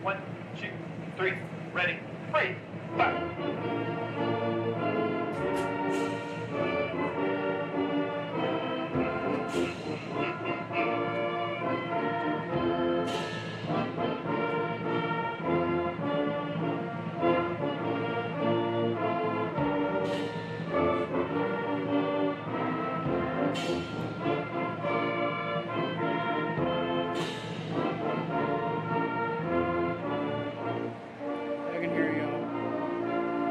1, 2, 3, ready, break, fire. I can hear y'all.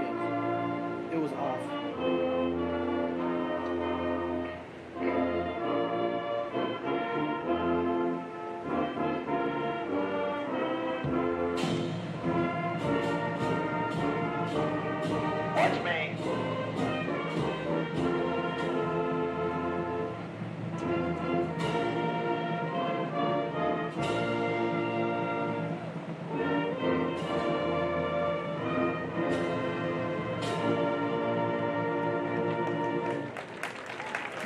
Yes. It was off. Watch me.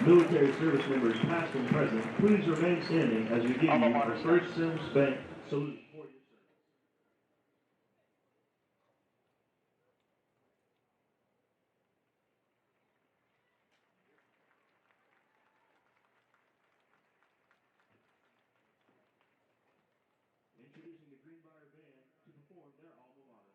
Military service members past and present, please remain standing as we give you our First Sims Bank salute. Introducing the Greenbrier Band to perform their alma mater.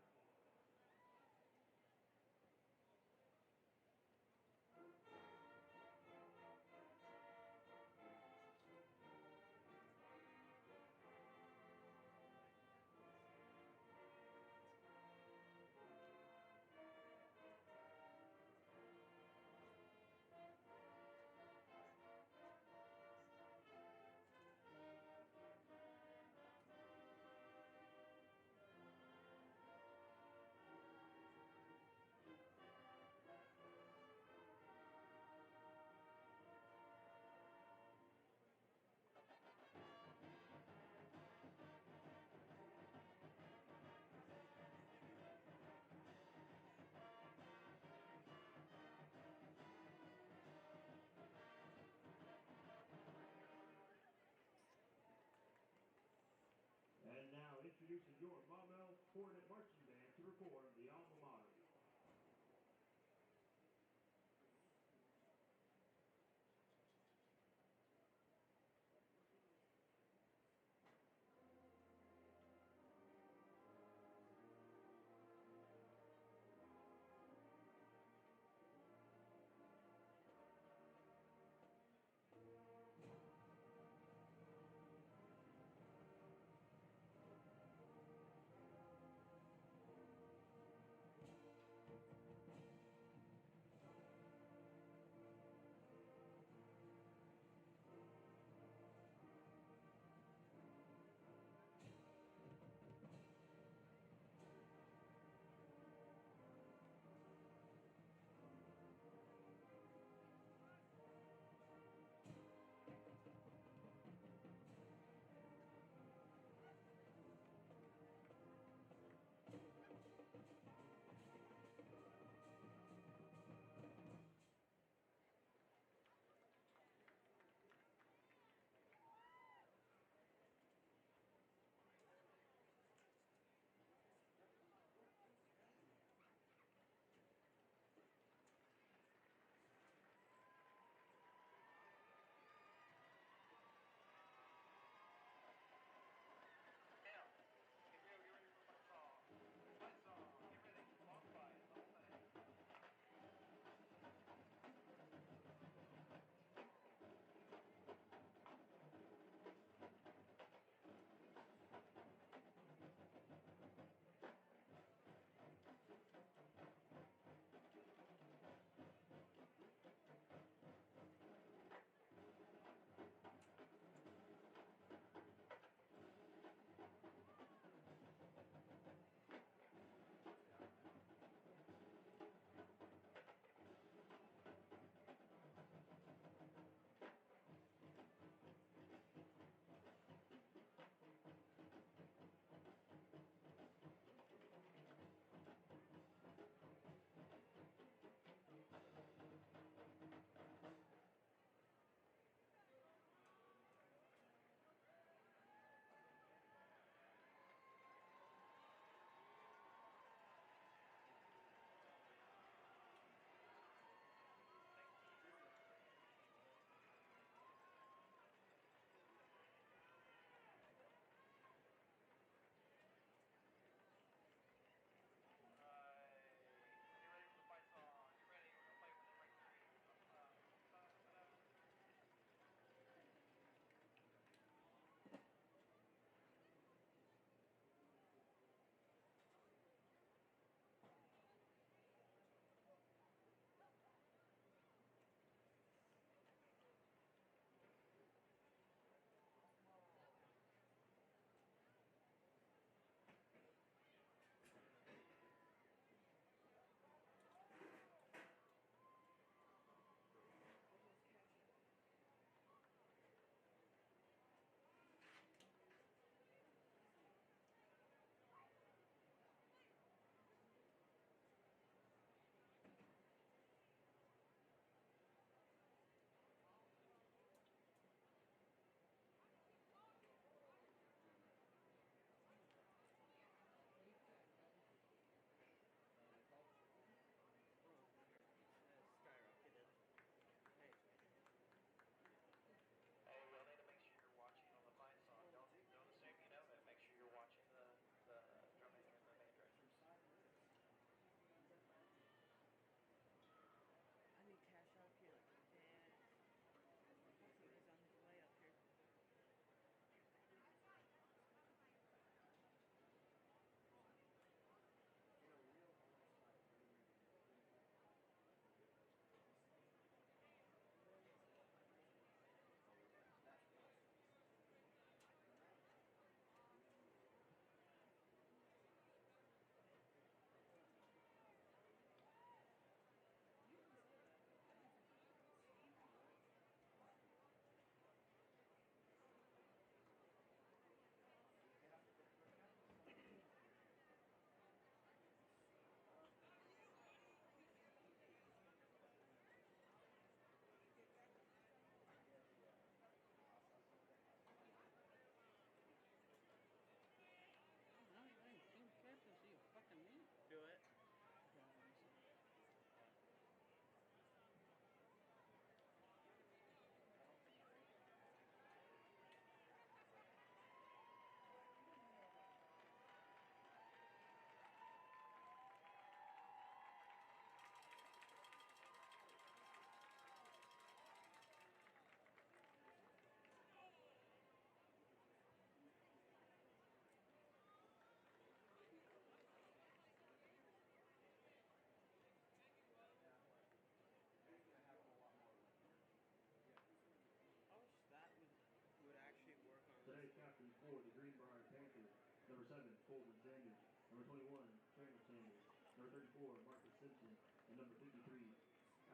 number 34, Marcus Simpson, and number 53,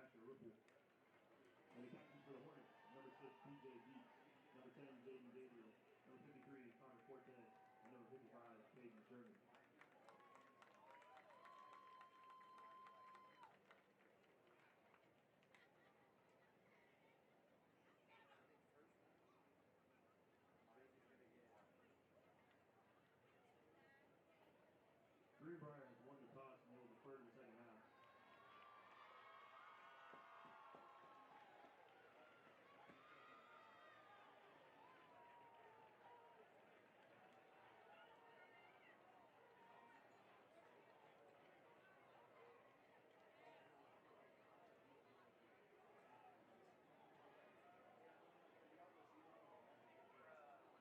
Asher Ripple. And the captains for the Hornets, number 6, PJ Beats, number 10, Jaden Gabriel, number 53, Connor Cortez, and number 55, Caden Sherman. Greenbrier has won the toss and they will defer to the second half.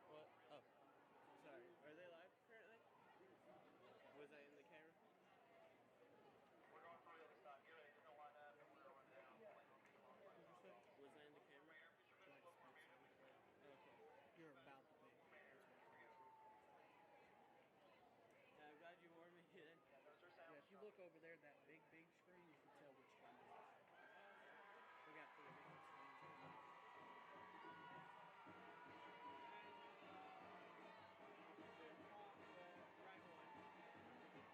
What? Oh, sorry. Are they live currently? Was I in the camera? We're going for real this time. Get ready. They're going to line up and we're going down. What did you say? Was I in the camera? Okay. You're about to be. Yeah, I'm glad you warned me then. Yeah, if you look over there, that big screen, you can tell which game it is. We got 3 different screens over there. The right one.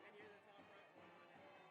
And you're the top right one over there.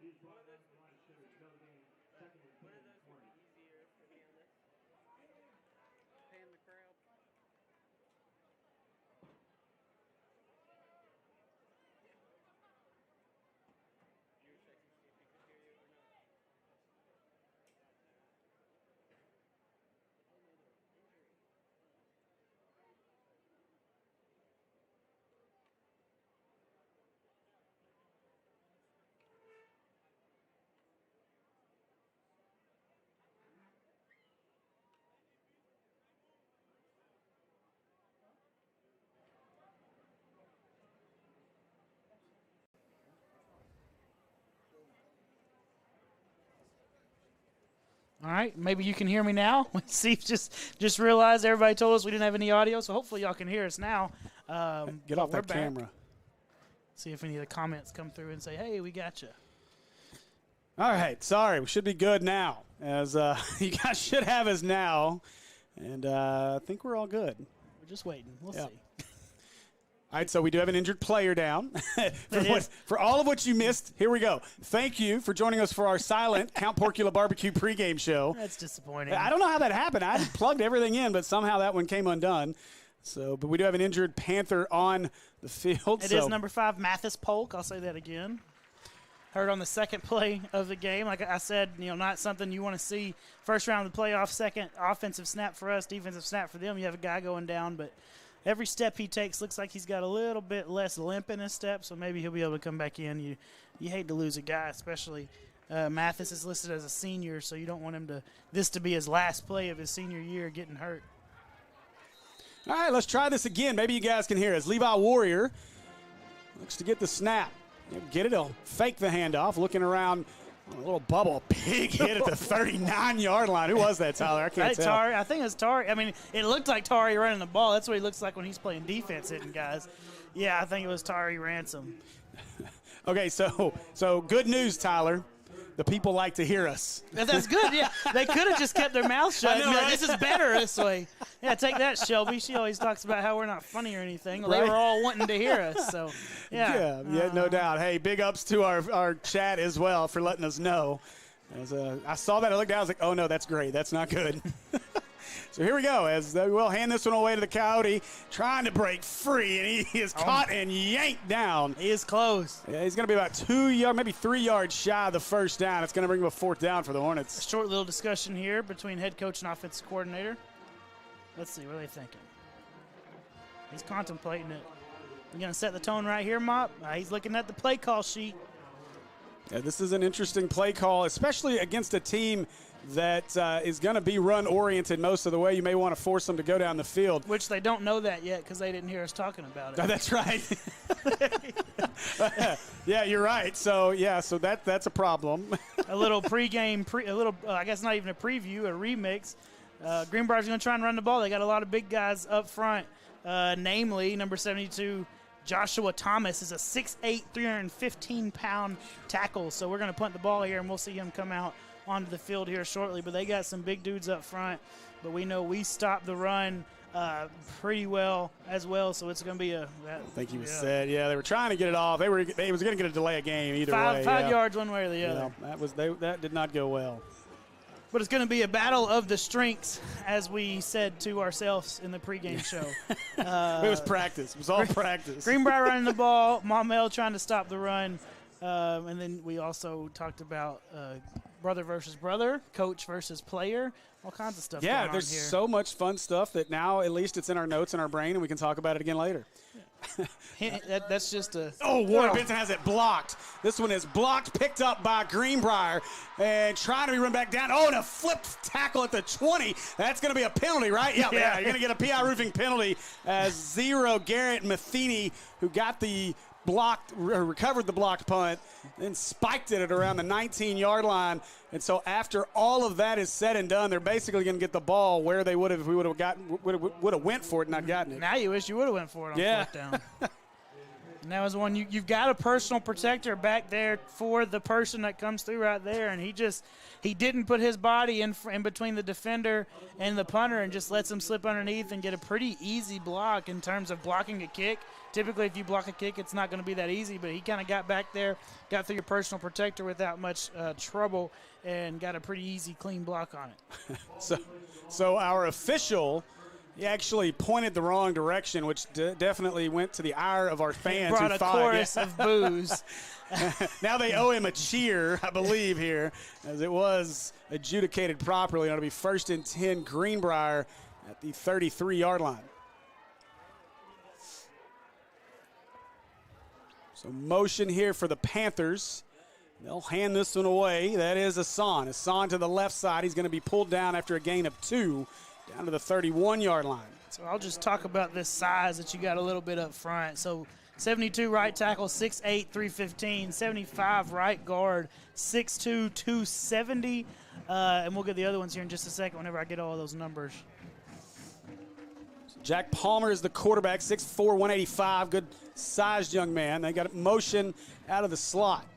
is brought down to the line of scrimmage. Pregame, second and 10, Hornets. Easier for me on this. Pan the crowd. You were checking to see if he could hear you or not. All right, maybe you can hear me now. Steve just realized everybody told us we didn't have any audio, so hopefully y'all can hear us now. Get off that camera. See if any of the comments come through and say, hey, we got you. All right, sorry. We should be good now, as you guys should have us now. And I think we're all good. We're just waiting. We'll see. All right, so we do have an injured player down. For all of what you missed, here we go. Thank you for joining us for our silent Count Porcula Barbecue pregame show. That's disappointing. I don't know how that happened. I plugged everything in, but somehow that one came undone. So, but we do have an injured Panther on the field. It is number 5, Mathis Polk. I'll say that again. Heard on the second play of the game. Like I said, not something you want to see. First round of the playoff, second offensive snap for us, defensive snap for them. You have a guy going down, but every step he takes looks like he's got a little bit less limp in his step, so maybe he'll be able to come back in. You hate to lose a guy, especially Mathis is listed as a senior, so you don't want him to be his last play of his senior year getting hurt. All right, let's try this again. Maybe you guys can hear us. Levi Warrior looks to get the snap. He'll get it. He'll fake the handoff, looking around. A little bubble, big hit at the 39-yard line. Who was that, Tyler? I can't tell. Tari. I think it's Tari. I mean, it looked like Tari running the ball. That's what he looks like when he's playing defense, hitting guys. Yeah, I think it was Tari Ransom. Okay, so good news, Tyler. The people like to hear us. That's good, yeah. They could have just kept their mouths shut. I know, right? This is better this way. Yeah, take that, Shelby. She always talks about how we're not funny or anything. Well, They were all wanting to hear us, so yeah. Yeah, no doubt. Hey, big ups to our chat as well for letting us know. As I saw that, I looked down, I was like, oh, no, that's great. That's not good. So here we go, as we'll hand this one away to the Coyote, trying to break free, and he is caught and yanked down. He is close. Yeah, he's going to be about 2 yards, maybe 3 yards shy of the first down. It's going to bring him a 4th down for the Hornets. A short little discussion here between head coach and offensive coordinator. Let's see, what are they thinking? He's contemplating it. You going to set the tone right here, Mop? He's looking at the play call sheet. Yeah, this is an interesting play call, especially against a team that is going to be run-oriented most of the way. You may want to force them to go down the field. Which they don't know that yet because they didn't hear us talking about it. Oh, that's right. Yeah, you're right. So that's a problem. A little pregame, I guess not even a preview, a remix. Greenbrier's going to try and run the ball. They got a lot of big guys up front, namely number 72, Joshua Thomas is a 6'8", 315-pound tackle. So we're going to punt the ball here, and we'll see him come out onto the field here shortly. But they got some big dudes up front. But we know we stopped the run pretty well as well. So it's going to be I think he was said. Yeah, they were trying to get it off. They was going to get a delay a game either way. 5 yards one way or the other. That did not go well. But it's going to be a battle of the strengths, as we said to ourselves in the pregame show. It was practice. It was all practice. Greenbrier running the ball, Maumelle trying to stop the run. And then we also talked about brother versus brother, coach versus player, all kinds of stuff going on here. Yeah, there's so much fun stuff that now at least it's in our notes in our brain, and we can talk about it again later. That's just a – Warren Benson has it blocked. This one is blocked, picked up by Greenbrier, and trying to be run back down. Oh, and a flipped tackle at the 20. That's going to be a penalty, right? Yeah. You're going to get a PI roofing penalty as Garrett Matheny, who got the recovered the blocked punt, then spiked it at around the 19-yard line. And so after all of that is said and done, they're basically going to get the ball where they would have if we would have went for it and not gotten it. Now you wish you would have went for it on 4th down. And that was one you've got a personal protector back there for the person that comes through right there, and he didn't put his body in between the defender and the punter and just lets him slip underneath and get a pretty easy block in terms of blocking a kick. Typically, if you block a kick, it's not going to be that easy, but he kind of got back there, got through your personal protector without much trouble, and got a pretty easy, clean block on it. So our official, he actually pointed the wrong direction, which definitely went to the ire of our fans. Brought a chorus of boos. Now they owe him a cheer, I believe, here, as it was adjudicated properly. It'll be 1st and 10, Greenbrier at the 33-yard line. So motion here for the Panthers. They'll hand this one away. That is Hassan. Hassan to the left side. He's going to be pulled down after a gain of 2 down to the 31-yard line. So I'll just talk about this size that you got a little bit up front. So 72 right tackle, 6'8", 315. 75 right guard, 6'2", 270. And we'll get the other ones here in just a second whenever I get all those numbers. Jack Palmer is the quarterback, 6'4", 185. Good sized young man. They got motion out of the slot.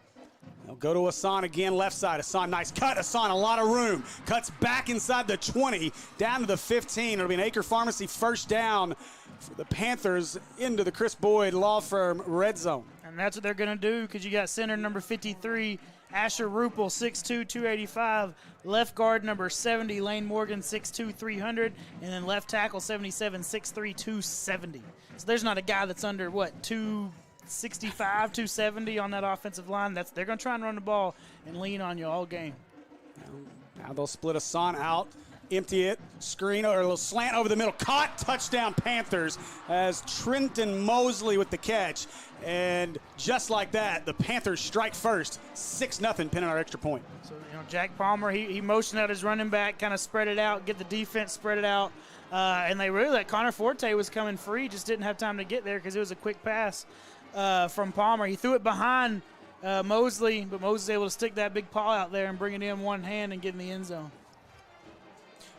They'll go to Hassan again, left side. Hassan, nice cut. Hassan, a lot of room. Cuts back inside the 20, down to the 15. It'll be an Acre Pharmacy first down for the Panthers into the Chris Boyd Law Firm red zone. And that's what they're going to do because you got center number 53, Asher Ruppel, 6'2", 285. Left guard number 70, Lane Morgan, 6'2", 300. And then left tackle 77, 6'3", 270. So there's not a guy that's under, 265, 270 on that offensive line. They're going to try and run the ball and lean on you all game. Now they'll split Hassan out, empty it, screen or a little slant over the middle. Caught, touchdown Panthers as Trenton Mosley with the catch. And just like that, the Panthers strike first, 6-0, pinning our extra point. So, Jack Palmer, he motioned out his running back, kind of spread it out, get the defense spread it out. And they really let Connor Forte was coming free, just didn't have time to get there because it was a quick pass from Palmer. He threw it behind Mosley, but Mosley was able to stick that big paw out there and bring it in one hand and get in the end zone.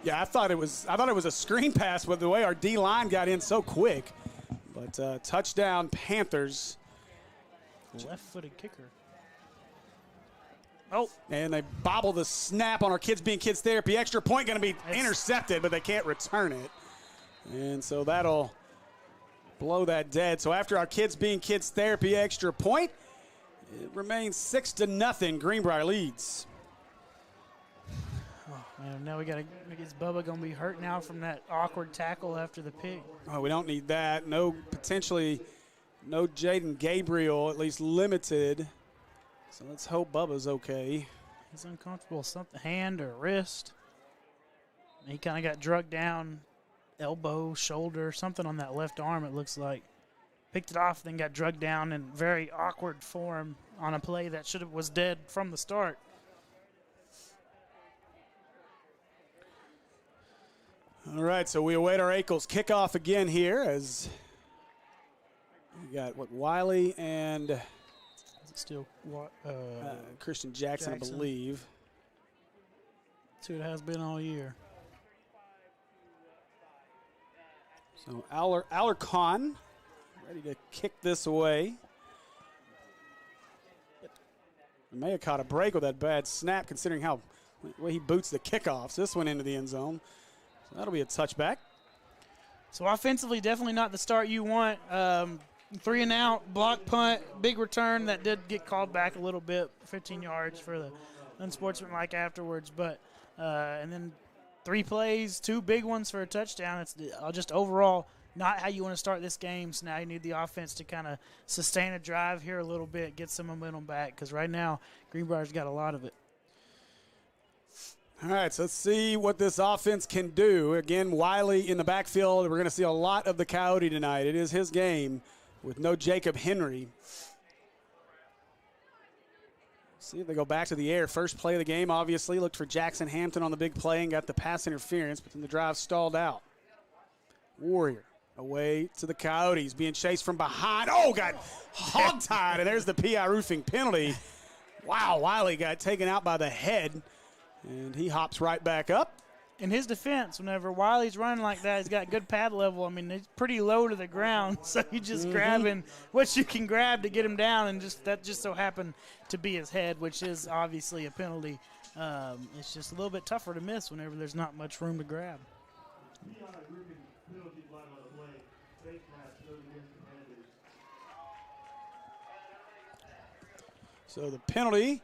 Yeah, I thought it was a screen pass with the way our D-line got in so quick. But touchdown Panthers. Left-footed kicker. Oh. And they bobble the snap on our Kids Being Kids Therapy. Extra point going to be intercepted, but they can't return it. And so that'll blow that dead. So after our Kids Being Kids Therapy extra point, it remains 6-0. Greenbrier leads. Oh, man, now we got to – is Bubba going to be hurt now from that awkward tackle after the pick? Oh, we don't need that. No Jaden Gabriel, at least limited. So let's hope Bubba's okay. He's uncomfortable. Something, hand or wrist. He kind of got drugged down, elbow, shoulder, something on that left arm, it looks like. Picked it off, then got drugged down in very awkward form on a play that was dead from the start. All right, so we await our Ankles kickoff again here as we got Wiley and Is it still Christian Jackson, I believe. That's who it has been all year. So Alarcon ready to kick this away. He may have caught a break with that bad snap considering how the way he boots the kickoffs. This one into the end zone. So that'll be a touchback. So offensively, definitely not the start you want. 3 and out, block punt, big return that did get called back a little bit, 15 yards for the unsportsmanlike afterwards. But and then 3 plays, 2 big ones for a touchdown. It's just overall not how you want to start this game. So now you need the offense to kind of sustain a drive here a little bit, get some momentum back, because right now Greenbrier's got a lot of it. All right, so let's see what this offense can do. Again, Wiley in the backfield. We're going to see a lot of the Coyote tonight. It is his game with no Jacob Henry. See if they go back to the air. First play of the game, obviously. Looked for Jackson Hampton on the big play and got the pass interference, but then the drive stalled out. Warrior away to the Coyotes, being chased from behind. Oh, got hogtied, and there's the PI roofing penalty. Wow, Wiley got taken out by the head. And he hops right back up. in his defense, whenever Wiley's running like that, he's got good pad level. I mean, he's pretty low to the ground, so you just grabbing what you can grab to get him down, and that just so happened to be his head, which is obviously a penalty. It's just a little bit tougher to miss whenever there's not much room to grab. So the penalty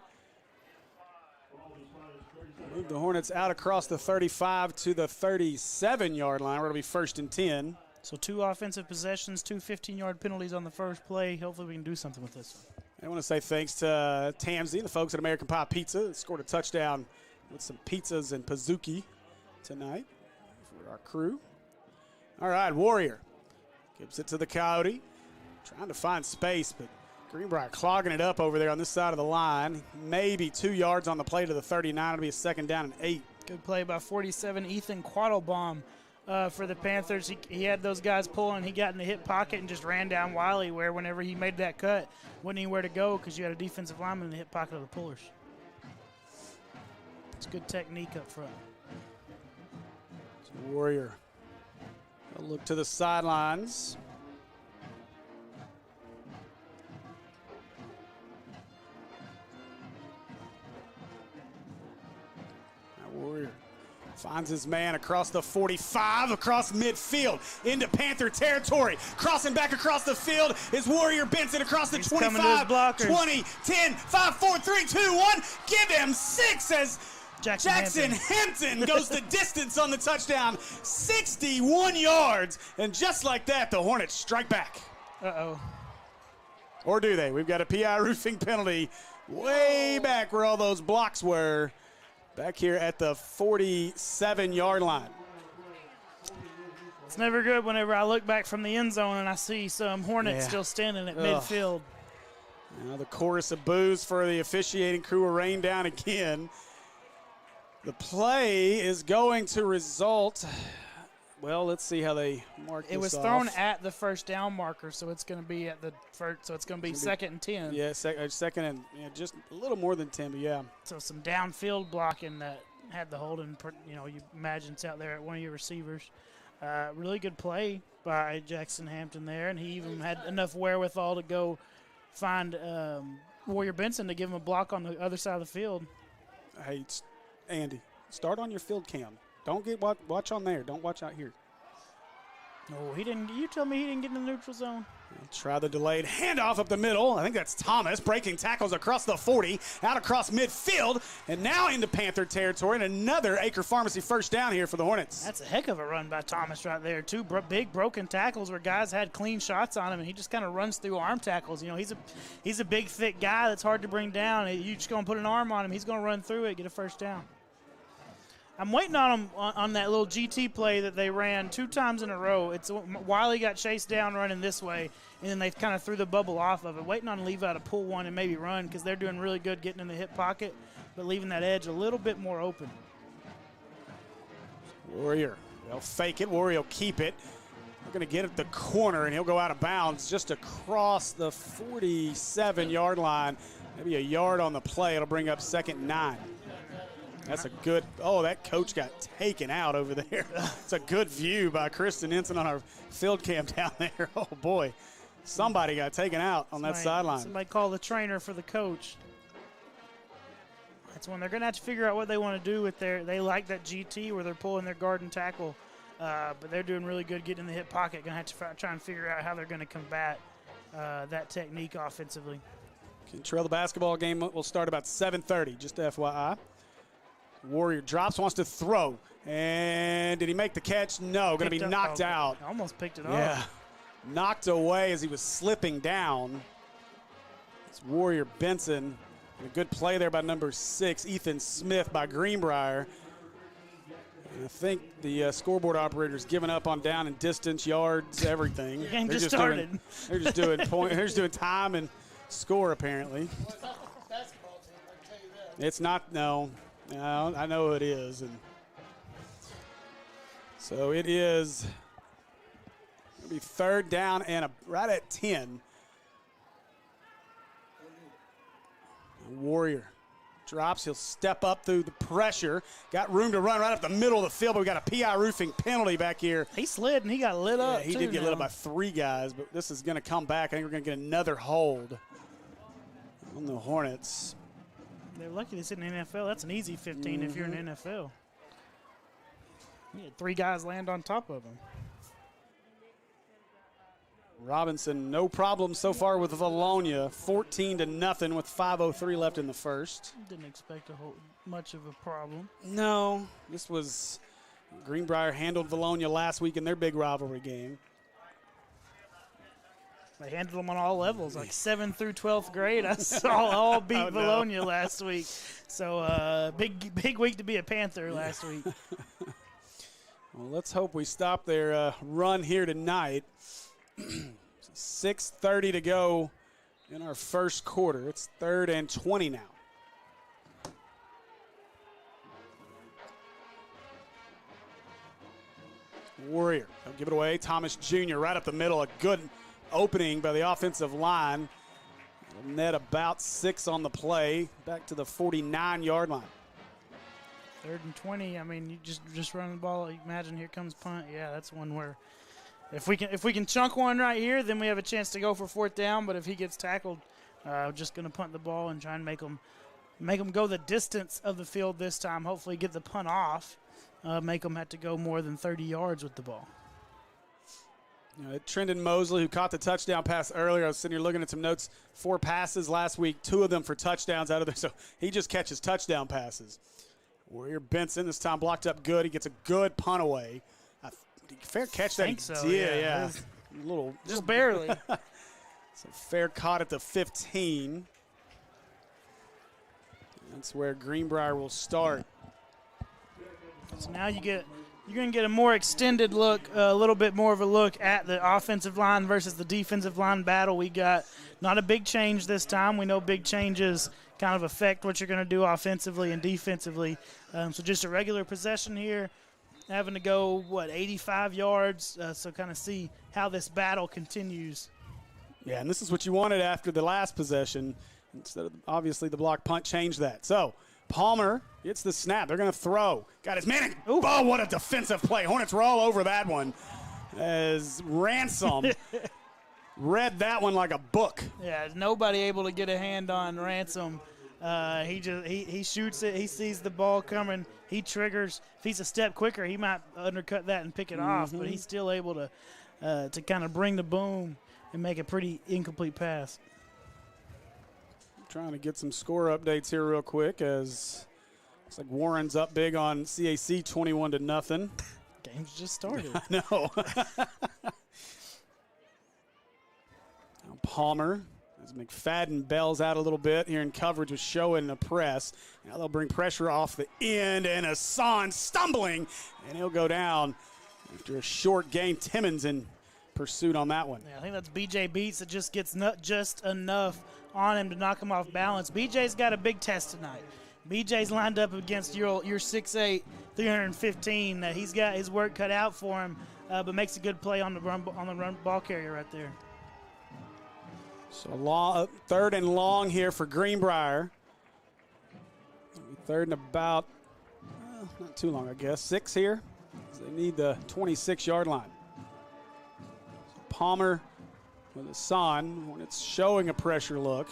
moved the Hornets out across the 35 to the 37-yard line. We're going to be 1st and 10. So 2 offensive possessions, 2 15-yard penalties on the first play. Hopefully we can do something with this one. I want to say thanks to Tamsy and the folks at American Pie Pizza that scored a touchdown with some pizzas and Pizookie tonight for our crew. All right, Warrior gives it to the Coyote. Trying to find space, but Greenbrier clogging it up over there on this side of the line. Maybe 2 yards on the play to the 39. It'll be a 2nd down and 8. Good play by 47, Ethan Quattlebaum for the Panthers. He had those guys pulling. He got in the hip pocket and just ran down Wiley, where whenever he made that cut, wasn't anywhere to go because you had a defensive lineman in the hip pocket of the pullers. It's good technique up front. So Warrior, a look to the sidelines. Warrior finds his man across the 45, across midfield, into Panther territory. Crossing back across the field is Warrior Benson across the 25, 20, 10, 5, 4, 3, 2, 1. Give him 6 as Jackson Hampton goes the distance on the touchdown, 61 yards. And just like that, the Hornets strike back. Uh-oh. Or do they? We've got a PI roofing penalty way back where all those blocks were. Back here at the 47-yard line. It's never good whenever I look back from the end zone and I see some Hornets still standing at midfield. Now the chorus of boos for the officiating crew will rain down again. The play is going to result. Well, let's see how they mark this. It was thrown at the 1st down marker, so it's going to be at the first. So it's going to be 2nd and 10. Yeah, 2nd and just a little more than 10, but yeah. So some downfield blocking that had the holding. You imagine it's out there at one of your receivers. Really good play by Jackson Hampton there, and he even had enough wherewithal to go find Warrior Benson to give him a block on the other side of the field. Hey, Andy, start on your field cam. Don't watch on there. Don't watch out here. No, he didn't. You tell me he didn't get in the neutral zone. Try the delayed handoff up the middle. I think that's Thomas breaking tackles across the 40, out across midfield, and now into Panther territory, and another Acre Pharmacy 1st down here for the Hornets. That's a heck of a run by Thomas right there. 2 big broken tackles where guys had clean shots on him, and he just kind of runs through arm tackles. He's a big, thick guy that's hard to bring down. You just going to put an arm on him, he's going to run through it, get a 1st down. I'm waiting on them on that little GT play that they ran 2 times in a row. Wiley got chased down running this way, and then they kind of threw the bubble off of it. Waiting on Levi to pull one and maybe run because they're doing really good getting in the hip pocket, but leaving that edge a little bit more open. Warrior, they'll fake it. Warrior will keep it. They're going to get at the corner, and he'll go out of bounds just across the 47-yard line. Maybe a yard on the play. It'll bring up 2nd and 9. That's a good – that coach got taken out over there. It's a good view by Kristen Ensign on our field cam down there. Oh, boy. Somebody got taken out on that sideline. Somebody call the trainer for the coach. That's when they're going to have to figure out what they want to do with they like that GT where they're pulling their guard and tackle, but they're doing really good getting in the hip pocket. Going to have to try and figure out how they're going to combat that technique offensively. Cantrell, the basketball game will start about 7:30, just FYI. Warrior drops, wants to throw. And did he make the catch? No, going to be knocked out. Almost picked it off. Yeah, knocked away as he was slipping down. It's Warrior Benson. And a good play there by number 6, Ethan Smith by Greenbrier. And I think the scoreboard operator's given up on down and distance, yards, everything. The game just started. They're just doing they're just doing time and score apparently. It's not, no, I know it is. And so it is going to be 3rd down and right at 10. Warrior drops. He'll step up through the pressure. Got room to run right up the middle of the field, but we got a PI roofing penalty back here. He slid and he got lit up. He did get lit up by 3 guys, but this is going to come back. I think we're going to get another hold on the Hornets. They're lucky this isn't the NFL. That's an easy 15 if you're in the NFL. He had 3 guys land on top of him. Robinson, no problem so far with Valonia, 14-0 with 5:03 left in the first. Didn't expect much of a problem. No, this was Greenbrier handled Valonia last week in their big rivalry game. They handled them on all levels, like 7th through 12th grade. I saw all beat Valonia last week. So big week to be a Panther last week. Well, let's hope we stop their run here tonight. 6:30 to go in our first quarter. It's 3rd and 20 now. Warrior, they'll give it away. Thomas Jr. right up the middle. A good opening by the offensive line. Net about 6 on the play. Back to the 49-yard line. 3rd and 20. I mean, you just run the ball. Imagine here comes punt. Yeah, that's one where if we can chunk one right here, then we have a chance to go for 4th down. But if he gets tackled, just going to punt the ball and try and make them go the distance of the field this time. Hopefully get the punt off. Make them have to go more than 30 yards with the ball. Trendon Mosley, who caught the touchdown pass earlier. I was sitting here looking at some notes. 4 passes last week, 2 of them for touchdowns out of there. So he just catches touchdown passes. Warrior Benson this time blocked up good. He gets a good punt away. Fair catch that. I think so, yeah. A little, just barely. So fair caught at the 15. That's where Greenbrier will start. So now you're going to get a more extended look, a little bit more of a look at the offensive line versus the defensive line battle. We got not a big change this time. We know big changes kind of affect what you're going to do offensively and defensively. So just a regular possession here, having to go, 85 yards, so kind of see how this battle continues. Yeah, and this is what you wanted after the last possession. Instead of, obviously, the block punt changed that. So Palmer gets the snap. They're going to throw. Got his man. Oh, what a defensive play. Hornets were all over that one as Ransom read that one like a book. Yeah, nobody able to get a hand on Ransom. He shoots it. He sees the ball coming. He triggers. If he's a step quicker, he might undercut that and pick it off. But he's still able to kind of bring the boom and make a pretty incomplete pass. Trying to get some score updates here real quick as looks like Warren's up big on CAC 21-0. Game's just started. I know. Now Palmer as McFadden bails out a little bit here in coverage with Show in the press. Now they'll bring pressure off the end, and Hassan stumbling, and he'll go down after a short gain. Timmons in pursuit on that one. Yeah, I think that's BJ Beats that just gets just enough on him to knock him off balance. BJ's got a big test tonight. BJ's lined up against your 6'8", 315. He's got his work cut out for him, but makes a good play on the run ball carrier right there. So 3rd and long here for Greenbrier. 3rd and about, not too long, I guess. 6 here. They need the 26-yard line. So Palmer with Hassan when it's showing a pressure look.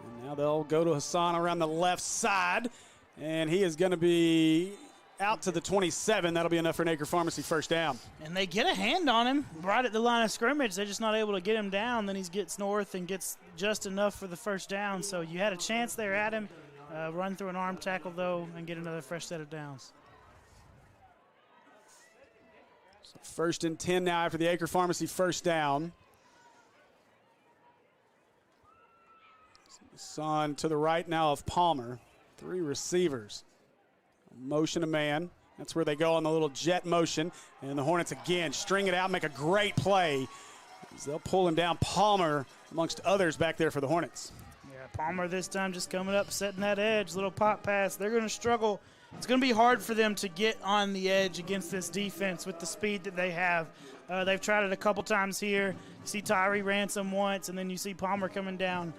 And now they'll go to Hassan around the left side. And he is going to be out to the 27. That'll be enough for an Acre Pharmacy 1st down. And they get a hand on him right at the line of scrimmage. They're just not able to get him down. Then he gets north and gets just enough for the 1st down. So you had a chance there at him. Run through an arm tackle, though, and get another fresh set of downs. So 1st and 10 now after the Acre Pharmacy 1st down. Son to the right now of Palmer. 3 receivers. Motion a man. That's where they go on the little jet motion. And the Hornets again string it out, make a great play. As they'll pull him down. Palmer amongst others back there for the Hornets. Yeah, Palmer this time just coming up, setting that edge, little pop pass. They're going to struggle. It's going to be hard for them to get on the edge against this defense with the speed that they have. They've tried it a couple times here. You see Tyree Ransom once, and then you see Palmer coming down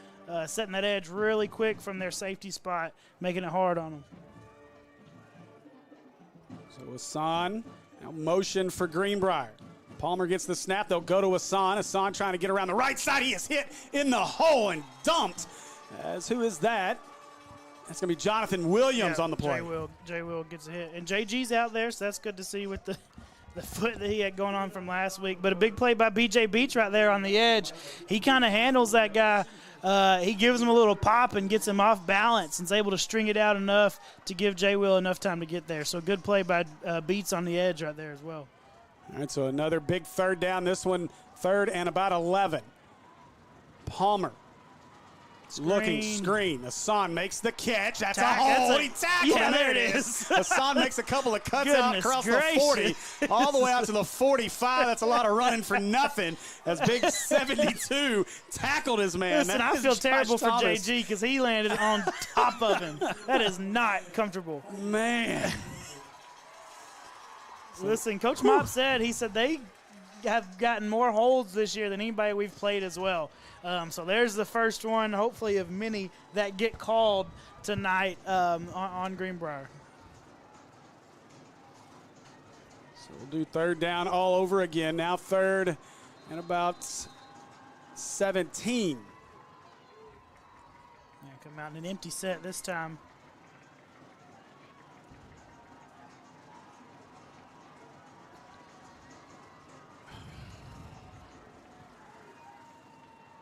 setting that edge really quick from their safety spot, making it hard on them. So Hassan now motion for Greenbrier. Palmer gets the snap. They'll go to Hassan. Hassan trying to get around the right side. He is hit in the hole and dumped. As who is that? That's going to be Jonathan Williams on the play. J. Will gets a hit. And JG's out there, so that's good to see with the foot that he had going on from last week. But a big play by BJ Beach right there on the edge. He kind of handles that guy. He gives him a little pop and gets him off balance and is able to string it out enough to give J. Will enough time to get there. So good play by Beats on the edge right there as well. All right, so another big third down. This one, third and about 11. Palmer. Looking screen. Hassan makes the catch. That's a hold. He tackled. Yeah, there it is. Hassan makes a couple of cuts out across the 40, all the way out to the 45. That's a lot of running for nothing. As Big 72 tackled his man. Listen, I feel terrible for JG because he landed on top of him. That is not comfortable. Man. Listen, Coach Mop said they have gotten more holds this year than anybody we've played as well. So there's the first one, hopefully, of many that get called tonight on Greenbrier. So we'll do third down all over again. Now third and about 17. Yeah, come out in an empty set this time.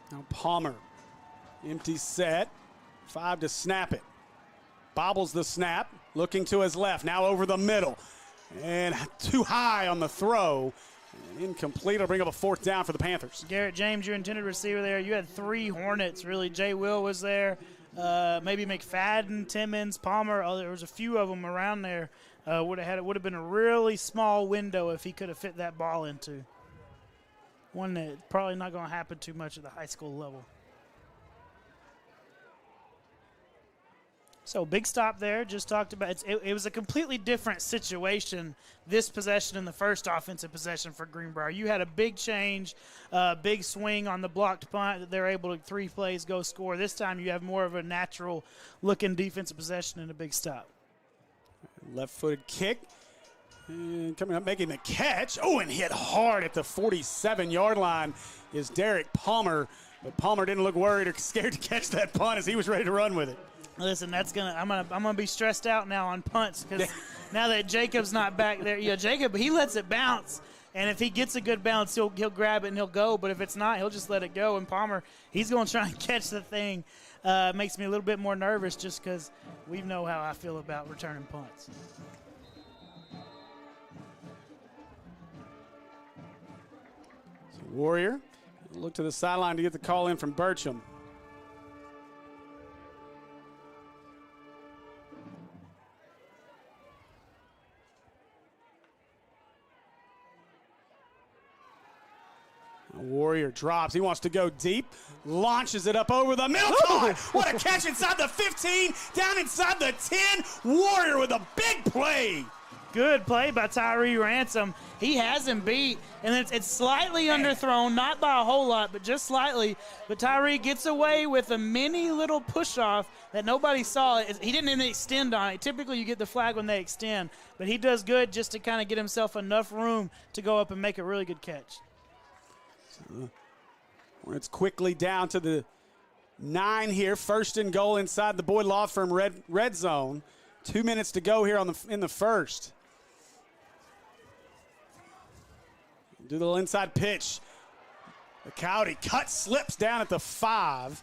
Now Palmer, empty set, 5 to snap it. Bobbles the snap, looking to his left, now over the middle. And too high on the throw. And incomplete. It'll bring up a fourth down for the Panthers. Garrett James, your intended receiver there. You had 3 Hornets, really. J. Will was there. Maybe McFadden, Timmons, Palmer. There was a few of them around there. Would have been a really small window if he could have fit that ball into. One that's probably not going to happen too much at the high school level. So big stop there. Just talked about it was a completely different situation this possession and the first offensive possession for Greenbrier. You had a big change, big swing on the blocked punt that they're able to 3 plays go score. This time you have more of a natural looking defensive possession and a big stop. Left-footed kick. And coming up, making the catch. Oh, and hit hard at the 47-yard line is Derek Palmer. But Palmer didn't look worried or scared to catch that punt as he was ready to run with it. Listen, I'm gonna be stressed out now on punts because now that Jacob's not back there, Jacob, he lets it bounce, and if he gets a good bounce, he'll grab it and he'll go. But if it's not, he'll just let it go. And Palmer, he's gonna try and catch the thing. Makes me a little bit more nervous just because we know how I feel about returning punts. Warrior look to the sideline to get the call in from Burcham. Warrior drops. He wants to go deep. Launches it up over the middle. What a catch inside the 15, down inside the 10. Warrior with a big play. Good play by Tyree Ransom. He has him beat, and it's slightly underthrown, not by a whole lot, but just slightly. But Tyree gets away with a mini little push-off that nobody saw. He didn't even extend on it. Typically, you get the flag when they extend, but he does good just to kind of get himself enough room to go up and make a really good catch. It's quickly down to the 9 here. First and goal inside the Boyd Law Firm red zone. 2 minutes to go here in the first. Do the little inside pitch. The Cowdy cut slips down at the 5,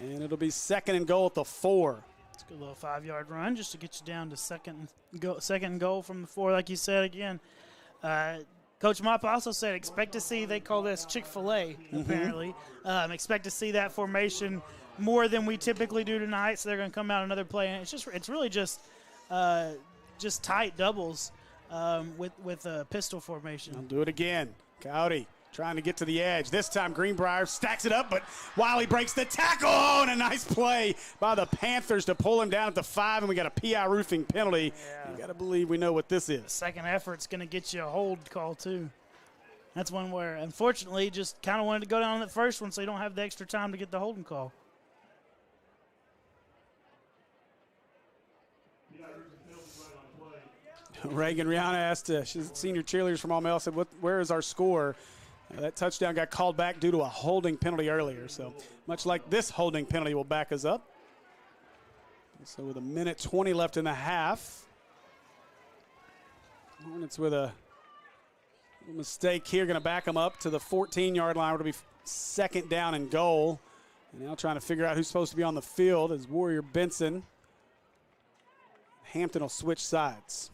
and it'll be second and goal at the 4. It's a good little 5-yard run just to get you down to second and goal from the 4, like you said again. Coach Mop also said expect to see, they call this Chick-fil-A, apparently. Expect to see that formation more than we typically do tonight, so they're going to come out another play. And it's really just tight doubles with a pistol formation. I'll do it again. Cowdy trying to get to the edge. This time Greenbrier stacks it up, but Wiley breaks the tackle. Oh, and a nice play by the Panthers to pull him down at the 5, and we got a PI roofing penalty. Yeah. You got to believe we know what this is. The second effort's going to get you a hold call, too. That's one where, unfortunately, just kind of wanted to go down on that first one so you don't have the extra time to get the holding call. Reagan Rihanna asked, she's senior cheerleaders from Maumelle, said, where is our score? That touchdown got called back due to a holding penalty earlier. So much like this holding penalty will back us up. So with 1:20 left in the half, Hornets with a mistake here, going to back them up to the 14-yard line. It'll be second down and goal. And now trying to figure out who's supposed to be on the field is Warrior Benson. Hampton will switch sides.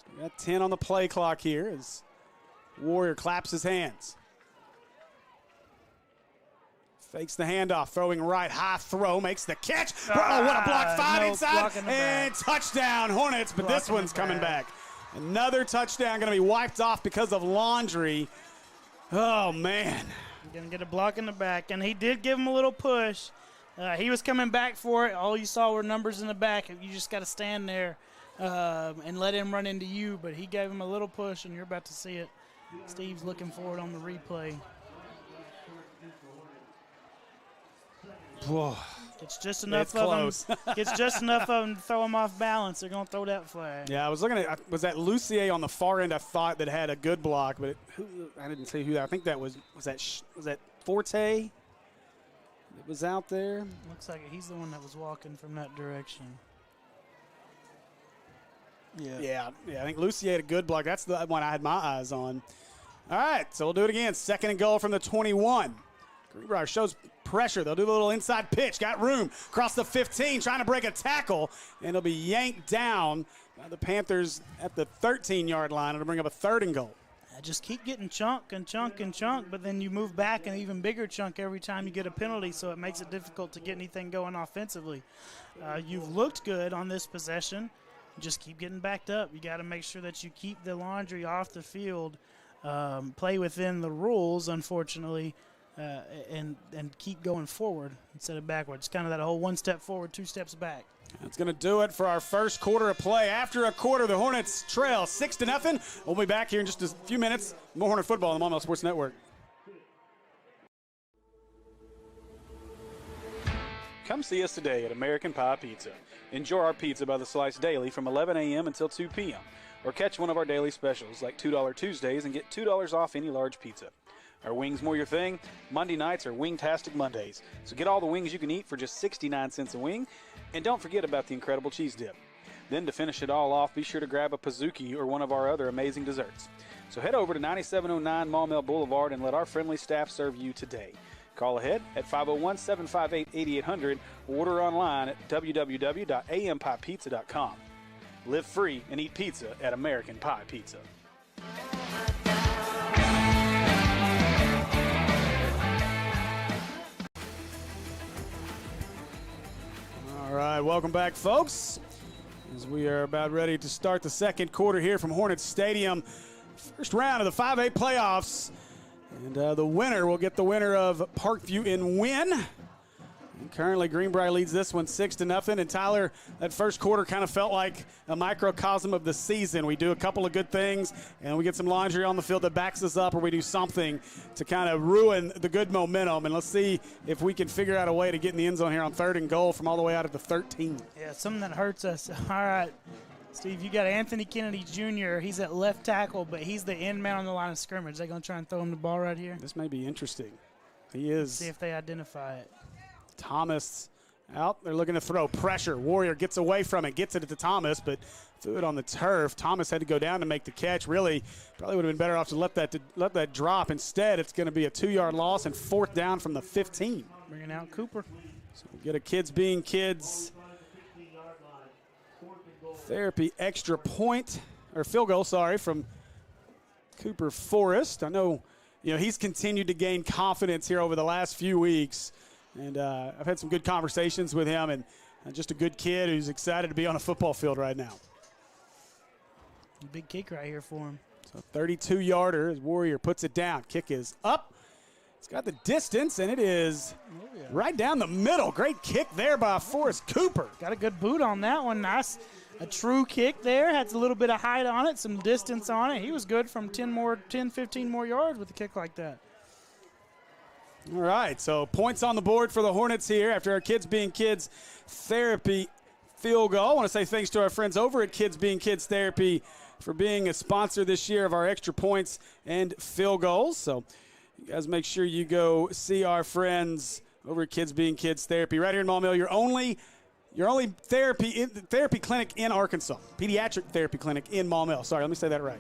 So we got 10 on the play clock here as Warrior claps his hands. Fakes the handoff, throwing right, high throw, makes the catch. Oh, what a block, 5 inside, and touchdown Hornets, but this one's coming back. Another touchdown going to be wiped off because of Laundry. Oh, man. Going to get a block in the back, and he did give him a little push. He was coming back for it. All you saw were numbers in the back. You just got to stand there and let him run into you, but he gave him a little push, and you're about to see it. Steve's looking for it on the replay. Whoa. It's just enough of them. It's just enough of them to throw him off balance. They're going to throw that flag. Yeah, I was looking at, was that Lucier on the far end? I thought that had a good block, but I didn't see who that. I think that was that Forte that was out there. Looks like he's the one that was walking from that direction. Yeah. I think Lucier had a good block. That's the one I had my eyes on. All right, so we'll do it again. Second and goal from the 21. Greenbrier shows pressure. They'll do a little inside pitch. Got room. Across the 15, trying to break a tackle. And it'll be yanked down by the Panthers at the 13-yard line. It'll bring up a third and goal. Just keep getting chunk and chunk and chunk, but then you move back an even bigger chunk every time you get a penalty, so it makes it difficult to get anything going offensively. You've looked good on this possession. Just keep getting backed up. You got to make sure that you keep the Laundry off the field, play within the rules, unfortunately, and keep going forward instead of backwards. Kind of that whole one step forward, 2 steps back. That's going to do it for our first quarter of play. After a quarter, the Hornets trail 6-0. We'll be back here in just a few minutes. More Hornet football on the Maumelle Sports Network. Come see us today at American Pie Pizza. Enjoy our pizza by the slice daily from 11 a.m. until 2 p.m. Or catch one of our daily specials like $2 Tuesdays and get $2 off any large pizza. Are wings more your thing? Monday nights are Wingtastic Mondays. So get all the wings you can eat for just 69 cents a wing. And don't forget about the incredible cheese dip. Then to finish it all off, be sure to grab a Pizookie or one of our other amazing desserts. So head over to 9709 Maumelle Boulevard and let our friendly staff serve you today. Call ahead at 501-758-8800 or order online at www.ampiepizza.com. Live free and eat pizza at American Pie Pizza. All right, welcome back, folks, as we are about ready to start the second quarter here from Hornets Stadium. First round of the 5A playoffs, and the winner will get the winner of Parkview and win. And currently, Greenbrier leads this one 6-0. And Tyler, that first quarter kind of felt like a microcosm of the season. We do a couple of good things, and we get some Laundry on the field that backs us up, or we do something to kind of ruin the good momentum. And let's see if we can figure out a way to get in the end zone here on third and goal from all the way out at the 13. Yeah, something that hurts us. All right, Steve, you got Anthony Kennedy Jr. He's at left tackle, but he's the end man on the line of scrimmage. They're going to try and throw him the ball right here. This may be interesting. He is. See if they identify it. Thomas out. They're looking to throw pressure. Warrior gets away from it, gets it to Thomas, but threw it on the turf. Thomas had to go down to make the catch. Really, probably would have been better off to let that drop. Instead, it's going to be a 2-yard loss and fourth down from the 15. Bringing out Cooper. So we get a kids being kids therapy extra point, or field goal, sorry, from Cooper Forrest. I know, he's continued to gain confidence here over the last few weeks. And I've had some good conversations with him, and just a good kid who's excited to be on a football field right now. Big kick right here for him. So 32-yarder as Warrior puts it down. Kick is up. It's got the distance, and it is right down the middle. Great kick there by Forrest Cooper. Got a good boot on that one. Nice. A true kick there. Has a little bit of height on it, some distance on it. He was good from 10, 15 more yards with a kick like that. All right, so points on the board for the Hornets here after our kids being kids therapy field goal. I want to say thanks to our friends over at Kids Being Kids Therapy for being a sponsor this year of our extra points and field goals. So you guys make sure you go see our friends over at Kids Being Kids Therapy right here in Maumelle. Your only therapy clinic in Arkansas, pediatric therapy clinic in Maumelle. Sorry, let me say that right.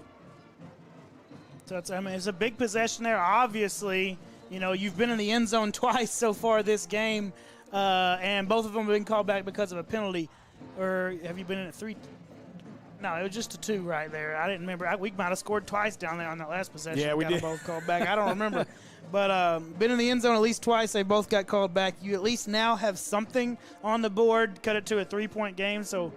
So it's a big possession there. Obviously, you've been in the end zone twice so far this game, and both of them have been called back because of a penalty. Or have you been in it 3? No, it was just a 2 right there. I didn't remember. We might have scored twice down there on that last possession. Yeah, we did. Both called back. I don't remember. But been in the end zone at least twice. They both got called back. You at least now have something on the board. Cut it to a 3-point game, so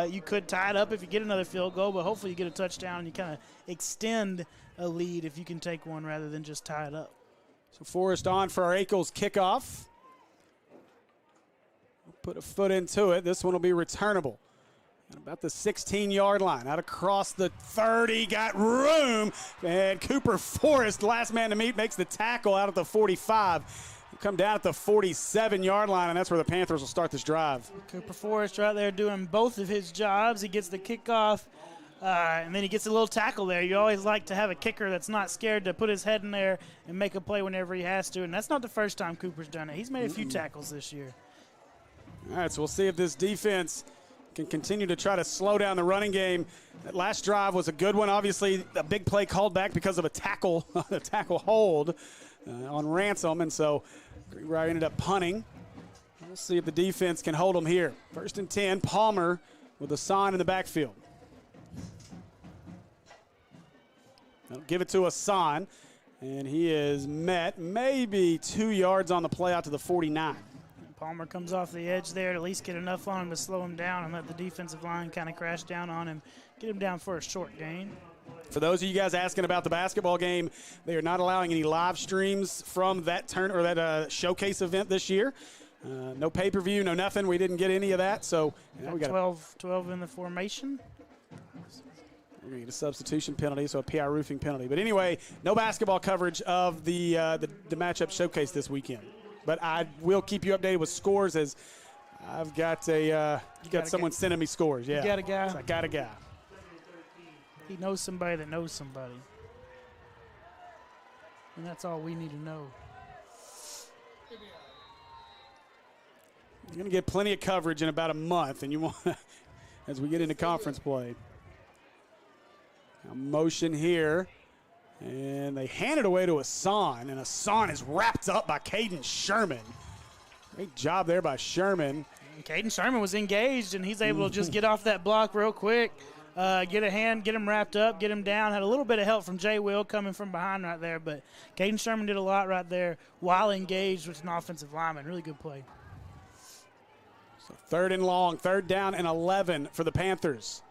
you could tie it up if you get another field goal, but hopefully you get a touchdown and you kind of extend a lead if you can take one rather than just tie it up. So Forrest on for our Ackles kickoff. Put a foot into it. This one will be returnable. At about the 16-yard line. Out across the 30. Got room. And Cooper Forrest, last man to meet, makes the tackle out at the 45. He'll come down at the 47-yard line, and that's where the Panthers will start this drive. Cooper Forrest right there doing both of his jobs. He gets the kickoff, and then he gets a little tackle there. You always like to have a kicker that's not scared to put his head in there and make a play whenever he has to, and that's not the first time Cooper's done it. He's made a few tackles this year. All right, so we'll see if this defense can continue to try to slow down the running game. That last drive was a good one. Obviously, a big play called back because of a tackle hold on Ransom, and so Greenbrier ended up punting. We'll see if the defense can hold them here. 1st and 10, Palmer with a sign in the backfield. They'll give it to Hassan, and he is met maybe 2 yards on the play out to the 49. Palmer comes off the edge there to at least get enough on him to slow him down and let the defensive line kind of crash down on him, get him down for a short gain. For those of you guys asking about the basketball game, they are not allowing any live streams from that showcase event this year. No pay-per-view, no nothing. We didn't get any of that. So we got 12 in the formation. We're going to get a substitution penalty, so a PI roofing penalty. But anyway, no basketball coverage of the matchup showcase this weekend. But I will keep you updated with scores as I've got someone sending me scores. Yeah, you got a guy? I got a guy. He knows somebody that knows somebody. And that's all we need to know. You're going to get plenty of coverage in about a month, and you want as we get into conference play. Now motion here. And they hand it away to Hassan, and Hassan is wrapped up by Caden Sherman. Great job there by Sherman. Caden Sherman was engaged, and he's able to just get off that block real quick, get a hand, get him wrapped up, get him down. Had a little bit of help from Jay Will coming from behind right there, but Caden Sherman did a lot right there while engaged with an offensive lineman. Really good play. So 3rd and long, 3rd down and 11 for the Panthers.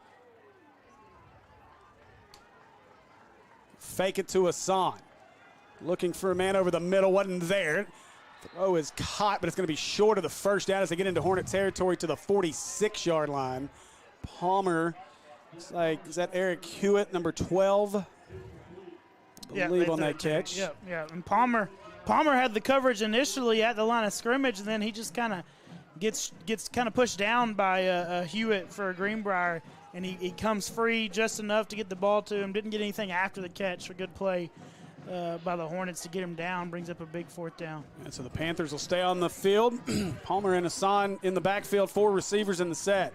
Fake it to Hassan. Looking for a man over the middle, wasn't there. Throw is caught, but it's going to be short of the first down as they get into Hornet territory to the 46-yard line. Palmer, looks like, is that Eric Hewitt, number 12? I believe on that catch. Yeah. And Palmer had the coverage initially at the line of scrimmage, and then he just kind of gets kind of pushed down by Hewitt for Greenbrier. And he comes free just enough to get the ball to him. Didn't get anything after the catch. A good play by the Hornets to get him down. Brings up a big 4th down. And so the Panthers will stay on the field. Palmer and Hassan in the backfield. 4 receivers in the set.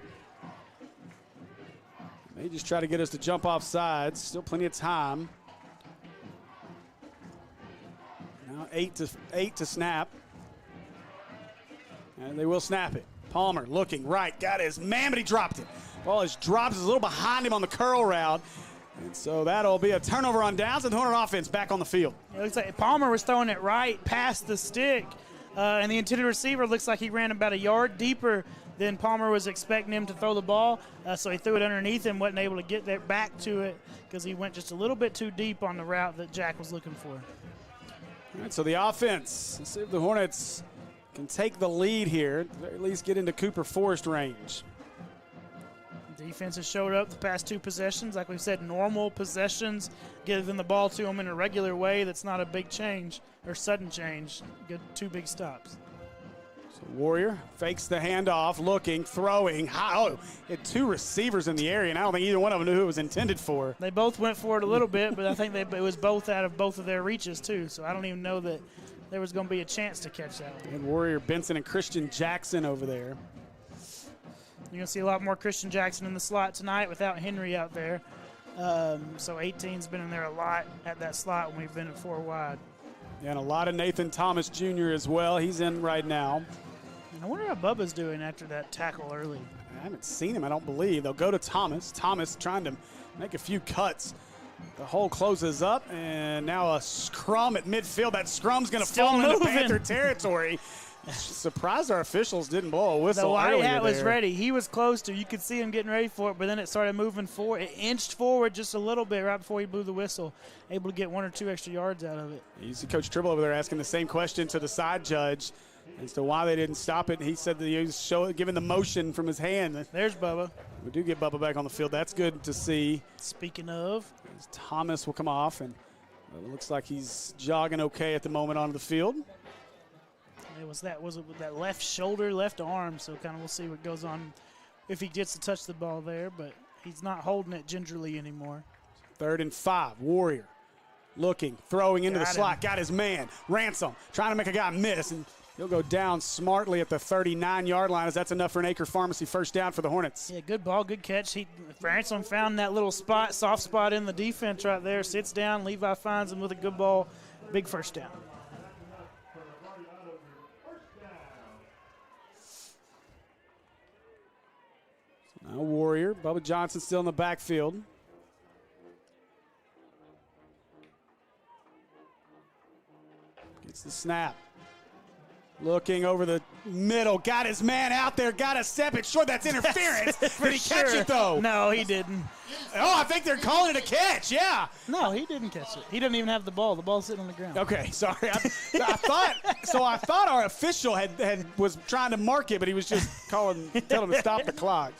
They just try to get us to jump off sides. Still plenty of time. Now 8 to snap. And they will snap it. Palmer looking right. Got his man, but he dropped it. Ball is dropped. Is a little behind him on the curl route. And so that'll be a turnover on downs, and the Hornet offense back on the field. It looks like Palmer was throwing it right past the stick. And the intended receiver looks like he ran about a yard deeper than Palmer was expecting him to throw the ball. So he threw it underneath him, wasn't able to get there back to it because he went just a little bit too deep on the route that Jack was looking for. All right, so the offense. Let's see if the Hornets can take the lead here, or at least get into Cooper Forrest range. Defense has showed up the past 2 possessions. Like we said, normal possessions, giving the ball to them in a regular way. That's not a big change or sudden change. Good 2 big stops. So Warrior fakes the handoff, looking, throwing. Oh, had 2 receivers in the area, and I don't think either one of them knew who it was intended for. They both went for it a little bit, but I think it was both out of both of their reaches, too. So I don't even know that there was going to be a chance to catch that one. And Warrior, Benson, and Christian Jackson over there. You're going to see a lot more Christian Jackson in the slot tonight without Henry out there. So 18's been in there a lot at that slot when we've been at 4 wide. And a lot of Nathan Thomas Jr. as well. He's in right now. I wonder how Bubba's doing after that tackle early. I haven't seen him, I don't believe. They'll go to Thomas. Thomas trying to make a few cuts. The hole closes up, and now a scrum at midfield. That scrum's going to fall into Panther territory. Surprised our officials didn't blow a whistle. The white earlier hat was there. ready. He was close to. You could see him getting ready for it, but then it started moving forward. It inched forward just a little bit right before he blew the whistle, able to get 1 or 2 extra yards out of it. You see Coach Tribble over there asking the same question to the side judge as to why they didn't stop it. He said that he was giving the motion from his hand. There's Bubba. We do get Bubba back on the field. That's good to see. Speaking of, Thomas will come off, and it looks like he's jogging okay at the moment onto the field. was it with that left shoulder, left arm, so kind of we'll see what goes on if he gets to touch the ball there, but he's not holding it gingerly anymore. 3rd and 5, Warrior looking, throwing into the slot, got his man, Ransom, trying to make a guy miss, and he'll go down smartly at the 39-yard line as that's enough for an Acre Pharmacy first down for the Hornets. Yeah, good ball, good catch. Ransom found that little spot, soft spot in the defense right there, sits down, Levi finds him with a good ball, big first down. Now Warrior, Bubba Johnson still in the backfield. Gets the snap. Looking over the middle, got his man out there, got to step it short. That's interference. Did he catch it, though? No, he didn't. Oh, I think they're calling it a catch, yeah. No, he didn't catch it. He didn't even have the ball. The ball's sitting on the ground. Okay, sorry. I thought our official was trying to mark it, but he was just telling him to stop the clock.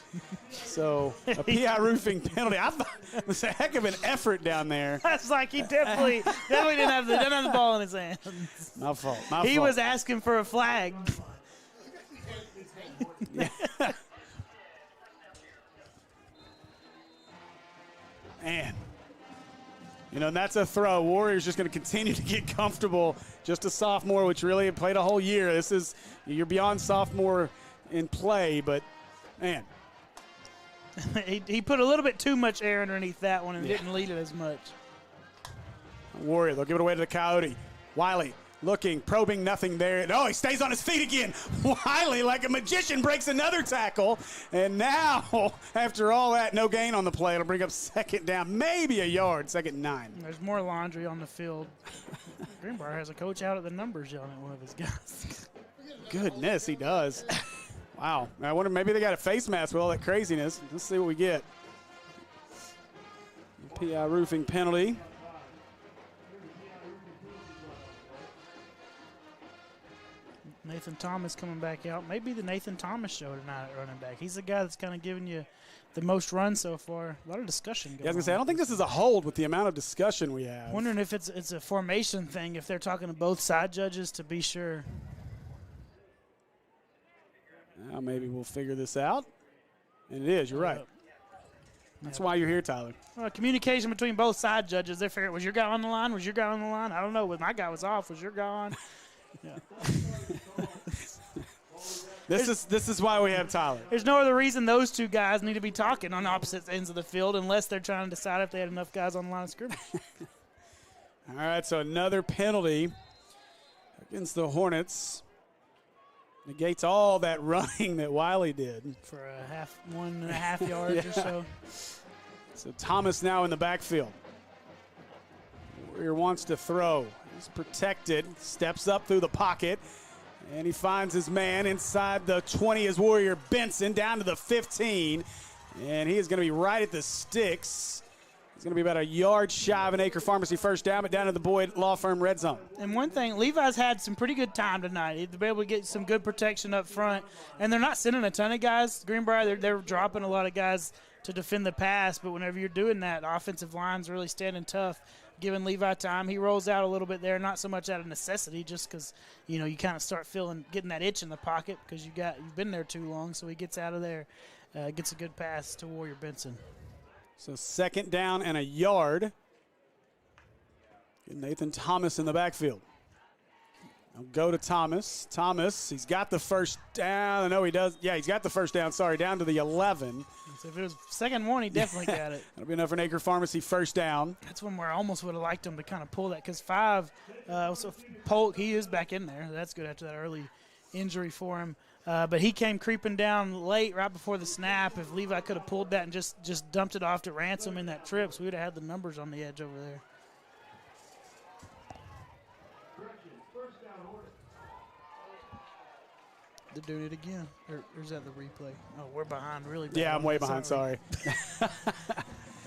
So a PI roofing penalty. I thought it was a heck of an effort down there. That's like he definitely didn't have the ball in his hand. My fault. He was asking for a flag. Man. And that's a throw. Warriors just going to continue to get comfortable. Just a sophomore, which really played a whole year. You're beyond sophomore in play, but, man. he put a little bit too much air underneath that one and didn't lead it as much. Warrior, they'll give it away to the Coyote. Wiley looking, probing, nothing there. No, he stays on his feet again. Wiley, like a magician, breaks another tackle. And now, after all that, no gain on the play. It'll bring up 2nd down, maybe a yard, 2nd and 9. There's more laundry on the field. Greenbrier has a coach out at the numbers yelling at one of his guys. Goodness, he does. Wow. I wonder, maybe they got a face mask with all that craziness. Let's see what we get. PI roofing penalty. Nathan Thomas coming back out. Maybe the Nathan Thomas show tonight at running back. He's the guy that's kind of giving you the most runs so far. A lot of discussion going on. I was going to say, I don't think this is a hold with the amount of discussion we have. Wondering if it's a formation thing, if they're talking to both side judges to be sure. Now maybe we'll figure this out. And it is, you're right. That's why you're here, Tyler. Well, communication between both side judges. They figured, was your guy on the line? Was your guy on the line? I don't know. My guy was off. Was your guy on? Yeah. This is why we have Tyler. There's no other reason those two guys need to be talking on opposite ends of the field unless they're trying to decide if they had enough guys on the line of scrimmage. All right, so another penalty against the Hornets. Negates all that running that Wiley did. For 1.5 yards or so. So Thomas now in the backfield. Warrior wants to throw. He's protected, steps up through the pocket, and he finds his man inside the 20 as Warrior Benson down to the 15, and he is going to be right at the sticks. He's going to be about a yard shy of an Acre Pharmacy first down, but down to the Boyd Law Firm red zone. And one thing, Levi's had some pretty good time tonight. They've been able to get some good protection up front, and they're not sending a ton of guys. Greenbrier, they're dropping a lot of guys to defend the pass, but whenever you're doing that, the offensive line's really standing tough. giving Levi time. He rolls out a little bit there, not so much out of necessity, just because you kind of start getting that itch in the pocket because you've been there too long. So he gets out of there, gets a good pass to Warrior Benson. So 2nd down and a yard. Nathan Thomas in the backfield. Now go to Thomas. Thomas, he's got the first down. No, he does. Yeah, he's got the first down. Sorry, down to the 11. So if it was 2nd and 1, he definitely got it. That'll be enough for an Acre Pharmacy first down. That's one where I almost would have liked him to kind of pull that because 5, so Polk, he is back in there. That's good after that early injury for him. But he came creeping down late right before the snap. If Levi could have pulled that and just dumped it off to Ransom in that trip, so we would have had the numbers on the edge over there. They're doing it again. Or is that the replay? Oh, we're behind really bad. Yeah, I'm way behind. Sorry.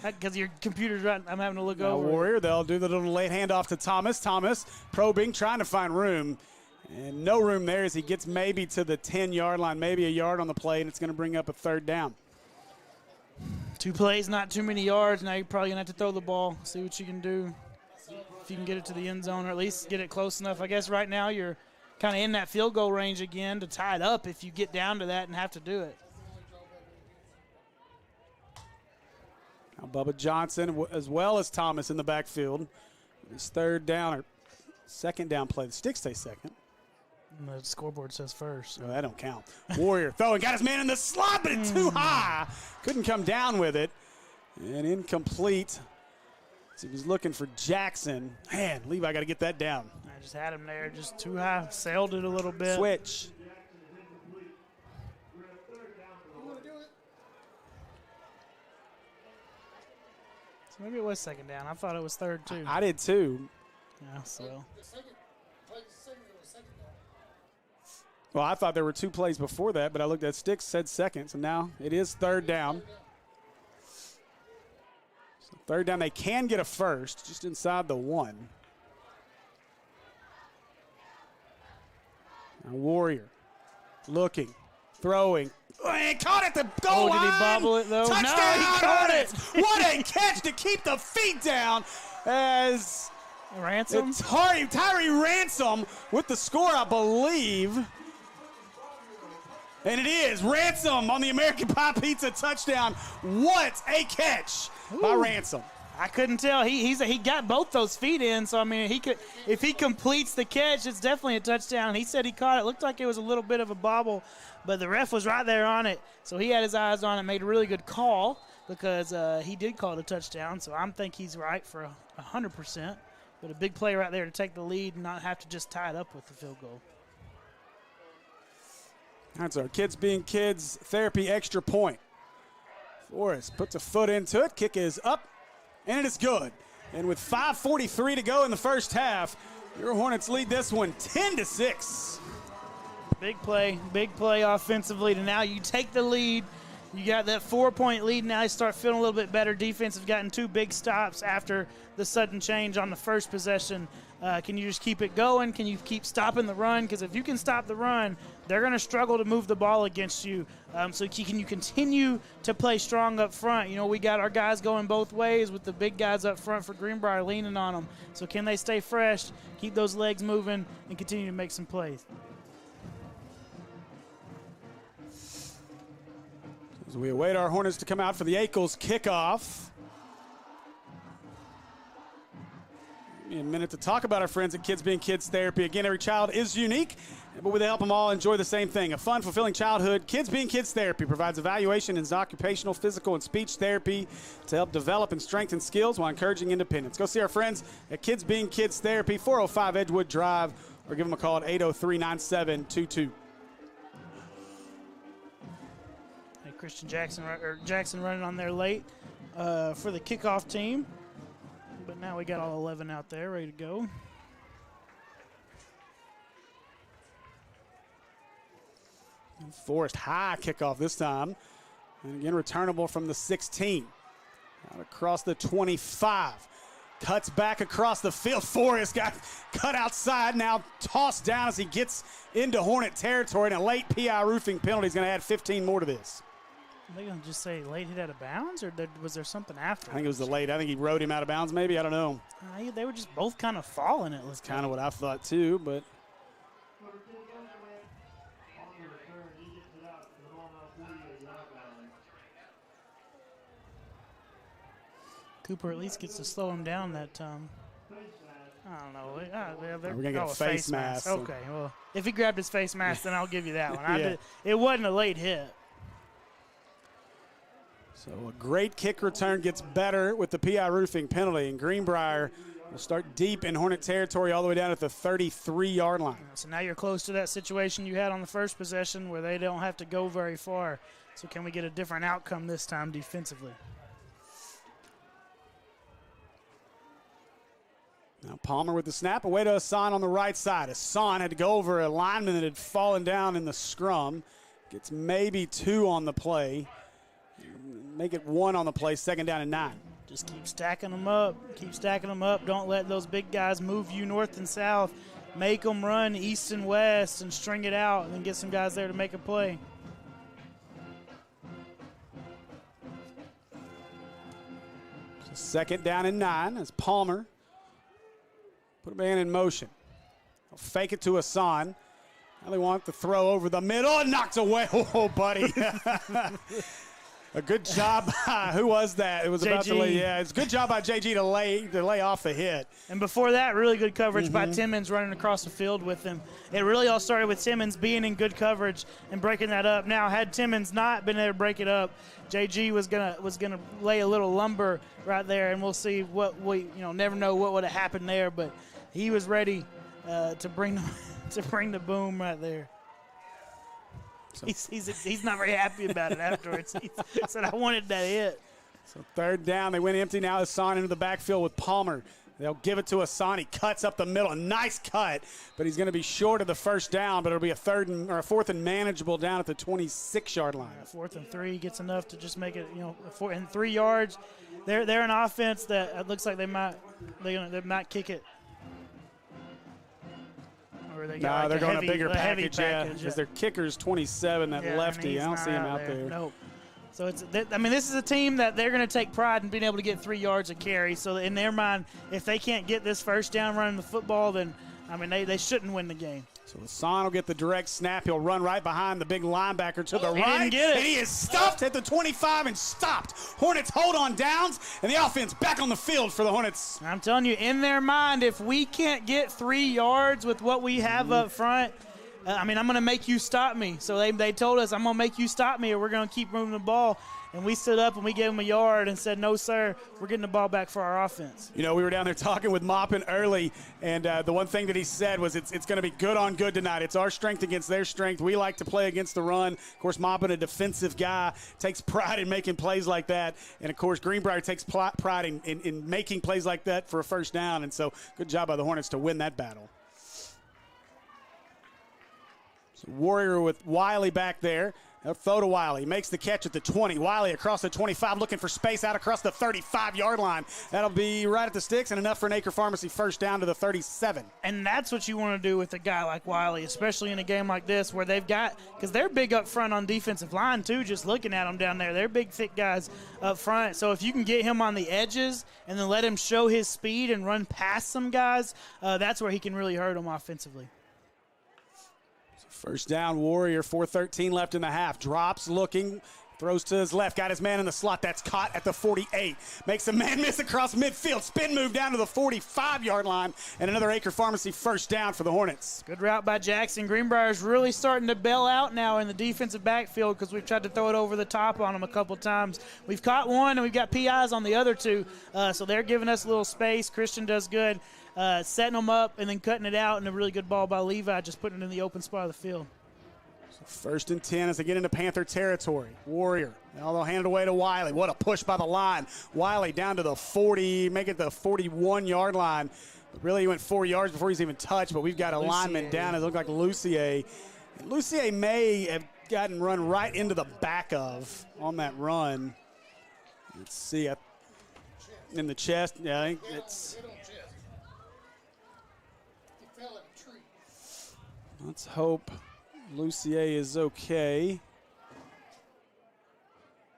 Because your computer's right. I'm having to look over. Warrior, they'll do the little late handoff to Thomas. Thomas probing, trying to find room. And no room there as he gets maybe to the 10-yard line, maybe a yard on the play, and it's going to bring up a 3rd down. 2 plays, not too many yards. Now you're probably going to have to throw the ball, see what you can do. If you can get it to the end zone or at least get it close enough. I guess right now you're kind of in that field goal range again to tie it up if you get down to that and have to do it. Now Bubba Johnson as well as Thomas in the backfield. His 3rd down or 2nd down play. The Sticks say 2nd. The scoreboard says 1st. So that don't count. Warrior throwing, got his man in the slot, but it's too high. Couldn't come down with it. And incomplete. So he was looking for Jackson. Man, Levi got to get that down. I just had him there, just too high. Sailed it a little bit. Switch. So maybe it was 2nd down. I thought it was 3rd too. I did too. Yeah, so. Well, I thought there were 2 plays before that, but I looked at Sticks, said 2nd, so now it is 3rd down. So 3rd down, they can get a first, just inside the 1. Now Warrior looking, throwing. And caught at the goal line. Did he bobble it though? Touchdown, no, he caught it. What a catch to keep the feet down as Ransom. it's Tyree Ransom with the score, I believe. And it is Ransom on the American Pie Pizza touchdown. What a catch by Ransom. I couldn't tell. He got both those feet in, so I mean, if he completes the catch, it's definitely a touchdown. He said he caught it. Looked like it was a little bit of a bobble, but the ref was right there on it, so he had his eyes on it. Made a really good call because he did call it a touchdown. So I think he's right for 100%. But a big play right there to take the lead and not have to just tie it up with the field goal. That's our Kids Being Kids therapy extra point. Forrest puts a foot into it. Kick is up, and it is good. And with 5:43 to go in the first half, your Hornets lead this one 10-6. Big play offensively. To now you take the lead. You got that 4-point lead. Now you start feeling a little bit better. Defense have gotten 2 big stops after the sudden change on the first possession. Can you just keep it going? Can you keep stopping the run? Because if you can stop the run, they're going to struggle to move the ball against you. So can you continue to play strong up front? You know, we got our guys going both ways with the big guys up front for Greenbrier leaning on them. So can they stay fresh, keep those legs moving, and continue to make some plays? As we await our Hornets to come out for the Ackles kickoff. Give me a minute to talk about our friends at Kids Being Kids Therapy. Again, every child is unique, but with the help them all enjoy the same thing. A fun, fulfilling childhood. Kids Being Kids Therapy provides evaluation and occupational, physical, and speech therapy to help develop and strengthen skills while encouraging independence. Go see our friends at Kids Being Kids Therapy, 405 Edgewood Drive, or give them a call at 803-9722. Christian Jackson running on there late for the kickoff team. But now we got all 11 out there ready to go. Forced high kickoff this time. And again, returnable from the 16. Out across the 25. Cuts back across the field. Forrest got cut outside, now tossed down as he gets into Hornet territory. And a late PI roofing penalty is going to add 15 more to this. Are they going to just say late hit out of bounds, or was there something after? I think it was the late. I think he rode him out of bounds maybe. I don't know. They were just both kind of falling. It was Kind of what I thought too, but Cooper at least gets to slow him down that time. I don't know. we're going to get a face mask. Okay, well, if he grabbed his face mask, then I'll give you that one. Yeah. It wasn't a late hit. So a great kick return gets better with the PI roofing penalty, and Greenbrier will start deep in Hornet territory all the way down at the 33-yard line. So now you're close to that situation you had on the first possession where they don't have to go very far. So can we get a different outcome this time defensively? Now Palmer with the snap, away to Hassan on the right side. Hassan had to go over a lineman that had fallen down in the scrum. Gets maybe 2 on the play. Make it 1 on the play, 2nd down and 9. Just keep stacking them up. Keep stacking them up. Don't let those big guys move you north and south. Make them run east and west and string it out and then get some guys there to make a play. So 2nd down and 9 as Palmer put a man in motion. He'll fake it to Hassan. Now they want the throw over the middle and knocked away. Oh, buddy. A good job. Who was that? It was about to lay. Yeah, it's a good job by JG to lay off the hit. And before that, really good coverage by Timmons running across the field with him. It really all started with Timmons being in good coverage and breaking that up. Now, had Timmons not been able to break it up, JG was gonna lay a little lumber right there, and we'll see what we never know what would have happened there. But he was ready to bring the boom right there. So he's not very happy about it afterwards. He said, I wanted that hit. So 3rd down, they went empty. Now Hassan into the backfield with Palmer. They'll give it to Hassan. He cuts up the middle. A nice cut, but he's going to be short of the 1st down, but it'll be a 4th and manageable down at the 26-yard line. 4th and 3 gets enough to just make it, 4 and 3 yards. They're an offense that it looks like they might kick it. No, they're going a bigger package, because their kicker's 27, that lefty. I don't see him out there. Nope. So this is a team that they're going to take pride in being able to get 3 yards of carry. So in their mind, if they can't get this 1st down running the football, then they shouldn't win the game. So Hassan will get the direct snap. He'll run right behind the big linebacker to the right. Didn't get it. And he is stuffed at the 25 and stopped. Hornets hold on downs, and the offense back on the field for the Hornets. I'm telling you, in their mind, if we can't get 3 yards with what we have up front, I'm going to make you stop me. So they told us, I'm going to make you stop me or we're going to keep moving the ball. And we stood up and we gave them a yard and said, no, sir, we're getting the ball back for our offense. We were down there talking with Maupin early, and the one thing that he said was it's going to be good on good tonight. It's our strength against their strength. We like to play against the run. Of course, Maupin, a defensive guy, takes pride in making plays like that. And, of course, Greenbrier takes pride in making plays like that for a 1st down. And so good job by the Hornets to win that battle. So Warrior with Wiley back there. They'll throw to Wiley. Makes the catch at the 20. Wiley across the 25, looking for space out across the 35-yard line. That'll be right at the sticks and enough for an Acre Pharmacy 1st down to the 37. And that's what you want to do with a guy like Wiley, especially in a game like this where they've got – because they're big up front on defensive line too, just looking at them down there. They're big, thick guys up front. So if you can get him on the edges and then let him show his speed and run past some guys, that's where he can really hurt them offensively. 1st down, Warrior, 4:13 left in the half. Drops, looking, throws to his left, got his man in the slot. That's caught at the 48. Makes a man miss across midfield. Spin move down to the 45-yard line, and another Acre Pharmacy 1st down for the Hornets. Good route by Jackson. Greenbrier's really starting to bail out now in the defensive backfield because we've tried to throw it over the top on them a couple times. We've caught one, and we've got PIs on the other 2, so they're giving us a little space. Christian does good. Setting them up and then cutting it out, and a really good ball by Levi, just putting it in the open spot of the field. So 1st and 10 as they get into Panther territory. Warrior, now they'll hand it away to Wiley. What a push by the line. Wiley down to the 40, make it the 41-yard line. But really, he went 4 yards before he's even touched, but we've got a lineman down. It looked like Lucier. And Lucier may have gotten run right into the back of on that run. Let's see. In the chest. Yeah, I think it's... Let's hope Lucier is okay.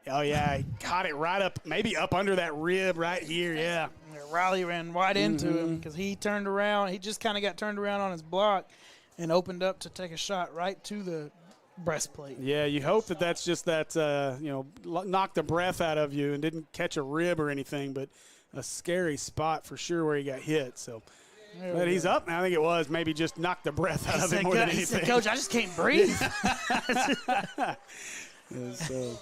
Oh, yeah, he caught it right up, maybe up under that rib right here, yeah. Riley ran right into him because he turned around. He just kind of got turned around on his block and opened up to take a shot right to the breastplate. Yeah, you hope that that's just that, knocked the breath out of you and didn't catch a rib or anything, but a scary spot for sure where he got hit. So, but he's up now. I think it was maybe just knocked the breath out of him more than anything. He said, Coach, I just can't breathe. So,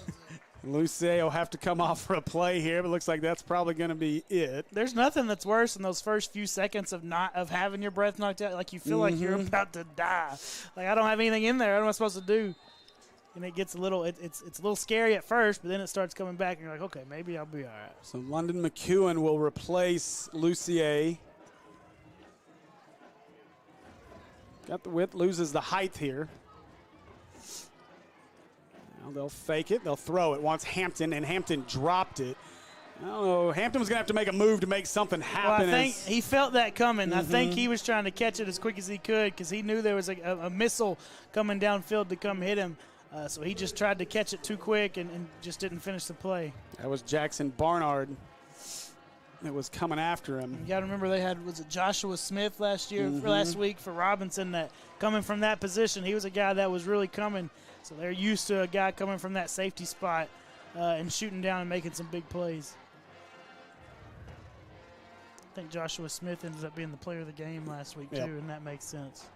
Lucier will have to come off for a play here, but looks like that's probably going to be it. There's nothing that's worse than those first few seconds of having your breath knocked out. Like you feel like you're about to die. Like I don't have anything in there. What am I supposed to do? And it gets a little, it's a little scary at first, but then it starts coming back, and you're like, okay, maybe I'll be all right. So London McEwen will replace Lucier. Got the width, loses the height here. Now they'll fake it. They'll throw it. Wants Hampton, and Hampton dropped it. I don't know. Hampton was going to have to make a move to make something happen. Well, I think he felt that coming. I think he was trying to catch it as quick as he could because he knew there was a missile coming downfield to come hit him. So he just tried to catch it too quick and just didn't finish the play. That was Jackson Barnard that was coming after him. You got to remember they had, was it Joshua Smith last week for Robinson, that coming from that position, he was a guy that was really coming. So they're used to a guy coming from that safety spot and shooting down and making some big plays. I think Joshua Smith ended up being the player of the game last week, too, and that makes sense.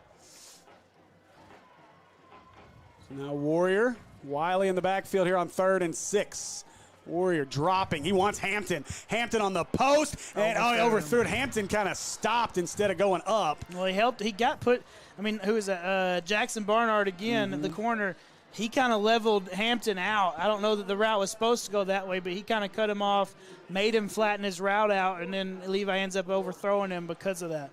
So now Warrior, Wiley in the backfield here on 3rd and 6. Warrior dropping. He wants Hampton. Hampton on the post, and he overthrew it. Hampton kind of stopped instead of going up. Well, he helped. He got put. I mean, who is that? Jackson Barnard again at the corner. He kind of leveled Hampton out. I don't know that the route was supposed to go that way, but he kind of cut him off, made him flatten his route out, and then Levi ends up overthrowing him because of that.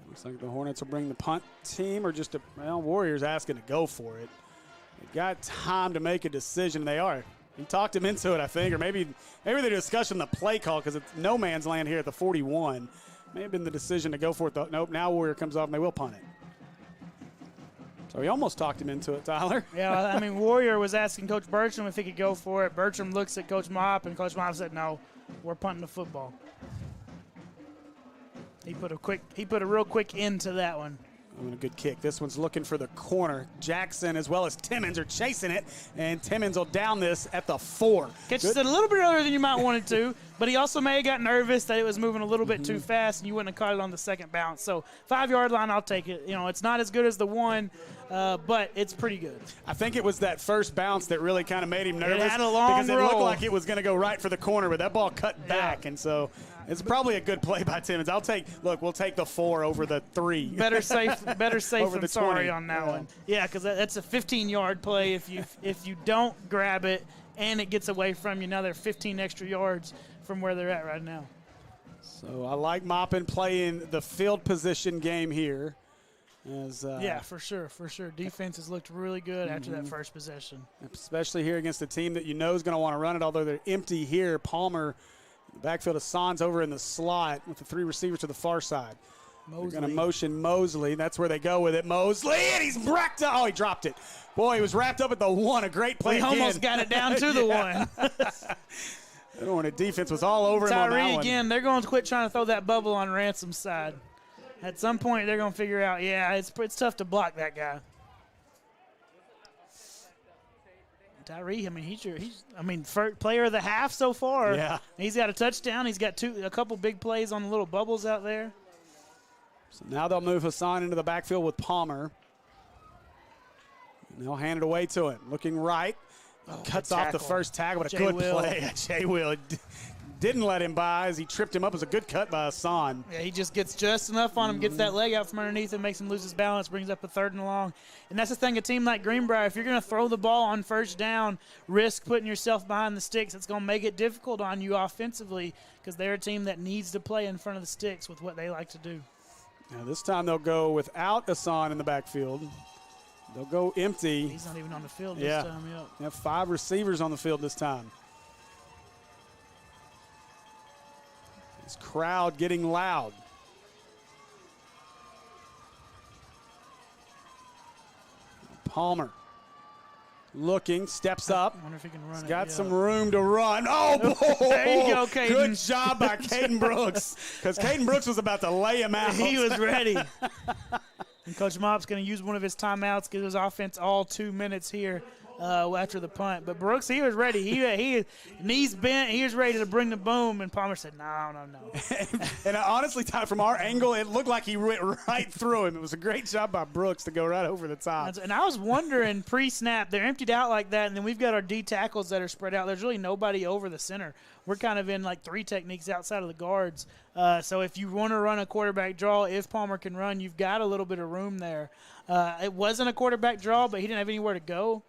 Looks like the Hornets will bring the punt team, or just Warriors asking to go for it. They've got time to make a decision. They are. He talked him into it, I think, or maybe they're discussing the play call because it's no man's land here at the 41. May have been the decision to go for it, though. Nope, now Warrior comes off and they will punt it. So he almost talked him into it, Tyler. Yeah, I mean, Warrior was asking Coach Bertram if he could go for it. Bertram looks at Coach Mop, and Coach Mop said, no, we're punting the football. He put a real quick end to that one. Oh, and a good kick. This one's looking for the corner. Jackson as well as Timmons are chasing it, and Timmons will down this at the 4. Catches it a little bit earlier than you might want it to, but he also may have got nervous that it was moving a little bit too fast, and you wouldn't have caught it on the second bounce. So 5-yard line, I'll take it. You know, it's not as good as the 1, but it's pretty good. I think it was that first bounce that really kind of made him nervous. It had a long because it roll. looked like it was going to go right for the corner, but that ball cut back, and so it's probably a good play by Timmons. We'll take the 4 over the 3. Better safe Over than sorry on that one. Yeah, because that's a 15-yard play. If you don't grab it and it gets away from you, now they're 15 extra yards from where they're at right now. So I like Maupin playing the field position game here. Yeah, for sure. Defense has looked really good after that first possession. Especially here against a team that you know is going to want to run it, although they're empty here. Palmer, the backfield, Hassan's over in the slot with the 3 receivers to the far side. Mosley. They're going to motion Mosley. That's where they go with it. Mosley, and he's wrapped up. Oh, he dropped it. Boy, he was wrapped up at the 1. A great play again. He almost got it down to the 1. The Hornet defense was all over him on that one. Tyree again, they're going to quit trying to throw that bubble on Ransom's side. At some point, they're going to figure out, it's tough to block that guy. Tyree, I mean, he's first player of the half so far. Yeah. He's got a touchdown. He's got a couple big plays on the little bubbles out there. So now they'll move Hassan into the backfield with Palmer. And they'll hand it away to him. Looking right. Cuts off the first tackle. What a good play. Jay Will didn't let him by as he tripped him up. It was a good cut by Hassan. Yeah, he just gets just enough on him, gets that leg out from underneath him, makes him lose his balance, brings up a 3rd and long. And that's the thing, a team like Greenbrier, if you're going to throw the ball on first down, risk putting yourself behind the sticks, it's going to make it difficult on you offensively because they're a team that needs to play in front of the sticks with what they like to do. Now this time they'll go without Hassan in the backfield. They'll go empty. He's not even on the field this time. Yep. They have 5 receivers on the field this time. This crowd getting loud. Palmer looking, steps up. I wonder if he can run it. Got yeah. some room to run. Oh, boy. There you go, Caden. Good job by Caden Brooks, because Caden Brooks was about to lay him out. He was ready. And Coach Mop's going to use one of his timeouts, give his offense all 2 minutes here after the punt. But Brooks, he was ready. He knees bent. He was ready to bring the boom. And Palmer said, no. And honestly, Ty, from our angle, it looked like he went right through him. It was a great job by Brooks to go right over the top. And I was wondering, pre-snap, they're emptied out like that, and then we've got our D tackles that are spread out. There's really nobody over the center. We're kind of in like 3 techniques outside of the guards. So if you want to run a quarterback draw, if Palmer can run, you've got a little bit of room there. It wasn't a quarterback draw, but he didn't have anywhere to go.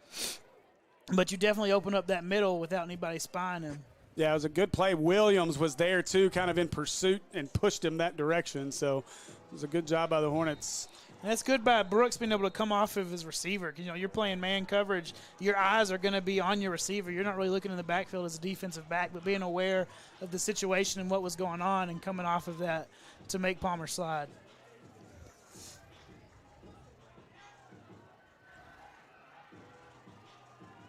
But you definitely open up that middle without anybody spying him. Yeah, it was a good play. Williams was there, too, kind of in pursuit and pushed him that direction. So it was a good job by the Hornets. And that's good by Brooks being able to come off of his receiver. You know, you're playing man coverage. Your eyes are going to be on your receiver. You're not really looking in the backfield as a defensive back, but being aware of the situation and what was going on and coming off of that to make Palmer slide.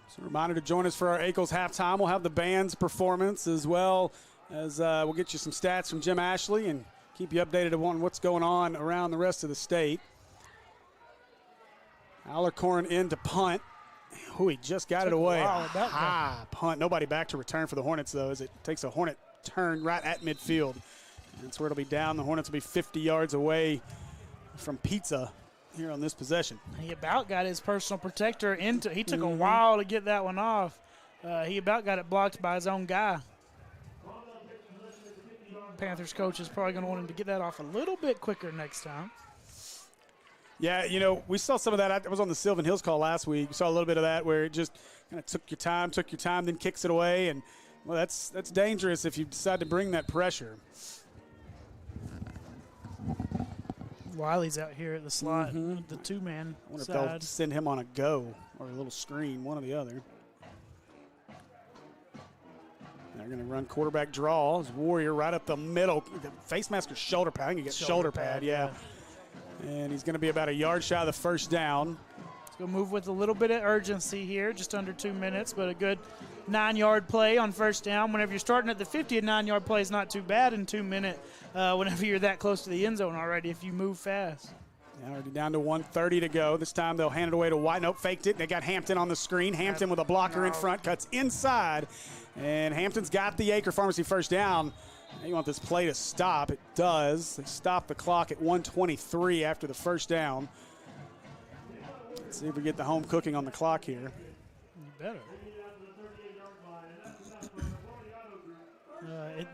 So a reminder to join us for our Ackles halftime. We'll have the band's performance as well as we'll get you some stats from Jim Ashley and keep you updated on what's going on around the rest of the state. Alarcorn in to punt. Oh, he just got it away. High punt. Nobody back to return for the Hornets, though, as it takes a Hornet turn right at midfield. That's where it'll be down. The Hornets will be 50 yards away from pizza here on this possession. He about got his personal protector into. He took a while to get that one off. He about got it blocked by his own guy. Panthers coach is probably going to want him to get that off a little bit quicker next time. Yeah, you know, we saw some of that. I was on the Sylvan Hills call last week. We saw a little bit of that where it just kind of took your time, then kicks it away. And, well, that's dangerous if you decide to bring that pressure. Wiley's out here at the slot with the two-man I wonder side. if they'll send him on a go or a little screen, one or the other. They're going to run quarterback draw. It's Warrior right up the middle. Face mask or shoulder pad? I think he gets shoulder pad, yeah. And he's going to be about a yard shy of the first down. Let's go move with a little bit of urgency here, just under 2 minutes, but a good 9-yard play on first down. Whenever you're starting at the 50, a 9-yard play is not too bad in 2 minutes whenever you're that close to the end zone already if you move fast. Yeah, already down to 1:30 to go. This time they'll hand it away to White. Nope, faked it. They got Hampton on the screen. Hampton with a blocker in front, cuts inside. And Hampton's got the Acre Pharmacy first down. Now you want this play to stop. It does. They stop the clock at 1:23 after the first down. Let's see if we get the home cooking on the clock here. You better.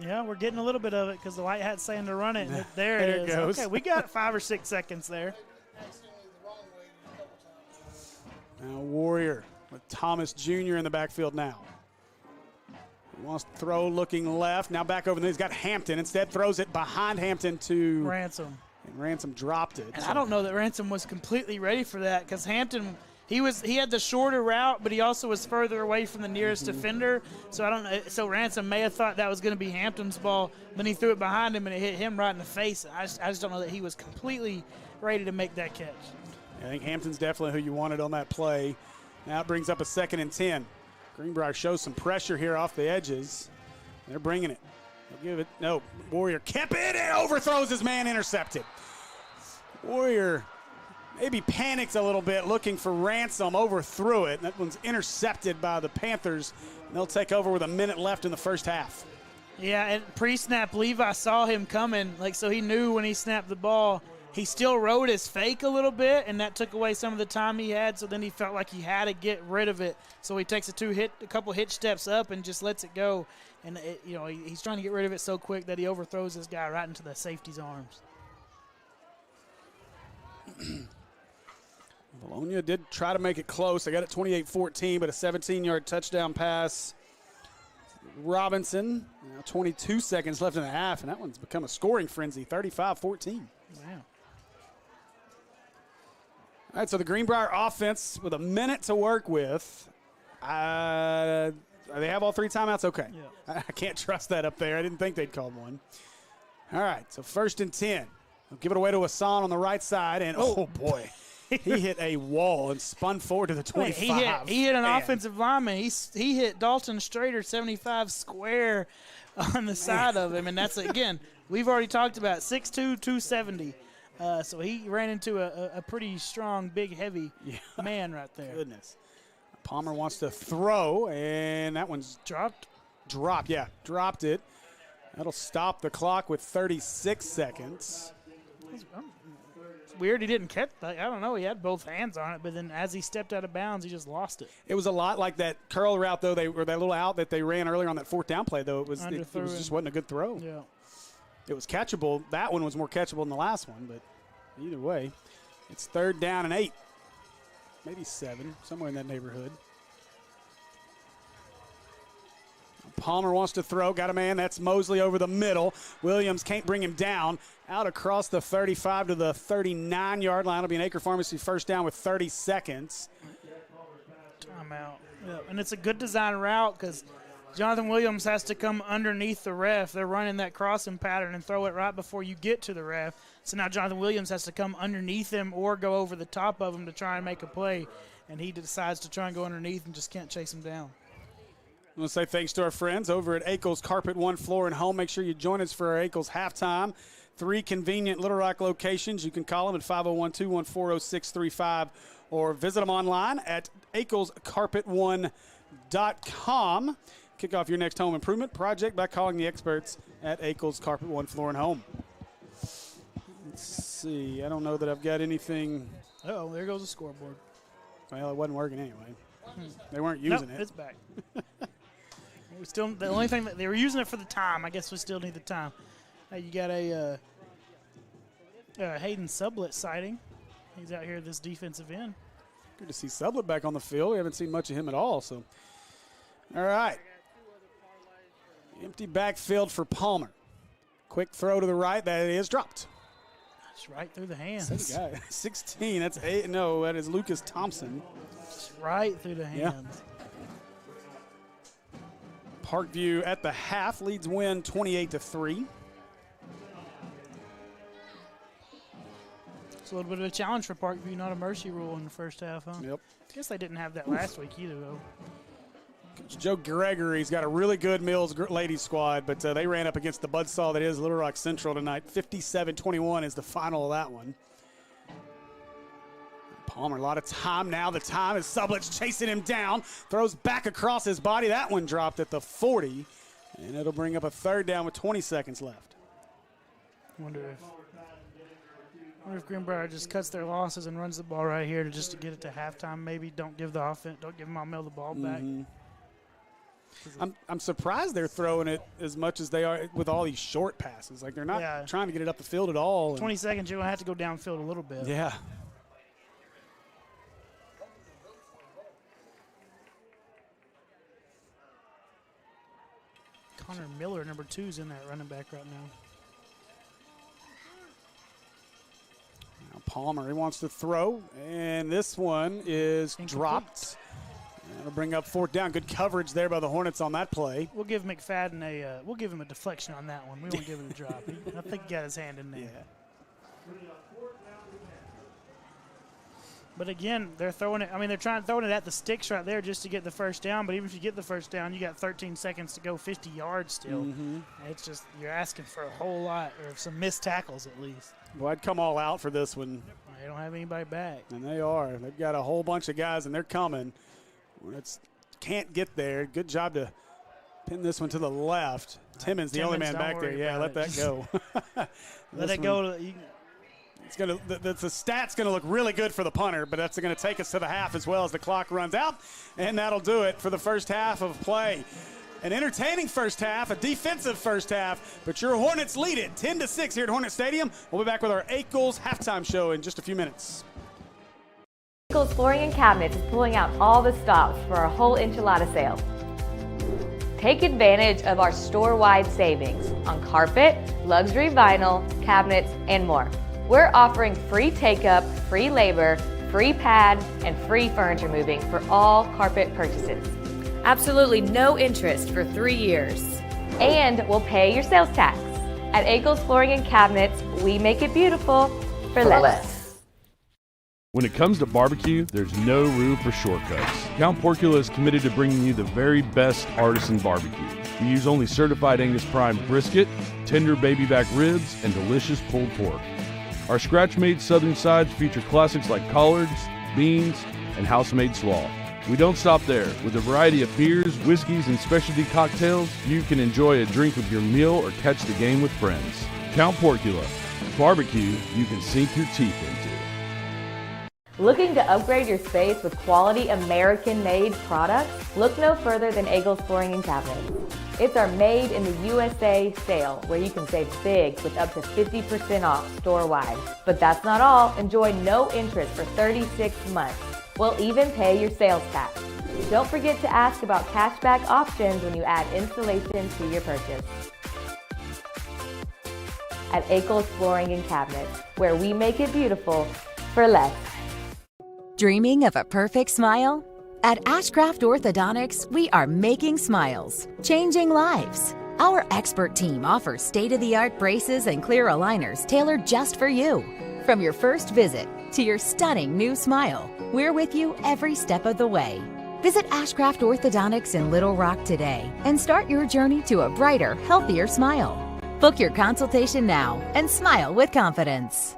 Yeah, we're getting a little bit of it because the White Hat's saying to run it. There it is. Goes. Okay, we got 5 or 6 seconds there. Now Warrior with Thomas Jr. in the backfield now. He wants to throw looking left. Now back over there. He's got Hampton. Instead throws it behind Hampton to Ransom. And Ransom dropped it. And I don't know that Ransom was completely ready for that because Hampton, he had the shorter route, but he also was further away from the nearest defender. So I don't know. So Ransom may have thought that was going to be Hampton's ball. Then he threw it behind him and it hit him right in the face. I just don't know that he was completely ready to make that catch. I think Hampton's definitely who you wanted on that play. Now it brings up a 2nd and 10. Greenbrier shows some pressure here off the edges. They're bringing it. They'll give it. No, Warrior kept it and overthrows his man, intercepted. Warrior maybe panics a little bit looking for Ransom, overthrew it. That one's intercepted by the Panthers. And they'll take over with a minute left in the first half. Yeah, and pre-snap, Levi saw him coming, so he knew when he snapped the ball. He still rode his fake a little bit, and that took away some of the time he had, so then he felt like he had to get rid of it. So he takes a couple hitch steps up and just lets it go. And, he's trying to get rid of it so quick that he overthrows this guy right into the safety's arms. Bologna did try to make it close. They got it 28-14, but a 17-yard touchdown pass. Robinson, now 22 seconds left in the half, and that one's become a scoring frenzy, 35-14. Wow. All right, so the Greenbrier offense with a minute to work with. They have all 3 timeouts? Okay. Yeah. I can't trust that up there. I didn't think they'd call one. All right, so 1st and 10. They'll give it away to Hassan on the right side, and oh boy. He hit a wall and spun forward to the 25. He hit an Man. offensive lineman. He hit Dalton Strader 75 square on the side of him, and that's, again, we've already talked about 6'2", 270. So he ran into a pretty strong, big, heavy man right there. Goodness. Palmer wants to throw, and that one's Dropped. Dropped it. That'll stop the clock with 36 seconds. It's weird he didn't catch that. I don't know. He had both hands on it, but then as he stepped out of bounds, he just lost it. It was a lot like that curl route, though, that little out that they ran earlier on that fourth down play, though. It just wasn't a good throw. Yeah. It was catchable. That one was more catchable than the last one, but either way, it's 3rd down and 8. Maybe 7, somewhere in that neighborhood. Palmer wants to throw. Got a man. That's Mosley over the middle. Williams can't bring him down. Out across the 35 to the 39-yard line. It'll be an Acre Pharmacy first down with 30 seconds. Timeout. Yeah. And it's a good design route because Jonathan Williams has to come underneath the ref. They're running that crossing pattern and throw it right before you get to the ref. So now Jonathan Williams has to come underneath him or go over the top of him to try and make a play. And he decides to try and go underneath and just can't chase him down. I want to say thanks to our friends over at Akel's Carpet One Floor and Home. Make sure you join us for our Akel's halftime. 3 convenient Little Rock locations. You can call them at 501-214-0635 or visit them online at akelscarpetone.com. Kick off your next home improvement project by calling the experts at Akel's Carpet One Floor and Home. Let's see. I don't know that I've got anything. Uh-oh, there goes the scoreboard. Well, it wasn't working anyway. They weren't using it. It's back. The only thing that they were using it for the time. I guess we still need the time. You got a Hayden Sublett sighting. He's out here at this defensive end. Good to see Sublett back on the field. We haven't seen much of him at all. So, all right. Empty backfield for Palmer. Quick throw to the right. That is dropped. It's right through the hands. Same guy. 16. That's 8. No, that is Lucas Thompson. It's right through the hands. Yeah. Parkview at the half leads Wynn 28-3. It's a little bit of a challenge for Parkview, not a mercy rule in the first half, huh? Yep. I guess they didn't have that last week either, though. Coach Joe Gregory's got a really good Mills ladies squad, but they ran up against the buzzsaw that is Little Rock Central tonight. 57-21 is the final of that one. Palmer, a lot of time now. The time is Sublett's chasing him down. Throws back across his body. That one dropped at the 40, and it'll bring up a 3rd down with 20 seconds left. Wonder if Greenbrier just cuts their losses and runs the ball right here to get it to halftime. Maybe don't give Maumelle the ball back. I'm surprised they're throwing it as much as they are with all these short passes. Like they're not trying to get it up the field at all. 20 seconds, you're going to have to go downfield a little bit. Yeah. Connor Miller, number 2, is in that running back right now. Now Palmer, he wants to throw, and this one is dropped. That'll bring up 4th down. Good coverage there by the Hornets on that play. We'll give McFadden we'll give him a deflection on that one. We won't give him a drop. I think he got his hand in there. Yeah. But again, they're throwing it. I mean, they're throwing it at the sticks right there just to get the first down. But even if you get the first down, you got 13 seconds to go, 50 yards still. It's just you're asking for a whole lot, or some missed tackles at least. Well, I'd come all out for this one. They don't have anybody back. And they are. They've got a whole bunch of guys, and they're coming. Can't get there. Good job to pin this one to the left. Timmons, the only man back there. Yeah, let that go. Let it go. It's gonna. The stat's gonna look really good for the punter, but that's gonna take us to the half as well as the clock runs out, and that'll do it for the first half of play. An entertaining first half, a defensive first half, but your Hornets lead it 10-6 here at Hornet Stadium. We'll be back with our Akel's halftime show in just a few minutes. Akel's Flooring and Cabinets is pulling out all the stops for our whole enchilada sale. Take advantage of our store-wide savings on carpet, luxury vinyl, cabinets, and more. We're offering free take-up, free labor, free pad, and free furniture moving for all carpet purchases. Absolutely no interest for 3 years. And we'll pay your sales tax. At Akel's Flooring and Cabinets, we make it beautiful for less. When it comes to barbecue, there's no room for shortcuts. Count Porcula is committed to bringing you the very best artisan barbecue. We use only certified Angus prime brisket, tender baby back ribs, and delicious pulled pork. Our scratch-made southern sides feature classics like collards, beans, and house-made slaw. We don't stop there. With a variety of beers, whiskeys, and specialty cocktails, you can enjoy a drink with your meal or catch the game with friends. Count Porcula. Barbecue you can sink your teeth into. Looking to upgrade your space with quality American-made products? Look no further than Eagles Flooring and Cabinets. It's our Made in the USA sale where you can save big with up to 50% off store-wide. But that's not all. Enjoy no interest for 36 months. We'll even pay your sales tax. Don't forget to ask about cashback options when you add installation to your purchase. At Eagles Flooring and Cabinets, where we make it beautiful for less. Dreaming of a perfect smile? At Ashcraft Orthodontics, we are making smiles, changing lives. Our expert team offers state-of-the-art braces and clear aligners tailored just for you. From your first visit to your stunning new smile, we're with you every step of the way. Visit Ashcraft Orthodontics in Little Rock today and start your journey to a brighter, healthier smile. Book your consultation now and smile with confidence.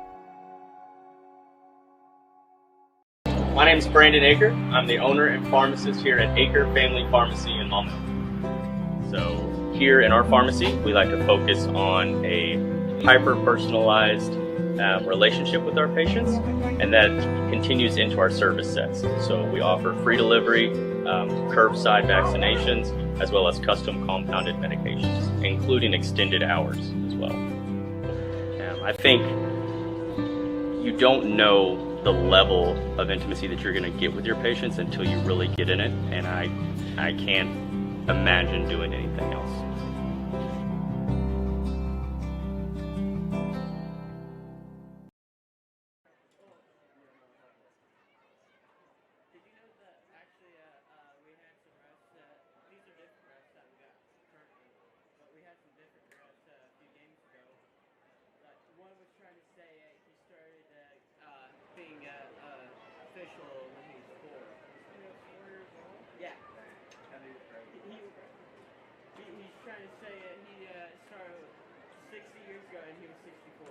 My name is Brandon Aker. I'm the owner and pharmacist here at Aker Family Pharmacy in Maumelle. So here in our pharmacy, we like to focus on a hyper-personalized relationship with our patients, and that continues into our service sets. So we offer free delivery, curbside vaccinations, as well as custom compounded medications, including extended hours as well. I think you don't know the level of intimacy that you're going to get with your patients until you really get in it, and I can't imagine doing anything else. He's trying to say he started 60 years ago and he was 64.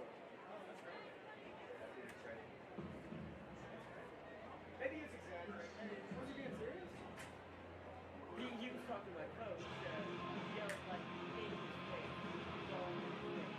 Maybe he's exaggerating. Was he being serious? He was talking to my coach. He yelled like in his face. He was all in his face.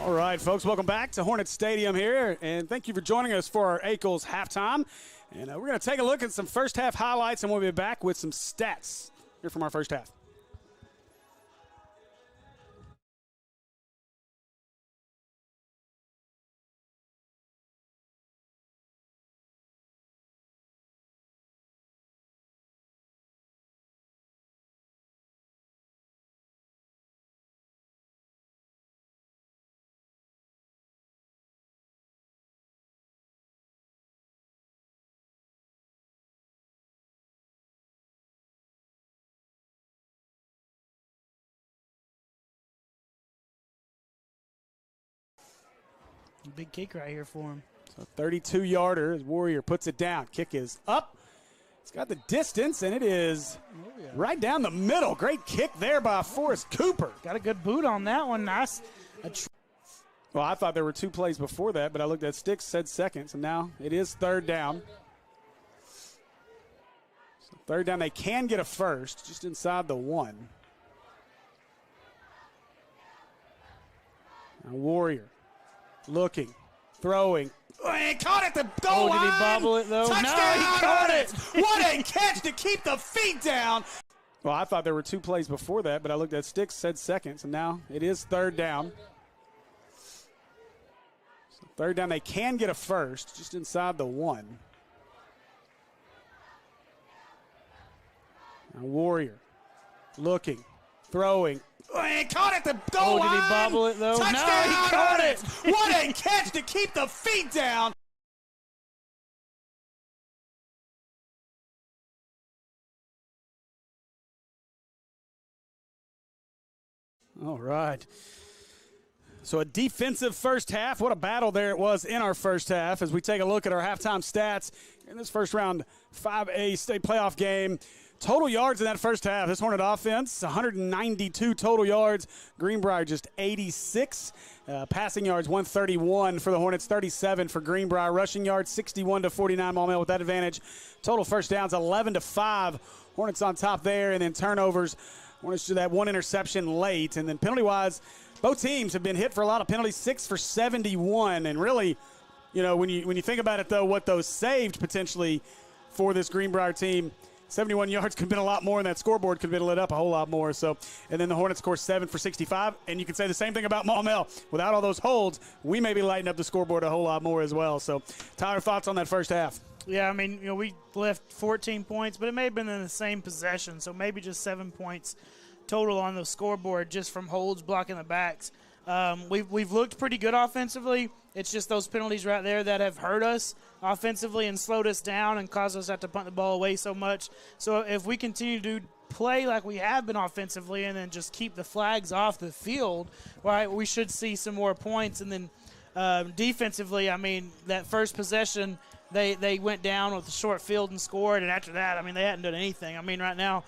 All right, folks, welcome back to Hornets Stadium here, and thank you for joining us for our Eccles halftime. And we're going to take a look at some first half highlights, and we'll be back with some stats here from our first half. Big kick right here for him. So 32-yarder as Warrior puts it down. Kick is up. It's got the distance, and it is right down the middle. Great kick there by Forrest Cooper. Got a good boot on that one. Nice. Well, I thought there were 2 plays before that, but I looked at sticks, said second, so now it is third down. So third down, they can get a first, just inside the 1. Now Warrior looking, throwing. Oh, and caught at the goal line. Did he bobble it, though? Touchdown, No, he caught it. What a catch to keep the feet down. Well, I thought there were 2 plays before that, but I looked at sticks, said second, so now it is third down. So third down, they can get a first, just inside the 1. Now Warrior looking, throwing. Oh, and caught at the goal line. Did he bobble it, though? Touchdown, No, he caught it. What a catch to keep the feet down. All right. So a defensive first half. What a battle there it was in our first half as we take a look at our halftime stats in this first round 5A state playoff game. Total yards in that first half. This Hornet offense, 192 total yards. Greenbrier just 86. Passing yards, 131 for the Hornets, 37 for Greenbrier. Rushing yards, 61-49 Maumelle with that advantage. Total first downs, 11-5. Hornets on top there, and then turnovers. Hornets do that 1 interception late, and then penalty-wise, both teams have been hit for a lot of penalties, 6 for 71. And really, you know, when you think about it, though, what those saved potentially for this Greenbrier team, 71 yards could have been a lot more, and that scoreboard could have been lit up a whole lot more. So, and then the Hornets score 7 for 65, and you can say the same thing about Maumelle. Without all those holds, we may be lighting up the scoreboard a whole lot more as well. So, Tyler, thoughts on that first half? Yeah, I mean, you know, we left 14 points, but it may have been in the same possession, so maybe just 7 points total on the scoreboard just from holds blocking the backs. We've looked pretty good offensively. It's just those penalties right there that have hurt us offensively and slowed us down and caused us to have to punt the ball away so much. So if we continue to play like we have been offensively and then just keep the flags off the field, right, we should see some more points. And then defensively, I mean, that first possession, they went down with a short field and scored. And after that, I mean, they hadn't done anything. I mean, right now,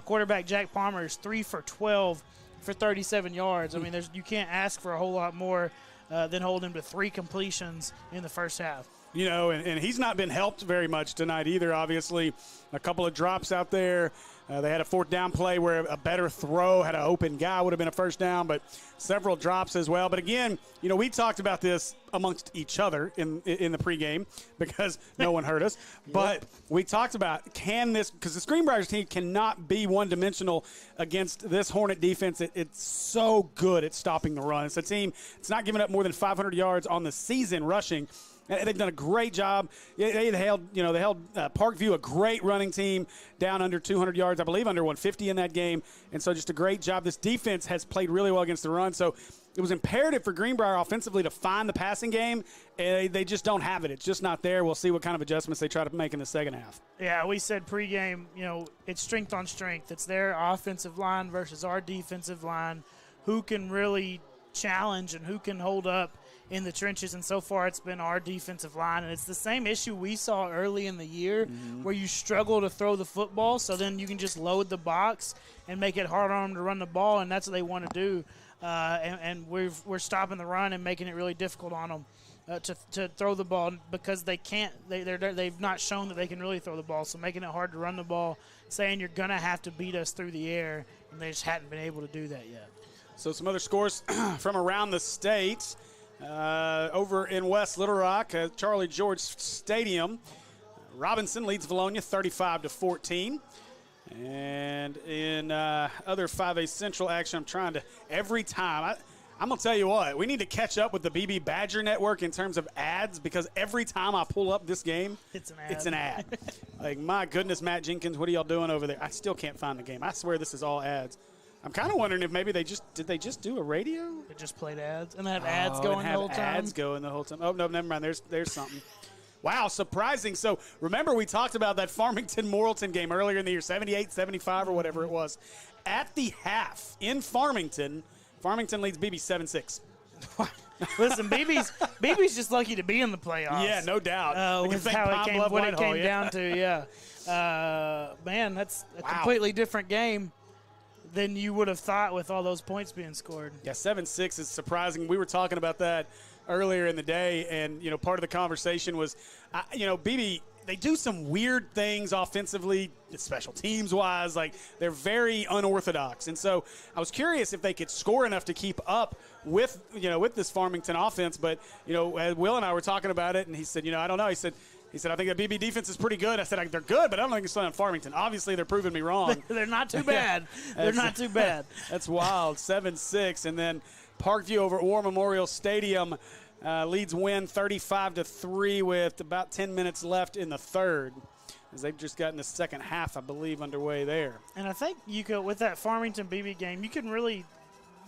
quarterback Jack Palmer is 3 for 12 for 37 yards. I mean, you can't ask for a whole lot more than hold him to 3 completions in the first half. You know, and he's not been helped very much tonight either, obviously. A couple of drops out there. They had a 4th down play where a better throw had an open guy, would have been a first down, but several drops as well. But again, you know, we talked about this amongst each other in the pregame because no one heard us. But we talked about, can this, because the Greenbrier team cannot be one-dimensional against this Hornet defense. It's so good at stopping the run. It's a team, it's not giving up more than 500 yards on the season rushing. And they've done a great job. They held Parkview, a great running team, down under 200 yards, I believe under 150 in that game. And so just a great job. This defense has played really well against the run. So it was imperative for Greenbrier offensively to find the passing game. And they just don't have it. It's just not there. We'll see what kind of adjustments they try to make in the second half. Yeah, we said pregame, you know, it's strength on strength. It's their offensive line versus our defensive line. Who can really challenge and who can hold up in the trenches, and so far it's been our defensive line. And it's the same issue we saw early in the year where you struggle to throw the football, so then you can just load the box and make it hard on them to run the ball, and that's what they want to do. And we're stopping the run and making it really difficult on them to throw the ball because they can't. They've not shown that they can really throw the ball, so making it hard to run the ball, saying you're going to have to beat us through the air, and they just hadn't been able to do that yet. So some other scores from around the state. Over in West Little Rock, Charlie George Stadium, Robinson leads Valonia 35-14. And in other 5A Central action, I'm trying to, every time, I'm going to tell you what, we need to catch up with the BB Badger Network in terms of ads, because every time I pull up this game, It's an ad. it's an ad. Like, my goodness, Matt Jenkins, what are y'all doing over there? I still can't find the game. I swear this is all ads. I'm kind of wondering if maybe did they just do a radio? They just played ads and have ads going the whole time. Ads going the whole time. Oh, no, never mind. There's something. Wow, surprising. So remember we talked about that Farmington-Morrilton game earlier in the year, 78-75 or whatever it was. At the half in Farmington leads BB 7-6. Listen, BB's just lucky to be in the playoffs. Yeah, no doubt. With how it came down to, yeah. Man, that's a completely different game than you would have thought with all those points being scored. Yeah, 7-6 is surprising. We were talking about that earlier in the day, and, part of the conversation was, BB, they do some weird things offensively, special teams-wise. Like, they're very unorthodox. And so I was curious if they could score enough to keep up with this Farmington offense. But, Will and I were talking about it, and he said, I don't know. He said, I think the BB defense is pretty good. I said, they're good, but I don't think it's on Farmington. Obviously, they're proving me wrong. They're not too bad. They're not too bad. That's wild. 7-6. And then Parkview over War Memorial Stadium leads win 35-3 with about 10 minutes left in the third, as they've just gotten the second half, I believe, underway there. And I think you could, with that Farmington BB game, you can really,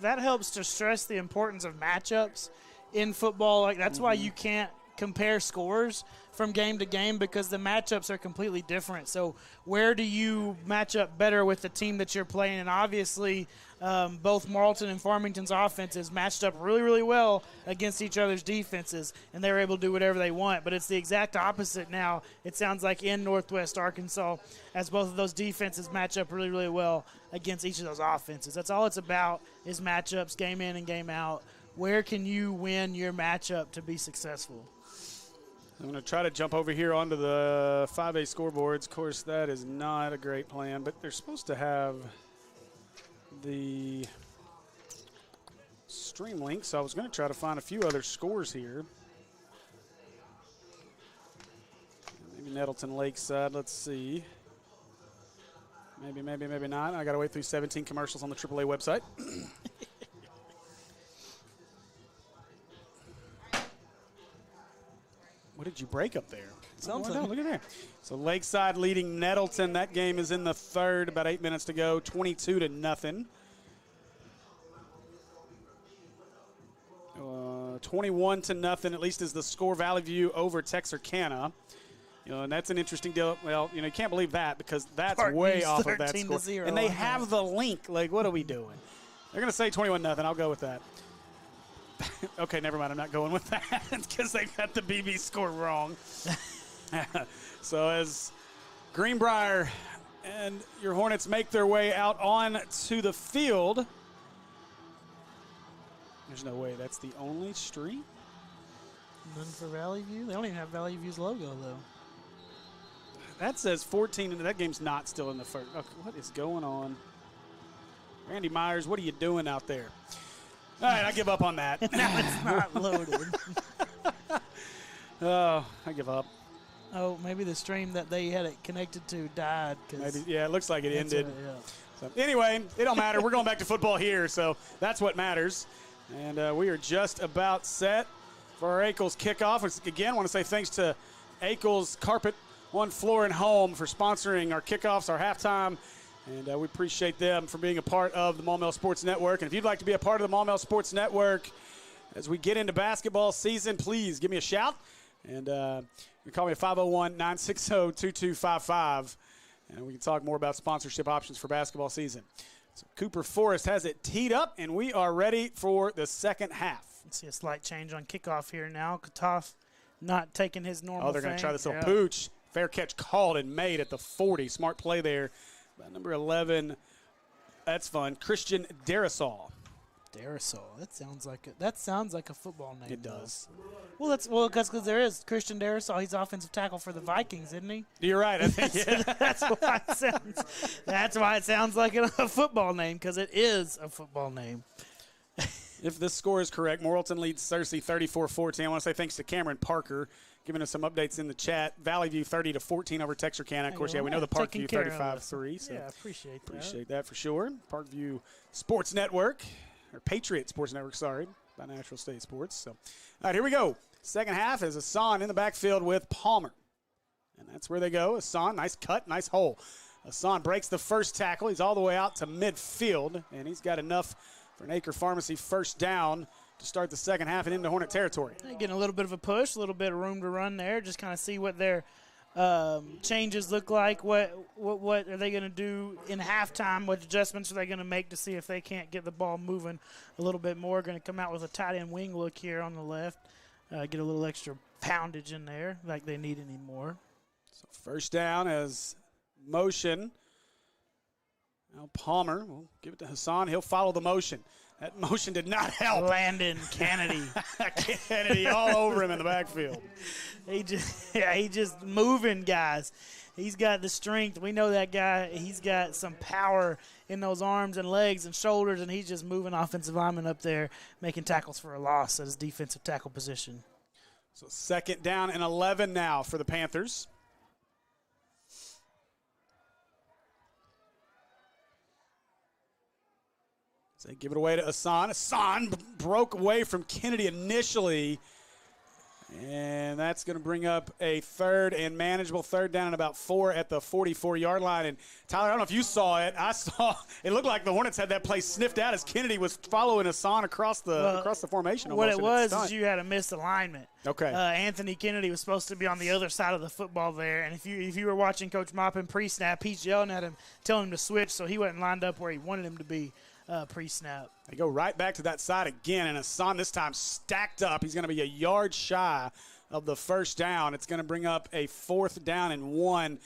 that helps to stress the importance of matchups in football. Like, that's why you can't compare scores from game to game, because the matchups are completely different. So where do you match up better with the team that you're playing? And obviously both Morrilton and Farmington's offenses matched up really, really well against each other's defenses, and they were able to do whatever they want. But it's the exact opposite now, it sounds like, in Northwest Arkansas, as both of those defenses match up really, really well against each of those offenses. That's all it's about, is matchups, game in and game out. Where can you win your matchup to be successful? I'm going to try to jump over here onto the 5A scoreboards. Of course, that is not a great plan, but they're supposed to have the stream link, so I was going to try to find a few other scores here. Maybe Nettleton Lakeside, let's see. Maybe not. I got to wait through 17 commercials on the AAA website. What did you break up there? Something. Oh, no, look at there. So Lakeside leading Nettleton. That game is in the third, about 8 minutes to go, 22-0. 21-0, at least is the score. Valley View over Texarkana. And that's an interesting deal. Well, you can't believe that, because that's way off of that score. And they have the link. Like, what are we doing? They're going to say 21-0. I'll go with that. Okay, never mind. I'm not going with that because they got the BB score wrong. So as Greenbrier and your Hornets make their way out on to the field, there's no way that's the only stream. None for Valley View? They don't even have Valley View's logo, though. That says 14, and that game's not still in the first. Okay, what is going on? Randy Myers, what are you doing out there? All right, I give up on that. Now it's not loaded. Oh, I give up. Oh, maybe the stream that they had it connected to died. Maybe, yeah, it looks like it ended. Yeah. So, anyway, it don't matter. We're going back to football here, so that's what matters. And we are just about set for our Ackles kickoff. Again, I want to say thanks to Ackles Carpet One Floor and Home for sponsoring our kickoffs, our halftime. And we appreciate them for being a part of the Maumelle Sports Network. And if you'd like to be a part of the Maumelle Sports Network as we get into basketball season, please give me a shout. And you can call me at 501-960-2255. And we can talk more about sponsorship options for basketball season. So Cooper Forest has it teed up, and we are ready for the second half. See a slight change on kickoff here now. Katoff not taking his normal Oh, they're going to try this little yeah. pooch. Fair catch called and made at the 40. Smart play there. Number 11, that's fun. Christian Darasol. Darasol. That sounds like a football name. It does. Well, because there is Christian Darasol. He's offensive tackle for the Vikings, isn't he? You're right. I think That's why it sounds like a football name, because it is a football name. If this score is correct, Morrilton leads Searcy 34-14. I want to say thanks to Cameron Parker giving us some updates in the chat. Valley View 30-14 over Texarkana. Of course, yeah, we know the Parkview 35-3. So yeah, appreciate that. Appreciate that for sure. Parkview Sports Network, or Patriot Sports Network, sorry, by Nashville State Sports. So, all right, here we go. Second half is Hassan in the backfield with Palmer. And that's where they go. Hassan, nice cut, nice hole. Hassan breaks the first tackle. He's all the way out to midfield, and he's got enough for an Acre Pharmacy first down to start the second half and into Hornet territory. Getting a little bit of a push, a little bit of room to run there, just kind of see what their changes look like. What are they going to do in halftime? What adjustments are they going to make to see if they can't get the ball moving a little bit more? Going to come out with a tight end wing look here on the left. Get a little extra poundage in there like they need anymore. So first down as motion. Now Palmer will give it to Hassan. He'll follow the motion. That motion did not help. Landon Kennedy. Kennedy all over him in the backfield. He just moving guys. He's got the strength. We know that guy. He's got some power in those arms and legs and shoulders, and he's just moving offensive linemen up there, making tackles for a loss at his defensive tackle position. So second down and 11 now for the Panthers. So they give it away to Hassan. Hassan broke away from Kennedy initially. And that's going to bring up a third and manageable third down and about 4 at the 44-yard line. And, Tyler, I don't know if you saw it. I saw it looked like the Hornets had that play sniffed out as Kennedy was following Hassan across the formation. What it was is you had a misalignment. Okay. Anthony Kennedy was supposed to be on the other side of the football there. And if you were watching Coach Maupin pre-snap, he's yelling at him, telling him to switch, so he wasn't lined up where he wanted him to be. Pre-snap. They go right back to that side again, and Hassan this time stacked up. He's going to be a yard shy of the first down. It's going to bring up a 4th down and 1.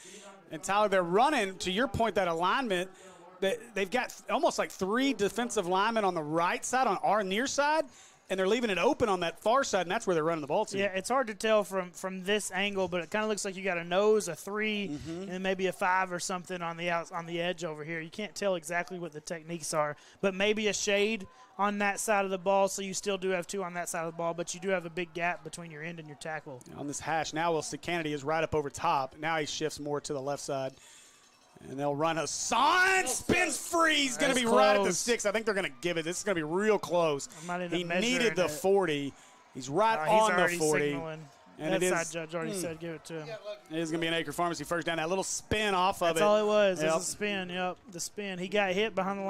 And, Tyler, they're running, to your point, that alignment. They've got almost like 3 defensive linemen on the right side, on our near side, and they're leaving it open on that far side, and that's where they're running the ball to. Yeah, it's hard to tell from this angle, but it kind of looks like you got a nose, a 3, and maybe a 5 or something on the edge over here. You can't tell exactly what the techniques are, but maybe a shade on that side of the ball, so you still do have 2 on that side of the ball, but you do have a big gap between your end and your tackle. On this hash, now we'll see Kennedy is right up over top. Now he shifts more to the left side. And they'll run Hassan, spins free. He's going to be right at the 6. I think they're going to give it. This is going to be real close. He needed the 40. He's right on the 40. Signaling. And that side judge already said give it to him. It is going to be an Acre Pharmacy first down. That little spin off of it. That's all it was. It was a spin. Yep, the spin. He got hit behind the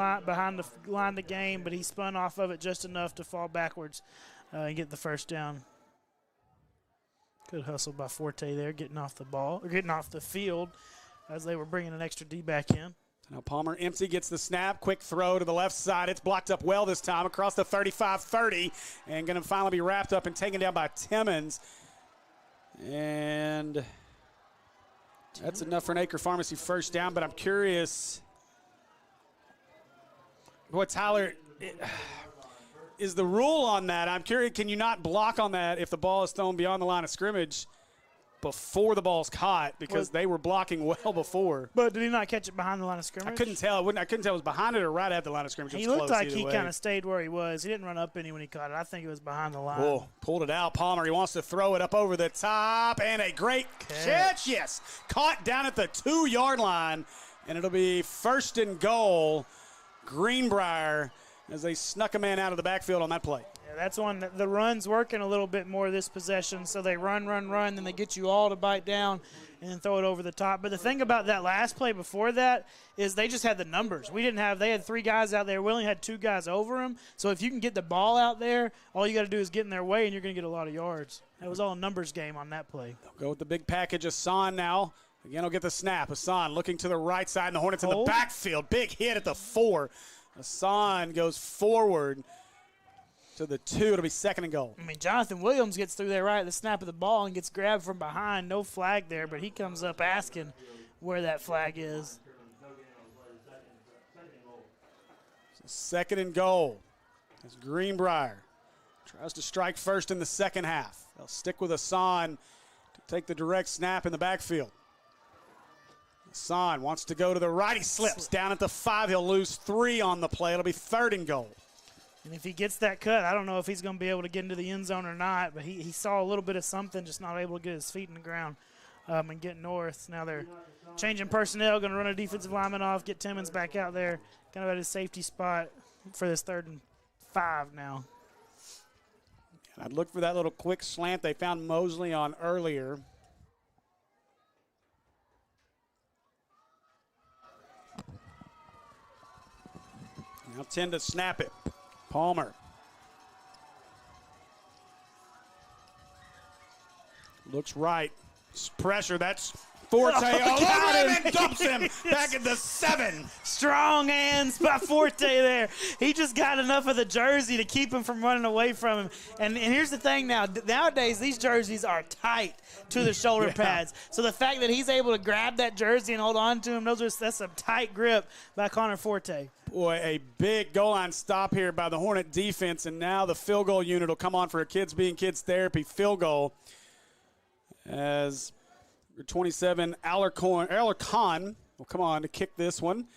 line of the game, but he spun off of it just enough to fall backwards and get the first down. Good hustle by Forte there, getting off the field as they were bringing an extra D back in. Now Palmer empty, gets the snap, quick throw to the left side. It's blocked up well this time across the 35-30 and going to finally be wrapped up and taken down by Timmons. And that's enough for an Acre Pharmacy first down, but I'm curious. Boy, Tyler, is the rule on that? I'm curious, can you not block on that if the ball is thrown beyond the line of scrimmage before the ball's caught, because they were blocking well before? But did he not catch it behind the line of scrimmage? I couldn't tell. I couldn't tell it was behind it or right at the line of scrimmage. He looked like he kind of stayed where he was. He didn't run up any when he caught it. I think it was behind the line. Oh, pulled it out. Palmer, he wants to throw it up over the top, and a great catch. Yes, caught down at the 2-yard line, and it'll be first and goal. Greenbrier, as they snuck a man out of the backfield on that play. That's one. The run's working a little bit more this possession, so they run, then they get you all to bite down and then throw it over the top. But the thing about that last play before that is they just had the numbers. They had 3 guys out there. We only had 2 guys over them. So if you can get the ball out there, all you got to do is get in their way, and you're going to get a lot of yards. It was all a numbers game on that play. They'll go with the big package. Hassan now. Again, he'll get the snap. Hassan looking to the right side, and the Hornets in the backfield. Big hit at the 4. Hassan goes forward to the 2. It'll be second and goal. I mean, Jonathan Williams gets through there right at the snap of the ball and gets grabbed from behind. No flag there, but he comes up asking where that flag is. So second and goal as Greenbrier tries to strike first in the second half. They'll stick with Hassan to take the direct snap in the backfield. Hassan wants to go to the right. He slips down at the 5. He'll lose 3 on the play. It'll be third and goal. And if he gets that cut, I don't know if he's going to be able to get into the end zone or not, but he saw a little bit of something, just not able to get his feet in the ground and get north. Now they're changing personnel, going to run a defensive lineman off, get Timmons back out there, kind of at his safety spot for this 3rd and 5 now. And I'd look for that little quick slant they found Mosley on earlier. Now 10 to snap it. Palmer. Looks right. Pressure. That's Forte all over him and dumps him back at the 7. Strong hands by Forte there. He just got enough of the jersey to keep him from running away from him. And here's the thing now. Nowadays, these jerseys are tight to the shoulder pads. So the fact that he's able to grab that jersey and hold on to him, that's a tight grip by Connor Forte. Boy, a big goal line stop here by the Hornet defense. And now the field goal unit will come on for a Kids Being Kids Therapy field goal. As 27, Alarcon will come on to kick this one.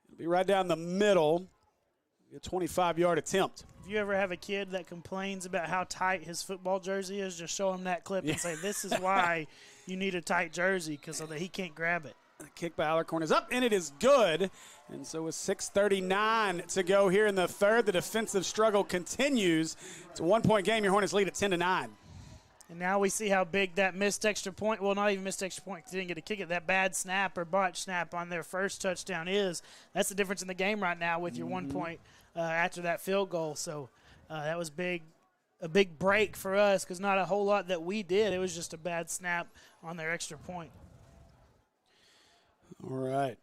It'll be right down the middle. A 25-yard attempt. If you ever have a kid that complains about how tight his football jersey is, just show him that clip and say, this is why you need a tight jersey, because so that he can't grab it. The kick by Alarcon is up, and it is good. And so with 6:39 to go here in the 3rd, the defensive struggle continues. It's a 1-point game. Your Hornets lead at 10-9. And now we see how big that missed extra point, well, not even missed extra point because they didn't get to kick it, that bad snap or botch snap on their first touchdown is. That's the difference in the game right now with your 1 point after that field goal. So that was a big break for us because not a whole lot that we did. It was just a bad snap on their extra point. All right.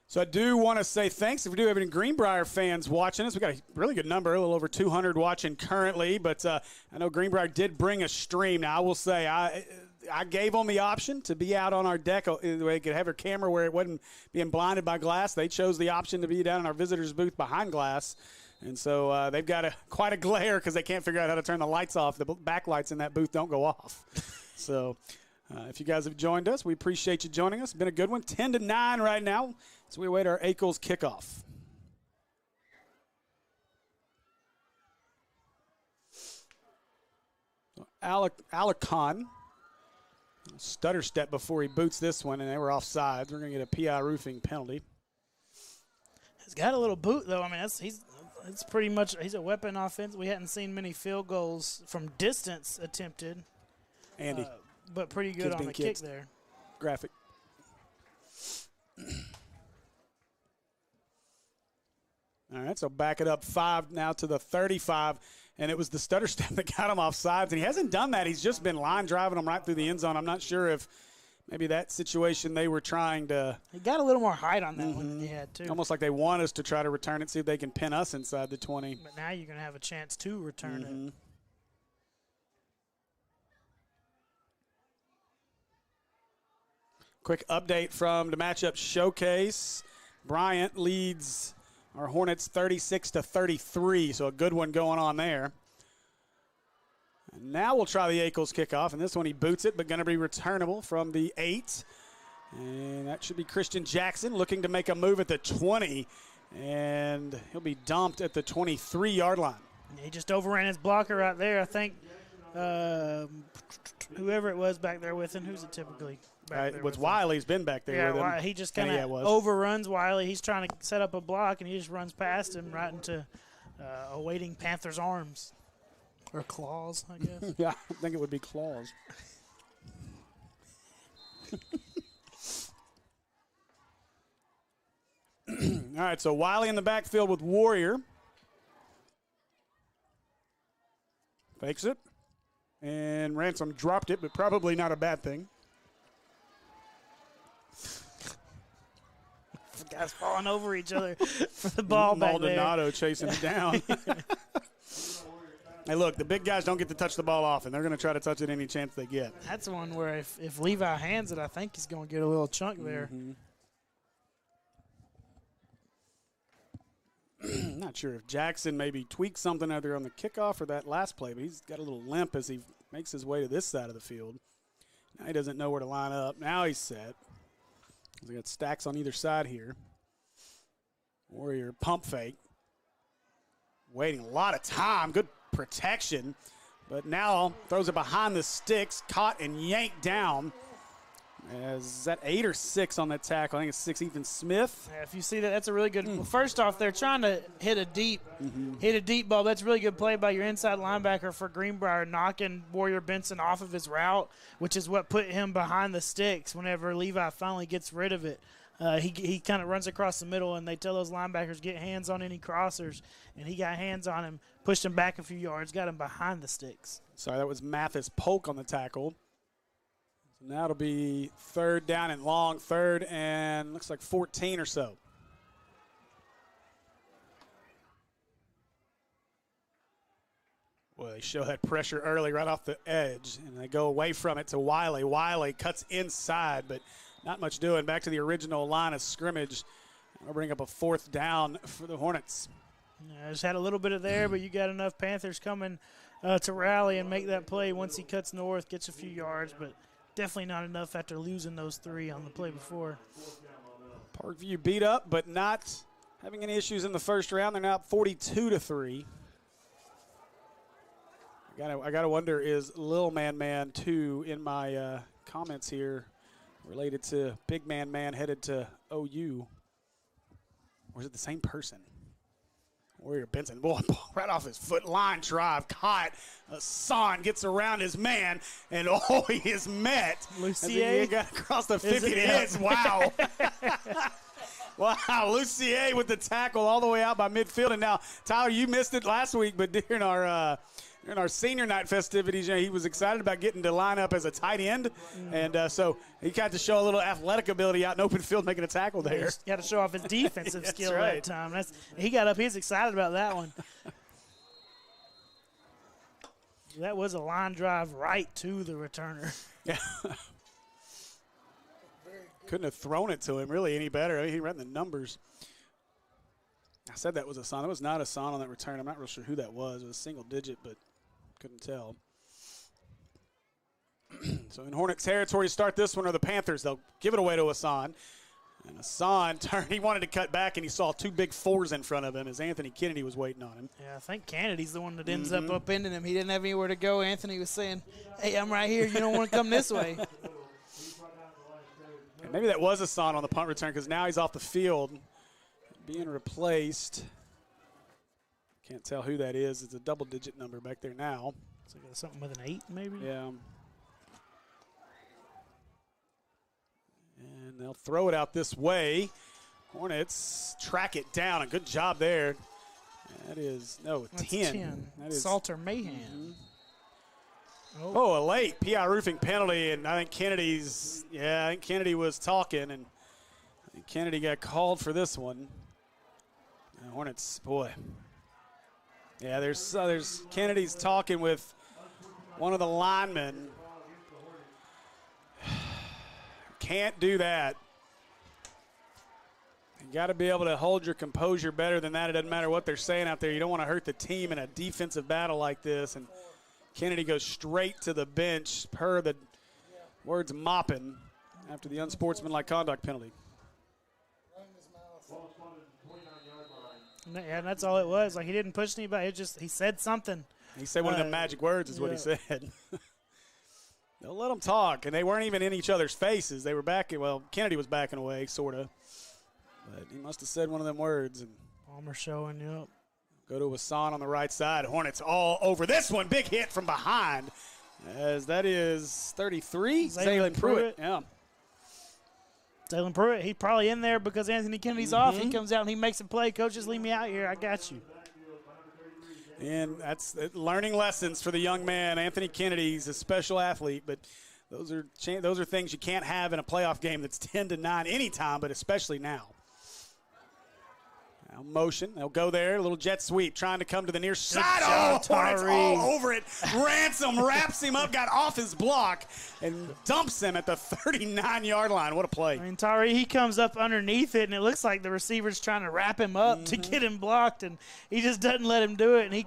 So I do want to say thanks. If we do have any Greenbrier fans watching us, we got a really good number, a little over 200 watching currently. But I know Greenbrier did bring a stream. Now I will say I gave them the option to be out on our deck. They could have their camera where it wasn't being blinded by glass. They chose the option to be down in our visitors booth behind glass. And so they've got quite a glare because they can't figure out how to turn the lights off. The backlights in that booth don't go off. So if you guys have joined us, we appreciate you joining us. It's been a good one. 10-9 right now. So we await our Ackles kickoff. So Alarcon, stutter step before he boots this one, and they were offsides. We're going to get a PI roofing penalty. He's got a little boot, though. I mean, it's pretty much – he's a weapon offense. We hadn't seen many field goals from distance attempted. Andy. But pretty good on the kick there. Graphic. All right, so back it up 5 now to the 35, and it was the stutter step that got him off sides, and he hasn't done that. He's just been line driving them right through the end zone. I'm not sure if maybe that situation they were trying to. He got a little more height on that one than he had, too. Almost like they want us to try to return it, see if they can pin us inside the 20. But now you're going to have a chance to return it. Quick update from the matchup showcase. Bryant leads our Hornets 36-33, so a good one going on there. And now we'll try the Ackles kickoff, and this one he boots it, but going to be returnable from the 8. And that should be Christian Jackson looking to make a move at the 20, and he'll be dumped at the 23-yard line. He just overran his blocker right there. I think whoever it was back there with him, who's it typically? What's Wiley's been back there with him. He just kind of overruns Wiley. He's trying to set up a block, and he just runs past him right into awaiting Panthers' arms. Or claws, I guess. Yeah, I think it would be claws. All right, so Wiley in the backfield with Warrior. Fakes it. And Ransom dropped it, but probably not a bad thing. The guys falling over each other for the ball back there. Maldonado chasing it down. Hey, look, the big guys don't get to touch the ball often. They're going to try to touch it any chance they get. That's one where if Levi hands it, I think he's going to get a little chunk there. Not sure if Jackson maybe tweaked something either on the kickoff or that last play, but he's got a little limp as he makes his way to this side of the field. Now he doesn't know where to line up. Now he's set. We got stacks on either side here. Warrior pump fake. waiting a lot of time. Good protection. But now throws it behind the sticks, caught and yanked down. Is that 8 or 6 on that tackle? I think it's 6, Ethan Smith. Yeah, if you see that, that's a really good. Well, first off, they're trying to hit a deep ball. That's a really good play by your inside linebacker for Greenbrier, knocking Warrior Benson off of his route, which is what put him behind the sticks whenever Levi finally gets rid of it. He kind of runs across the middle, and they tell those linebackers get hands on any crossers, and he got hands on him, pushed him back a few yards, got him behind the sticks. Sorry, that was Mathis Polk on the tackle. So now it'll be 3rd down and long, 3rd and looks like 14 or so. Well, they show that pressure early right off the edge, and they go away from it to Wiley. Wiley cuts inside, but not much doing. Back to the original line of scrimmage. We'll bring up a 4th down for the Hornets. Yeah, just had a little bit of there, but you got enough Panthers coming to rally and make that play once he cuts north, gets a few yards, but definitely not enough after losing those 3 on the play before. Parkview beat up, but not having any issues in the first round. They're now up 42-3. I gotta wonder, is Lil Man 2 in my comments here related to Big Man headed to OU? Or is it the same person? Warrior Benson, boy, right off his foot, line drive, caught. Hassan gets around his man, and he is met. Lucier? He got across the 50. It is. Wow. Wow, Lucier with the tackle all the way out by midfield. And now, Tyler, you missed it last week, but during our senior night festivities, he was excited about getting to line up as a tight end. And so he got to show a little athletic ability out in open field making a tackle there. He's got to show off his defensive skill right. that time. He got up. He's excited about that one. That was a line drive right to the returner. Yeah. Couldn't have thrown it to him really any better. I mean, he ran the numbers. I said that was Hassan. That was not Hassan on that return. I'm not real sure who that was. It was a single digit, but couldn't tell. So in Hornet territory to start this one are the Panthers. They'll give it away to Hassan. And Hassan turned. He wanted to cut back, and he saw 2 big 4s in front of him as Anthony Kennedy was waiting on him. Yeah, I think Kennedy's the one that ends up upending him. He didn't have anywhere to go. Anthony was saying, hey, I'm right here. You don't want to come this way. And maybe that was Hassan on the punt return because now he's off the field being replaced. Can't tell who that is. It's a double-digit number back there now. So something with an 8 maybe? Yeah. And they'll throw it out this way. Hornets track it down. A good job there. That is, no, 10. That is Salter Mahan. Oh, a late PI roofing penalty, and I think Kennedy was talking, and I think Kennedy got called for this one. And Hornets, boy. Yeah, there's Kennedy's talking with one of the linemen. Can't do that. You got to be able to hold your composure better than that. It doesn't matter what they're saying out there. You don't want to hurt the team in a defensive battle like this. And Kennedy goes straight to the bench per the words mopping after the unsportsmanlike conduct penalty. Yeah, and that's all it was. Like, he didn't push anybody. He said something. He said one of the magic words is what he said. They'll let them talk, and they weren't even in each other's faces. They were backing. Well, Kennedy was backing away, sort of. But he must have said one of them words. And Palmer showing, yep. Go to Hassan on the right side. Hornets all over this one. Big hit from behind. As that is 33. Zaylen Pruitt. Yeah. Zaylen Pruitt, he's probably in there because Anthony Kennedy's off. He comes out and he makes a play. Coach, just leave me out here. I got you. And that's learning lessons for the young man. Anthony Kennedy's a special athlete, but those are things you can't have in a playoff game that's 10-9 anytime, but especially now. Now motion. They'll go there. A little jet sweep trying to come to the near side. Hornets all over it. Ransom wraps him up, got off his block, and dumps him at the 39-yard line. What a play. I mean, Tari, he comes up underneath it, and it looks like the receiver's trying to wrap him up to get him blocked, and he just doesn't let him do it, and he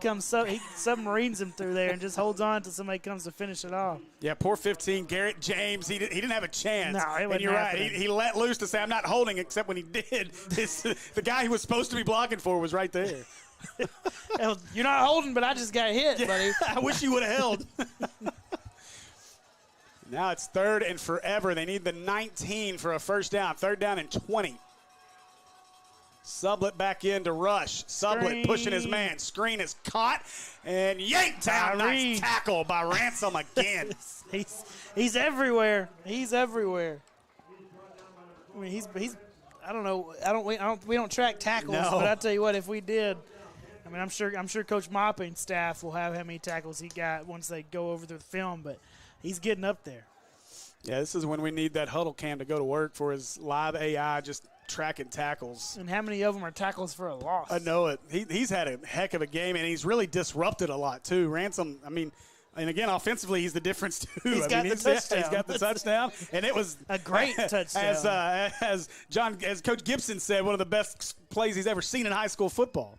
submarines him through there and just holds on until somebody comes to finish it off. Yeah, poor 15, Garrett James. He didn't have a chance. No, it wasn't and you're happening. right. He let loose to say, I'm not holding, except when he did. The guy he was supposed to be blocking for was right there. You're not holding, but I just got hit, buddy. I wish you would have held. Now it's 3rd and forever. They need the 19 for a first down. 3rd down and 20. Sublett back in to rush. Sublett pushing his man. Screen is caught and yanked down. Nice tackle by Ransom again. He's everywhere. He's everywhere. I mean, he's. I don't know. We don't track tackles, but I tell you what, if we did, I mean, I'm sure Coach Mopping staff will have how many tackles he got once they go over the film, but he's getting up there. Yeah, this is when we need that huddle cam to go to work for his live AI just tracking tackles. And how many of them are tackles for a loss? I know it. He's had a heck of a game, and he's really disrupted a lot too. Ransom, I mean, and again, offensively, he's the difference too. He's got the touchdown. He's got the touchdown, and it was a great touchdown. As Coach Gibson said, one of the best plays he's ever seen in high school football.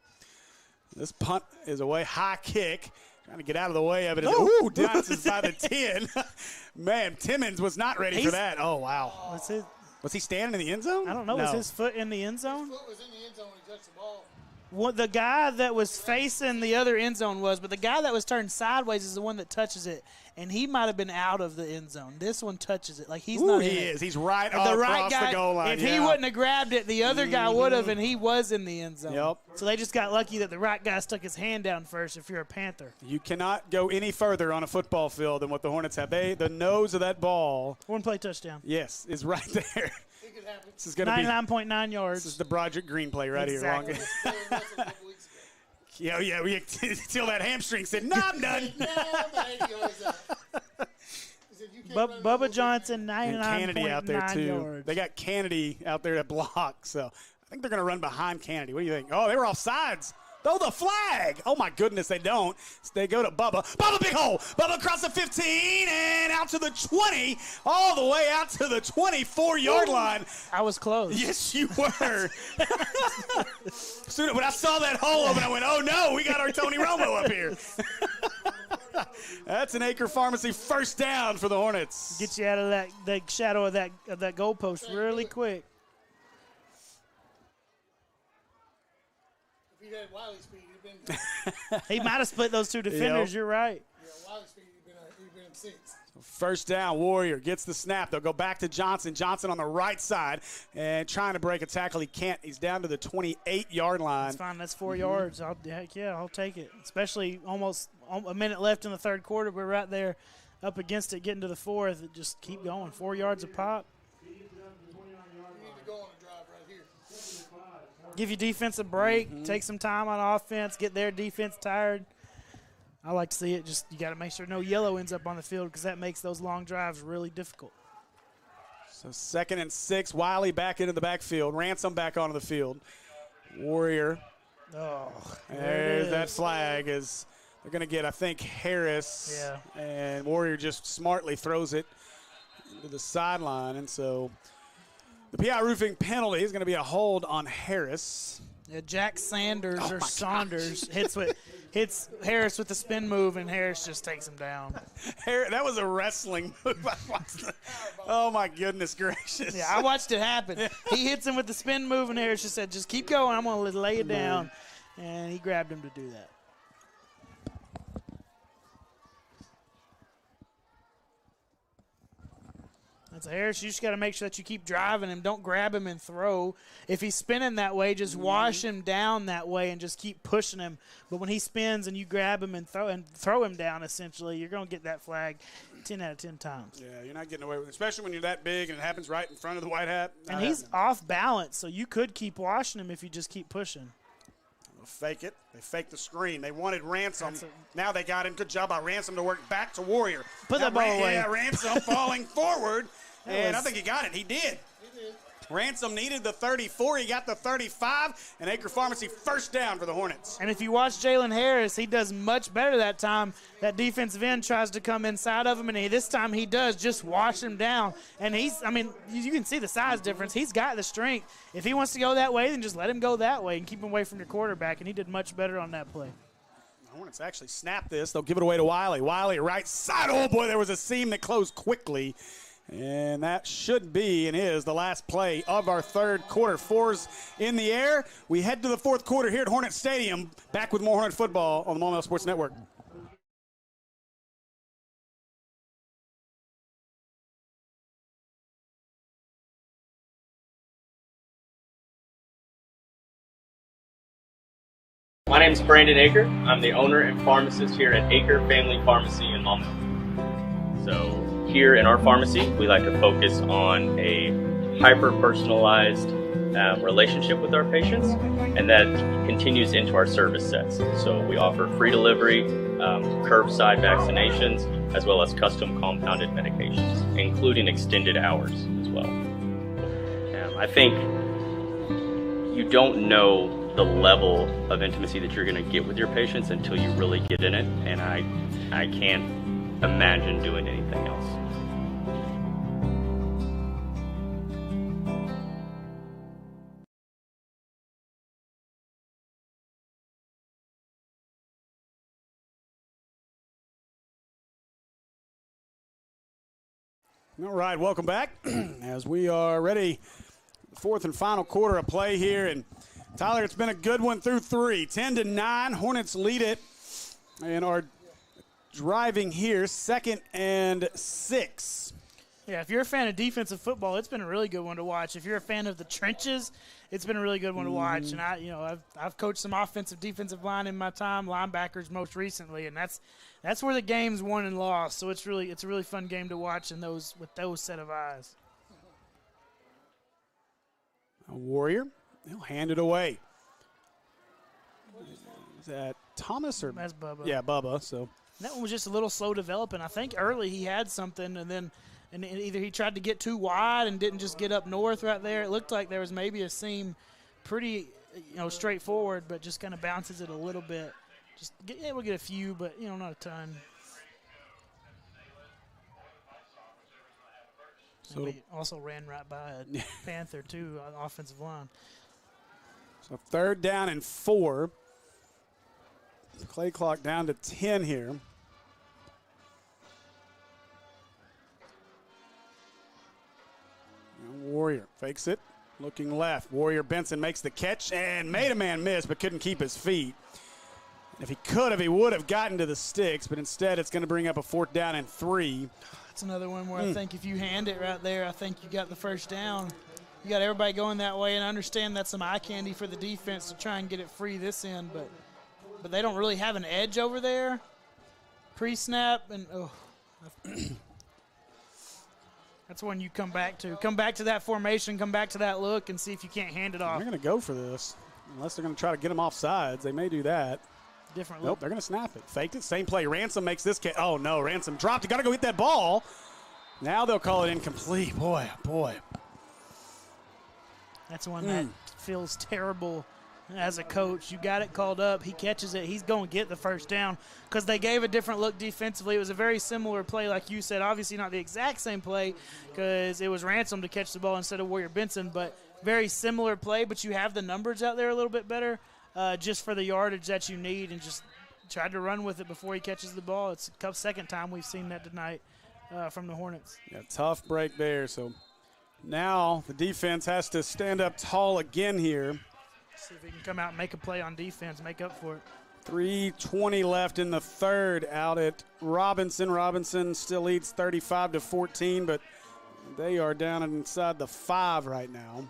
This punt is away, high kick. Trying to get out of the way of it. Ooh, Johnson's by the 10. Man, Timmons was not ready for that. Oh, wow. Was he standing in the end zone? I don't know. No. Was his foot in the end zone? His foot was in the end zone when he touched the ball. What the guy that was facing the other end zone was, but the guy that was turned sideways is the one that touches it, and he might have been out of the end zone. This one touches it. Like he's not in it. He's right across the goal line. If he wouldn't have grabbed it, the other guy would have, and he was in the end zone. Yep. So they just got lucky that the right guy stuck his hand down first if you're a Panther. You cannot go any further on a football field than what the Hornets have. The nose of that ball. One play touchdown. Yes, is right there. This is going to be 99.9 yards. This is the Broderick Green play right here. Yeah, till that hamstring said, no, I'm done. Bubba Johnson, 99.9 Kennedy out there too. yards. They got Kennedy out there to block, so I think they're going to run behind Kennedy. What do you think? Oh, they were off sides. Throw the flag. Oh, my goodness, they don't. They go to Bubba. Bubba, big hole. Bubba across the 15 and out to the 20, all the way out to the 24-yard line. I was close. Yes, you were. Soon when I saw that hole open, I went, oh, no, we got our Tony Romo up here. That's an Acre Pharmacy first down for the Hornets. Get you out of the shadow of that goalpost really quick. If he had Wiley speed, he'd been. He might have split those two defenders. Yep. You're right. Yeah, Wiley speed, he'd been 6. First down, Warrior gets the snap. They'll go back to Johnson. Johnson on the right side and trying to break a tackle. He can't. He's down to the 28-yard line. That's fine. That's 4 yards. Heck yeah, I'll take it. Especially almost a minute left in the third quarter. We're right there up against it, getting to the fourth. Just keep going. 4 yards a pop. You need to go on a drive right here. Give your defense a break. Take some time on offense. Get their defense tired. I like to see it. Just you got to make sure no yellow ends up on the field because that makes those long drives really difficult. So 2nd and 6. Wiley back into the backfield. Ransom back onto the field. Warrior. Oh, there's that flag. Is they're going to get, I think, Harris. Yeah. And Warrior just smartly throws it into the sideline. And so the PI roofing penalty is going to be a hold on Harris. Yeah, Jack Sanders or Saunders hits Harris with the spin move, and Harris just takes him down. That was a wrestling move. Oh, my goodness gracious. Yeah, I watched it happen. He hits him with the spin move, and Harris just said, just keep going. I'm going to lay it down. And he grabbed him to do that. That's Harris. You just got to make sure that you keep driving him. Don't grab him and throw. If he's spinning that way, just wash him down that way and just keep pushing him. But when he spins and you grab him and throw him down, essentially, you're going to get that flag 10 out of 10 times. Yeah, you're not getting away with it, especially when you're that big and it happens right in front of the white hat. And he's off balance, so you could keep washing him if you just keep pushing. They'll fake it. They faked the screen. They wanted Ransom. Now they got him. Good job by Ransom to work back to Warrior. Put that ball away. Yeah, Ransom falling forward. And I think he got it. He did. Ransom needed the 34. He got the 35. And Acre Pharmacy first down for the Hornets. And if you watch Jalen Harris, he does much better that time. That defensive end tries to come inside of him, and this time he does just wash him down. And you can see the size difference. He's got the strength. If he wants to go that way, then just let him go that way and keep him away from your quarterback. And he did much better on that play. The Hornets actually snap this. They'll give it away to Wiley. Wiley right side. Oh, boy, there was a seam that closed quickly. And that should be and is the last play of our third quarter. 4's in the air. We head to the fourth quarter here at Hornet Stadium. Back with more Hornet football on the Maumelle Sports Network. My name is Brandon Aker. I'm the owner and pharmacist here at Aker Family Pharmacy in Maumelle. So here in our pharmacy, we like to focus on a hyper-personalized relationship with our patients, and that continues into our service sets. So we offer free delivery, curbside vaccinations, as well as custom compounded medications, including extended hours as well. I think you don't know the level of intimacy that you're going to get with your patients until you really get in it, and I can't imagine doing anything else. All right, welcome back as we are ready. Fourth and final quarter of play here, and Tyler, it's been a good one through 3. 10-9, Hornets lead it and are driving here, 2nd and 6. Yeah, if you're a fan of defensive football, it's been a really good one to watch. If you're a fan of the trenches, it's been a really good one to watch. And I've coached some offensive, defensive line in my time, linebackers most recently, and that's where the game's won and lost. So it's a really fun game to watch with those set of eyes. A Warrior, he'll hand it away. Is that Thomas or? That's Bubba. Yeah, Bubba. So that one was just a little slow developing. I think early he had something, and either he tried to get too wide and didn't just get up north right there. It looked like there was maybe a seam pretty, straightforward, but just kind of bounces it a little bit. We'll get a few, but not a ton. So we also ran right by a Panther too on the offensive line. So 3rd down and 4. Play clock down to 10 here. Warrior fakes it, looking left. Warrior Benson makes the catch and made a man miss, but couldn't keep his feet. If he could have, he would have gotten to the sticks, but instead it's going to bring up a 4th down and 3. That's another one where I think if you hand it right there, I think you got the first down. You got everybody going that way, and I understand that's some eye candy for the defense to try and get it free this end, but they don't really have an edge over there pre-snap, and that's when you come back to that formation, come back to that look, and see if you can't hand it off. They're going to go for this, unless they're going to try to get him off sides. They may do that. Different look. Nope, they're going to snap it. Faked it, same play. Ransom makes this catch. Oh, no, Ransom dropped. You got to go get that ball. Now they'll call it incomplete. Boy. That's one that feels terrible as a coach. You got it called up. He catches it. He's going to get the first down because they gave a different look defensively. It was a very similar play, like you said. Obviously not the exact same play because it was Ransom to catch the ball instead of Warrior Benson, but very similar play. But you have the numbers out there a little bit better just for the yardage that you need, and just tried to run with it before he catches the ball. It's the 2nd time we've seen that tonight from the Hornets. Yeah, tough break there. So now the defense has to stand up tall again here. See if he can come out and make a play on defense, make up for it. 3:20 left in the 3rd out at Robinson. Robinson still leads 35-14, but they are down inside the 5 right now.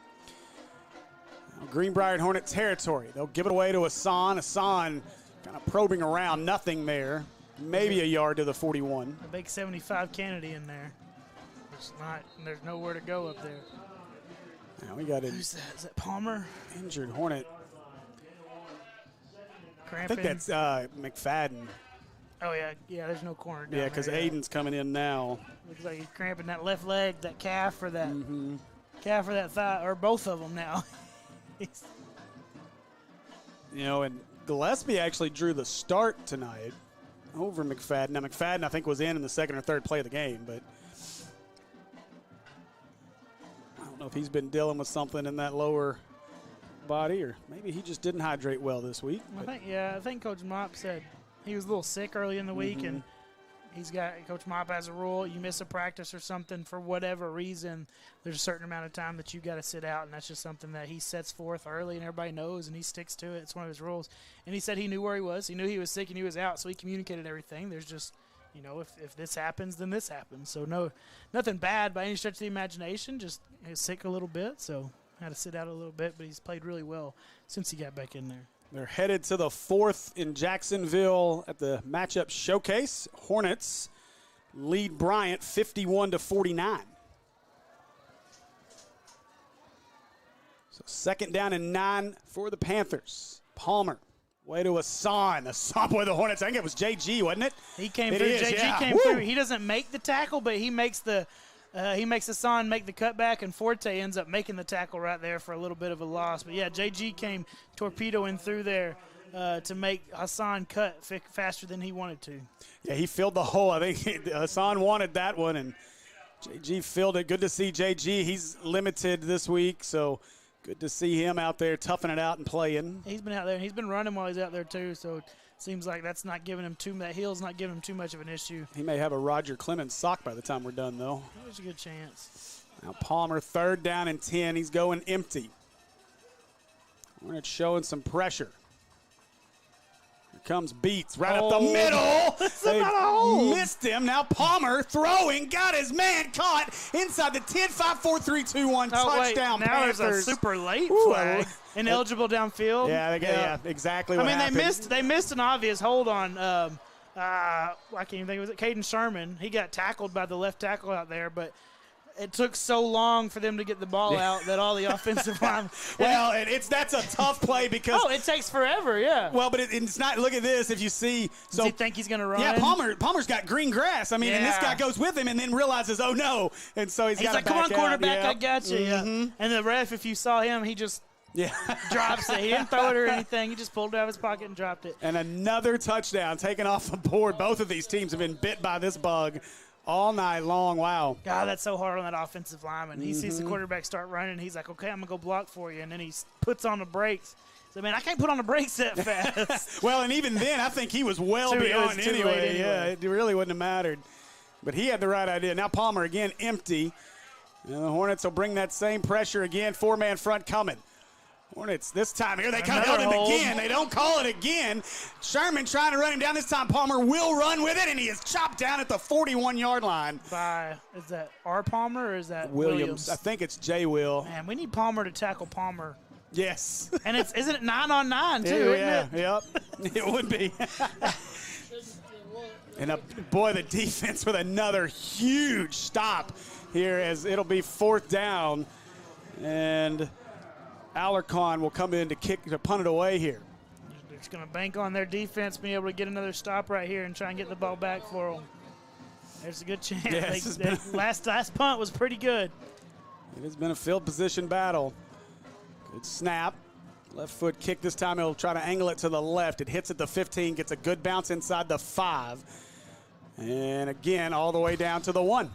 Greenbrier and Hornet territory. They'll give it away to Hassan. Hassan kind of probing around, nothing there. Maybe a yard to the 41. A big 75 Kennedy in there. There's nowhere to go up there. Now we got it. Who's that? Is that Palmer? Injured Hornet. Cramping. I think that's McFadden. Oh, yeah, there's no corner down Yeah, because Aiden's coming in now. Looks like he's cramping that left leg, that calf, or that calf or that thigh, or both of them now. And Gillespie actually drew the start tonight over McFadden. Now, McFadden, I think, was in the 2nd or 3rd play of the game, but I don't know if he's been dealing with something in that lower body, or maybe he just didn't hydrate well this week. I think Coach Mop said he was a little sick early in the week, and Coach Mop has a rule. You miss a practice or something for whatever reason, there's a certain amount of time that you got to sit out, and that's just something that he sets forth early, and everybody knows, and he sticks to it. It's one of his rules. And he said he knew where he was. He knew he was sick and he was out, so he communicated everything. There's just, if this happens, then this happens. So nothing bad by any stretch of the imagination. Just he was sick a little bit, so had to sit out a little bit, but he's played really well since he got back in there. They're headed to the 4th in Jacksonville at the matchup showcase. Hornets lead Bryant 51-49. So 2nd down and 9 for the Panthers. Palmer, way to Hassan. Hassan, boy, the Hornets. I think it was JG, wasn't it? He came through. JG came through. He doesn't make the tackle, but he makes Hassan make the cutback, and Forte ends up making the tackle right there for a little bit of a loss. But, yeah, JG came torpedoing through there to make Hassan cut faster than he wanted to. Yeah, he filled the hole. I think Hassan wanted that one, and JG filled it. Good to see JG. He's limited this week, so good to see him out there toughing it out and playing. He's been out there, and he's been running while he's out there too, so seems like that's not giving him that heel's not giving him too much of an issue. He may have a Roger Clemens sock by the time we're done, though. There's a good chance. Now Palmer, 3rd down and 10. He's going empty. Hornets showing some pressure. Here comes Beats right up the middle. They missed him. Now Palmer throwing, got his man caught inside the 10, 5, 4, 3, 2, 1 touchdown. Now Panthers. There's a super late flag. Ineligible downfield. Yeah, exactly what happened. happened. They missed an obvious hold on, I can't even think, was it Caden Sherman? He got tackled by the left tackle out there, but it took so long for them to get the ball out that all the offensive line. Well, that's a tough play because. It takes forever, yeah. Well, but it's not. Look at this. If you see. Does he think he's going to run? Yeah, Palmer's got green grass. I mean, and this guy goes with him and then realizes, oh, no. And so he's got like, come on, quarterback, yeah. I got you. Mm-hmm. Yeah. And the ref, if you saw him, he just. Yeah. Drops it. He didn't throw it or anything. He just pulled it out of his pocket and dropped it. And another touchdown taken off the board. Both of these teams have been bit by this bug all night long. Wow. God, that's so hard on that offensive lineman. He sees the quarterback start running. He's like, okay, I'm going to go block for you. And then he puts on the brakes. So, man, I can't put on the brakes that fast. Well, and even then, I think he was beyond anyway. Yeah, it really wouldn't have mattered. But he had the right idea. Now Palmer again empty. And the Hornets will bring that same pressure again. 4-man front coming. Hornets this time here. They come out him again. They don't call it again. Sherman trying to run him down. This time Palmer will run with it, and he is chopped down at the 41-yard line. Is that R. Palmer or is that Williams? I think it's J. Will. Man, we need Palmer to tackle Palmer. Yes. And isn't it 9-on-9 too? Yeah. Yep. It would be. And boy, the defense with another huge stop here as it'll be 4th down, and Alarcon will come in to punt it away here. It's going to bank on their defense, being able to get another stop right here and try and get the ball back for them. There's a good chance. Yes, last punt was pretty good. It has been a field position battle. Good snap. Left foot kick this time. He'll try to angle it to the left. It hits at the 15, gets a good bounce inside the 5. And again, all the way down to the 1.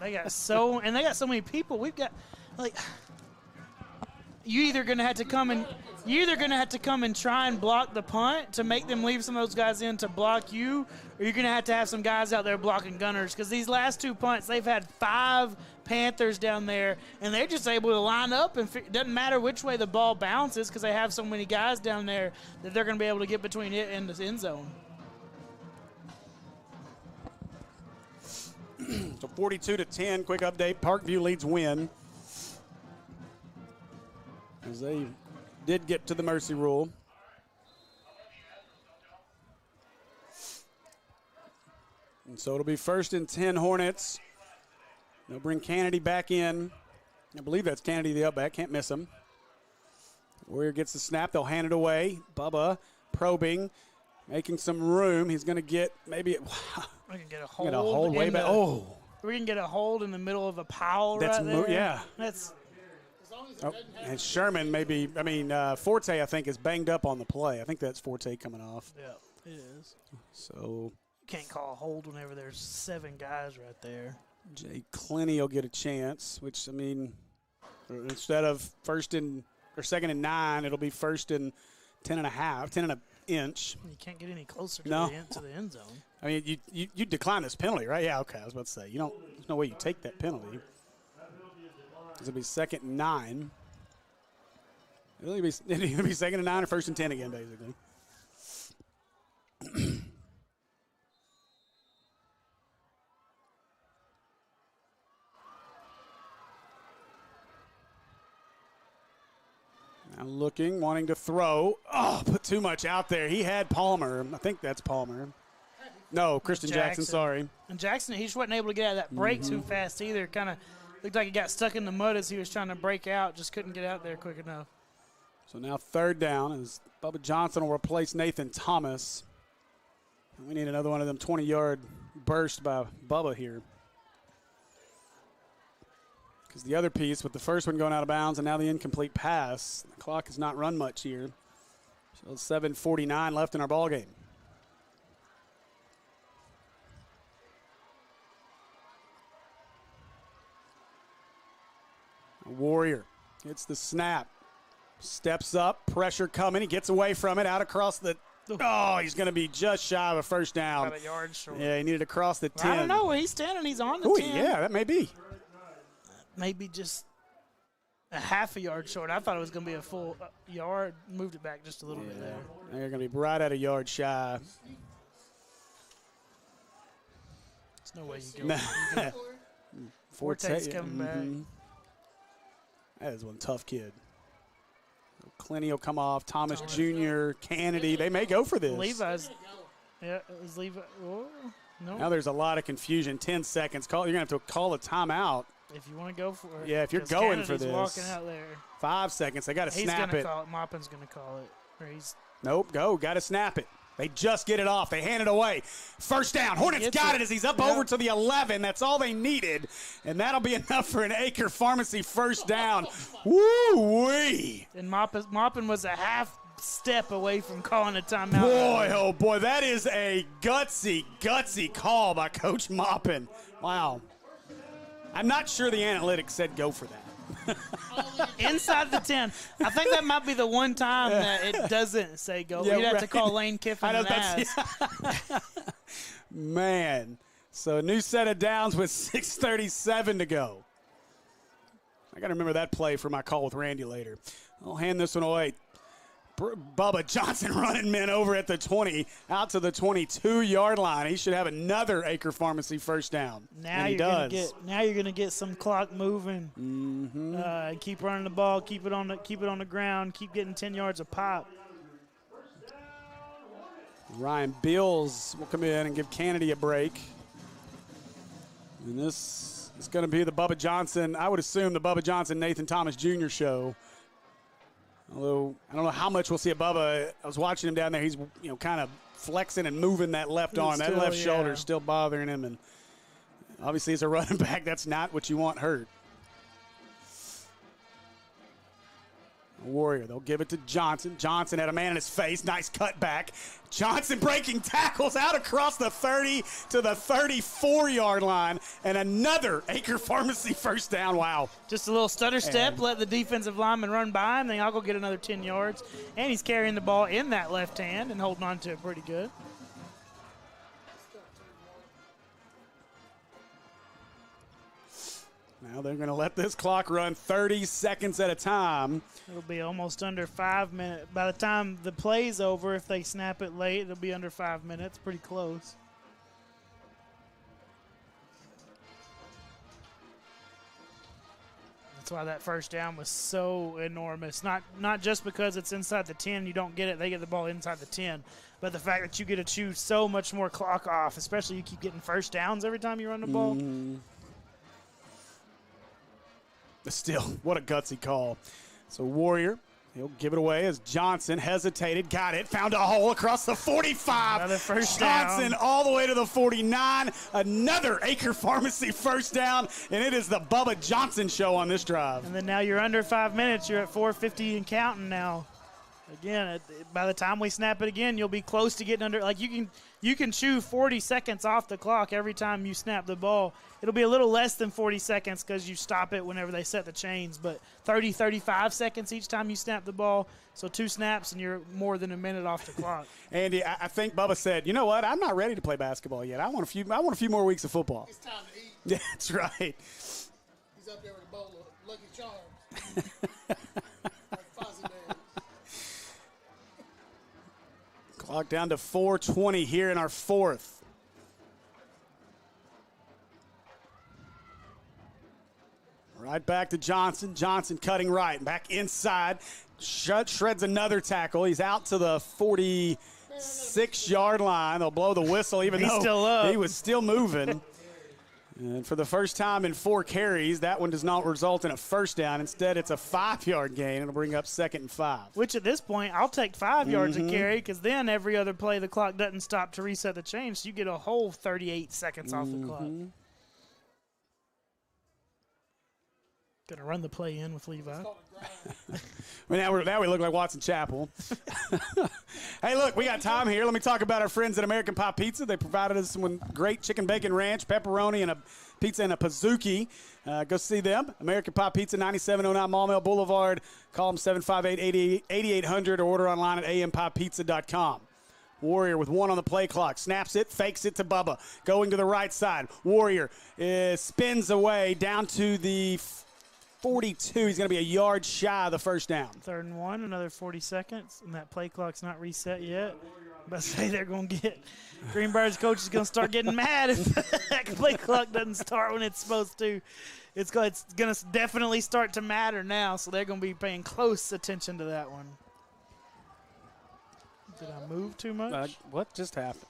They got so many people. We've got, you're either going to have to come and try and block the punt to make them leave some of those guys in to block you, or you're going to have some guys out there blocking gunners, because these last 2 punts, they've had 5 Panthers down there, and they're just able to line up, and it doesn't matter which way the ball bounces because they have so many guys down there that they're going to be able to get between it and the end zone. So 42-10, quick update. Parkview leads win, as they did get to the mercy rule. And so it'll be 1st and 10 Hornets. They'll bring Kennedy back in. I believe that's Kennedy, the up back. Can't miss him. Warrior gets the snap. They'll hand it away. Bubba probing, making some room. He's going to get maybe we can get a hold way back. We can get a hold in the middle of a pile right there. Yeah. That's. And Sherman Forte, I think, is banged up on the play. I think that's Forte coming off. Yeah, it is. So you can't call a hold whenever there's 7 guys right there. Jay Clenny will get a chance, which, instead of 2nd and 9, it'll be 1st and 10 and a half, 10 and inch. You can't get any closer to, No. to the end zone. I mean, you decline this penalty, right? Yeah, okay. I was about to say, there's no way you take that penalty. It'll be 2nd and 9. It'll be 2nd and 9 or 1st and 10 again, basically. Now looking, wanting to throw. Oh, put too much out there. He had Palmer. I think that's Palmer. No, Christian Jackson, sorry. And Jackson, he just wasn't able to get out of that break too fast either. Kind of looked like he got stuck in the mud as he was trying to break out. Just couldn't get out there quick enough. So now 3rd down as Bubba Johnson will replace Nathan Thomas. And we need another one of them 20-yard burst by Bubba here. Because the other piece with the first one going out of bounds and now the incomplete pass, the clock has not run much here. So 7:49 left in our ball game. Warrior gets the snap, steps up, pressure coming. He gets away from it, out across the. Oh, he's going to be just shy of a first down. About a yard short. Yeah, he needed to cross the 10. I don't know where he's standing. He's on the 10. Yeah, that may be. Maybe just a half a yard short. I thought it was going to be a full yard. Moved it back just a little bit there. They're going to be right at a yard shy. There's no way you go. Forte's coming back. That is one tough kid. Clinty will come off. Thomas Jr., Kennedy. They may go for this. Levi's. Yeah, it was Levi. Oh, no. Now there's a lot of confusion. 10 seconds. You're going to have to call a timeout. If you want to go for it. Yeah, if you're going for this. Walking out there. 5 seconds. They got to snap it. He's going to call it. Maupin's going to call it. Or he's. Nope, go. Got to snap it. They just get it off. They hand it away. First down. Hornets got it as he's up over to the 11. That's all they needed. And that'll be enough for an Acre Pharmacy first down. Woo-wee. And Maupin was a half step away from calling a timeout. Boy, oh boy, that is a gutsy call by Coach Maupin. Wow. I'm not sure the analytics said go for that. Inside the 10. I think that might be the one time that it doesn't say go. Yeah, You'd have to call Lane Kiffin and ask. Man. So a new set of downs with 6:37 to go. I got to remember that play for my call with Randy later. I'll hand this one away. Bubba Johnson running men over at the 20, out to the 22-yard line. He should have another Acre Pharmacy first down. Now you're going to get some clock moving. Keep running the ball, keep it on the ground, keep getting 10 yards a pop. Ryan Beals will come in and give Kennedy a break. And this is going to be the Bubba Johnson, I would assume the Bubba Johnson Nathan Thomas Jr. show. Although I don't know how much we'll see of Bubba. I was watching him down there. He's kind of flexing and moving that left arm. That left shoulder is still bothering him. And obviously as a running back, that's not what you want hurt. Warrior, they'll give it to Johnson. Johnson had a man in his face. Nice cutback. Johnson breaking tackles out across the 30 to the 34-yard line. And another Acre Pharmacy first down. Wow. Just a little stutter step. Let the defensive lineman run by him. Then I'll go get another 10 yards. And he's carrying the ball in that left hand and holding on to it pretty good. Now they're going to let this clock run 30 seconds at a time. It'll be almost under 5 minutes. By the time the play's over, if they snap it late, it'll be under 5 minutes. Pretty close. That's why that first down was so enormous. Not just because it's inside the 10, you don't get it. They get the ball inside the 10. But the fact that you get to chew so much more clock off, especially you keep getting first downs every time you run the ball. Still, what a gutsy call. So Warrior, he'll give it away as Johnson hesitated, got it, found a hole across the 45. Another first Johnson down. all the way to the 49. Another Acre Pharmacy first down, and it is the Bubba Johnson show on this drive. And then now you're under 5 minutes. You're at 4:50 and counting now. Again, by the time we snap it again, you'll be close to getting under. Like you can chew 40 seconds off the clock every time you snap the ball. It'll be a little less than 40 seconds because you stop it whenever they set the chains, but 30, 35 seconds each time you snap the ball. So 2 snaps and you're more than a minute off the clock. Andy, I think Bubba said, you know what? I'm not ready to play basketball yet. I want a few more weeks of football. It's time to eat. Yeah, that's right. He's up there with a bowl of Lucky Charms. Like Fozzie Bear. Clock down to 4:20 here in our fourth. Right back to Johnson. Johnson cutting right. Back inside. Shreds another tackle. He's out to the 46-yard line. They'll blow the whistle even He's though still up. he was still moving. And for the first time in 4 carries, that one does not result in a first down. Instead, it's a 5-yard gain. It'll bring up 2nd and 5. Which at this point, I'll take 5 yards to carry because then every other play the clock doesn't stop to reset the chain, so you get a whole 38 seconds off the clock. Gonna run the play in with Levi. Well, now we look like Watson Chapel. Hey, look, we got time here. Let me talk about our friends at American Pie Pizza. They provided us with great chicken bacon ranch, pepperoni, and a pizza and a Pizookie. Go see them. American Pie Pizza, 9709 Maumelle Boulevard. Call them 758-8800 or order online at ampiepizza.com. Warrior with 1 on the play clock. Snaps it, fakes it to Bubba. Going to the right side. Warrior spins away down to the 42. He's going to be a yard shy of the first down. 3rd and 1, another 40 seconds, and that play clock's not reset yet. But say they're going to get – Greenbrier's coach is going to start getting mad if that play clock doesn't start when it's supposed to. It's going to definitely start to matter now, so they're going to be paying close attention to that one. Did I move too much? What just happened?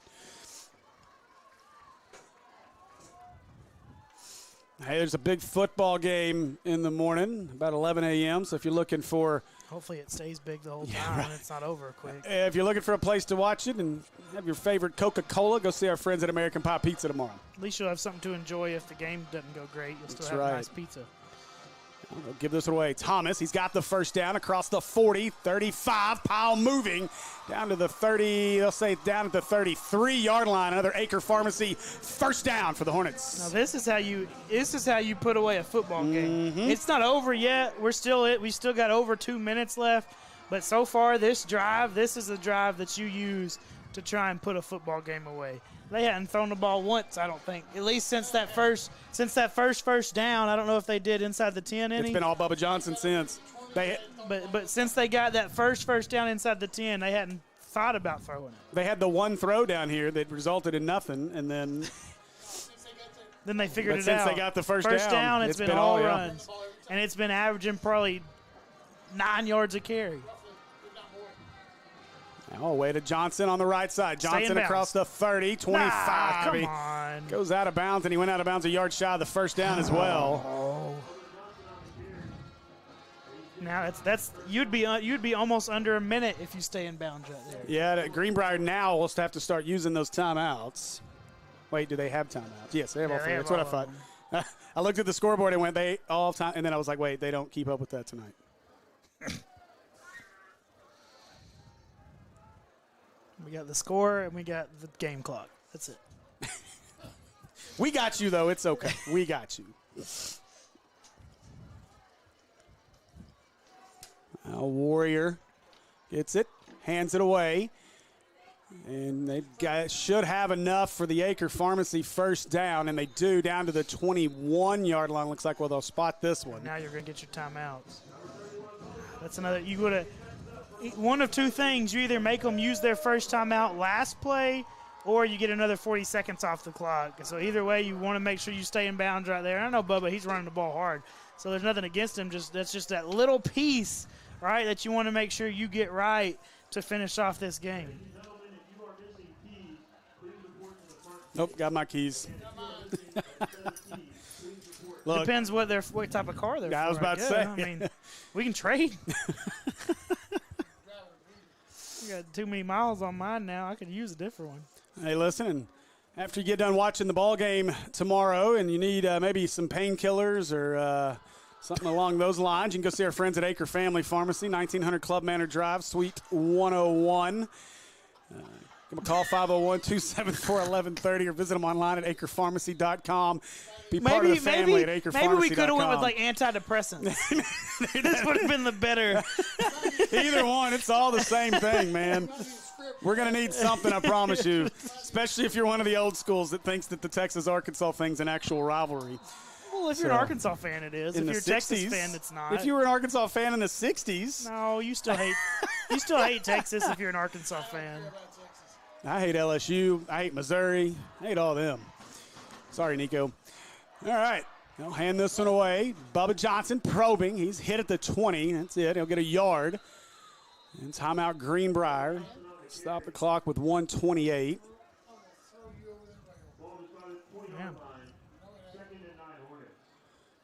Hey, there's a big football game in the morning, about 11 a.m., so if you're looking for – hopefully it stays big the whole time and it's not over quick. If you're looking for a place to watch it and have your favorite Coca-Cola, go see our friends at American Pie Pizza tomorrow. At least you'll have something to enjoy if the game doesn't go great. You'll still have right. nice pizza. I'll give this away. Thomas, he's got the first down across the 40, 35, pile moving down to the 30, they'll say down at the 33-yard line. Another Acre Pharmacy first down for the Hornets. Now this is how you put away a football game. It's not over yet. We still got over 2 minutes left, but so far this is a drive that you use to try and put a football game away. They hadn't thrown the ball once, I don't think. At least since that first first down. I don't know if they did inside the 10 any. It's been all Bubba Johnson since. But since they got that first down inside the 10, they hadn't thought about throwing it. They had the one throw down here that resulted in nothing, and then they figured it out. Since they got the first down, it's been all runs. And it's been averaging probably 9 yards a carry. Now away to Johnson on the right side. Johnson across the 30, 25. Come on. Goes out of bounds, and he went out of bounds a yard shy of the first down as well. Now you'd be almost under a minute if you stay in bounds right there. Yeah, Greenbrier now will have to start using those timeouts. Wait, do they have timeouts? Yes, they have all 3. That's what I thought. I looked at the scoreboard and went, they all time, and then I was like, wait, they don't keep up with that tonight. We got the score and we got the game clock. That's it. We got you, though. It's okay. We got you. Now Warrior gets it, hands it away. And they should have enough for the Acre Pharmacy first down, and they do, down to the 21-yard line. Looks like, well, they'll spot this one. Now you're going to get your timeouts. That's another – you would have – one of two things. You either make them use their first timeout last play, or you get another 40 seconds off the clock. So either way, you want to make sure you stay in bounds right there. I know Bubba, he's running the ball hard, so there's nothing against him. That's just that little piece, right, that you want to make sure you get right to finish off this game. Nope, got my keys. Look, depends what type of car they're for. I was about to say. I mean, we can trade. I got too many miles on mine now. I could use a different one. Hey, listen, and after you get done watching the ball game tomorrow and you need maybe some painkillers or Something along those lines. You can go see our friends at Acre Family Pharmacy, 1900 Club Manor Drive, Suite 101. Give them a call, 501-274-1130, or visit them online at acrepharmacy.com. Be part of the family at acrepharmacy.com. Maybe we could have went with like antidepressants. This would have been the better. Either one, it's all the same thing, man. We're going to need something, I promise you, especially if you're one of the old schools that thinks that the Texas-Arkansas thing's an actual rivalry. Well, if you're an Arkansas fan, it is. If you're a Texas fan, it's not. If you were an Arkansas fan in the 60s. No, you still hate Texas if you're an Arkansas fan. I hate LSU. I hate Missouri. I hate all of them. Sorry, Nico. All right. They'll hand this one away. Bubba Johnson probing. He's hit at the 20. That's it. He'll get a yard. And timeout Greenbrier. Stop the clock with 1:28. Yeah.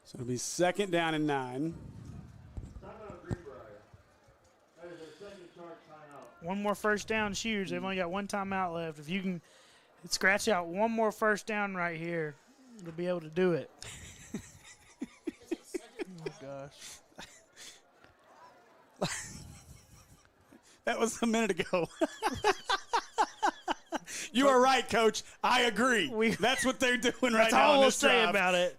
So it'll be 2nd down and 9. One more first down, huge. They've only got one timeout left. If you can scratch out one more first down right here, you'll be able to do it. Oh, gosh. That was a minute ago. You are right, Coach. I agree. That's what they're doing right That's now. all on we'll this say drive. about it.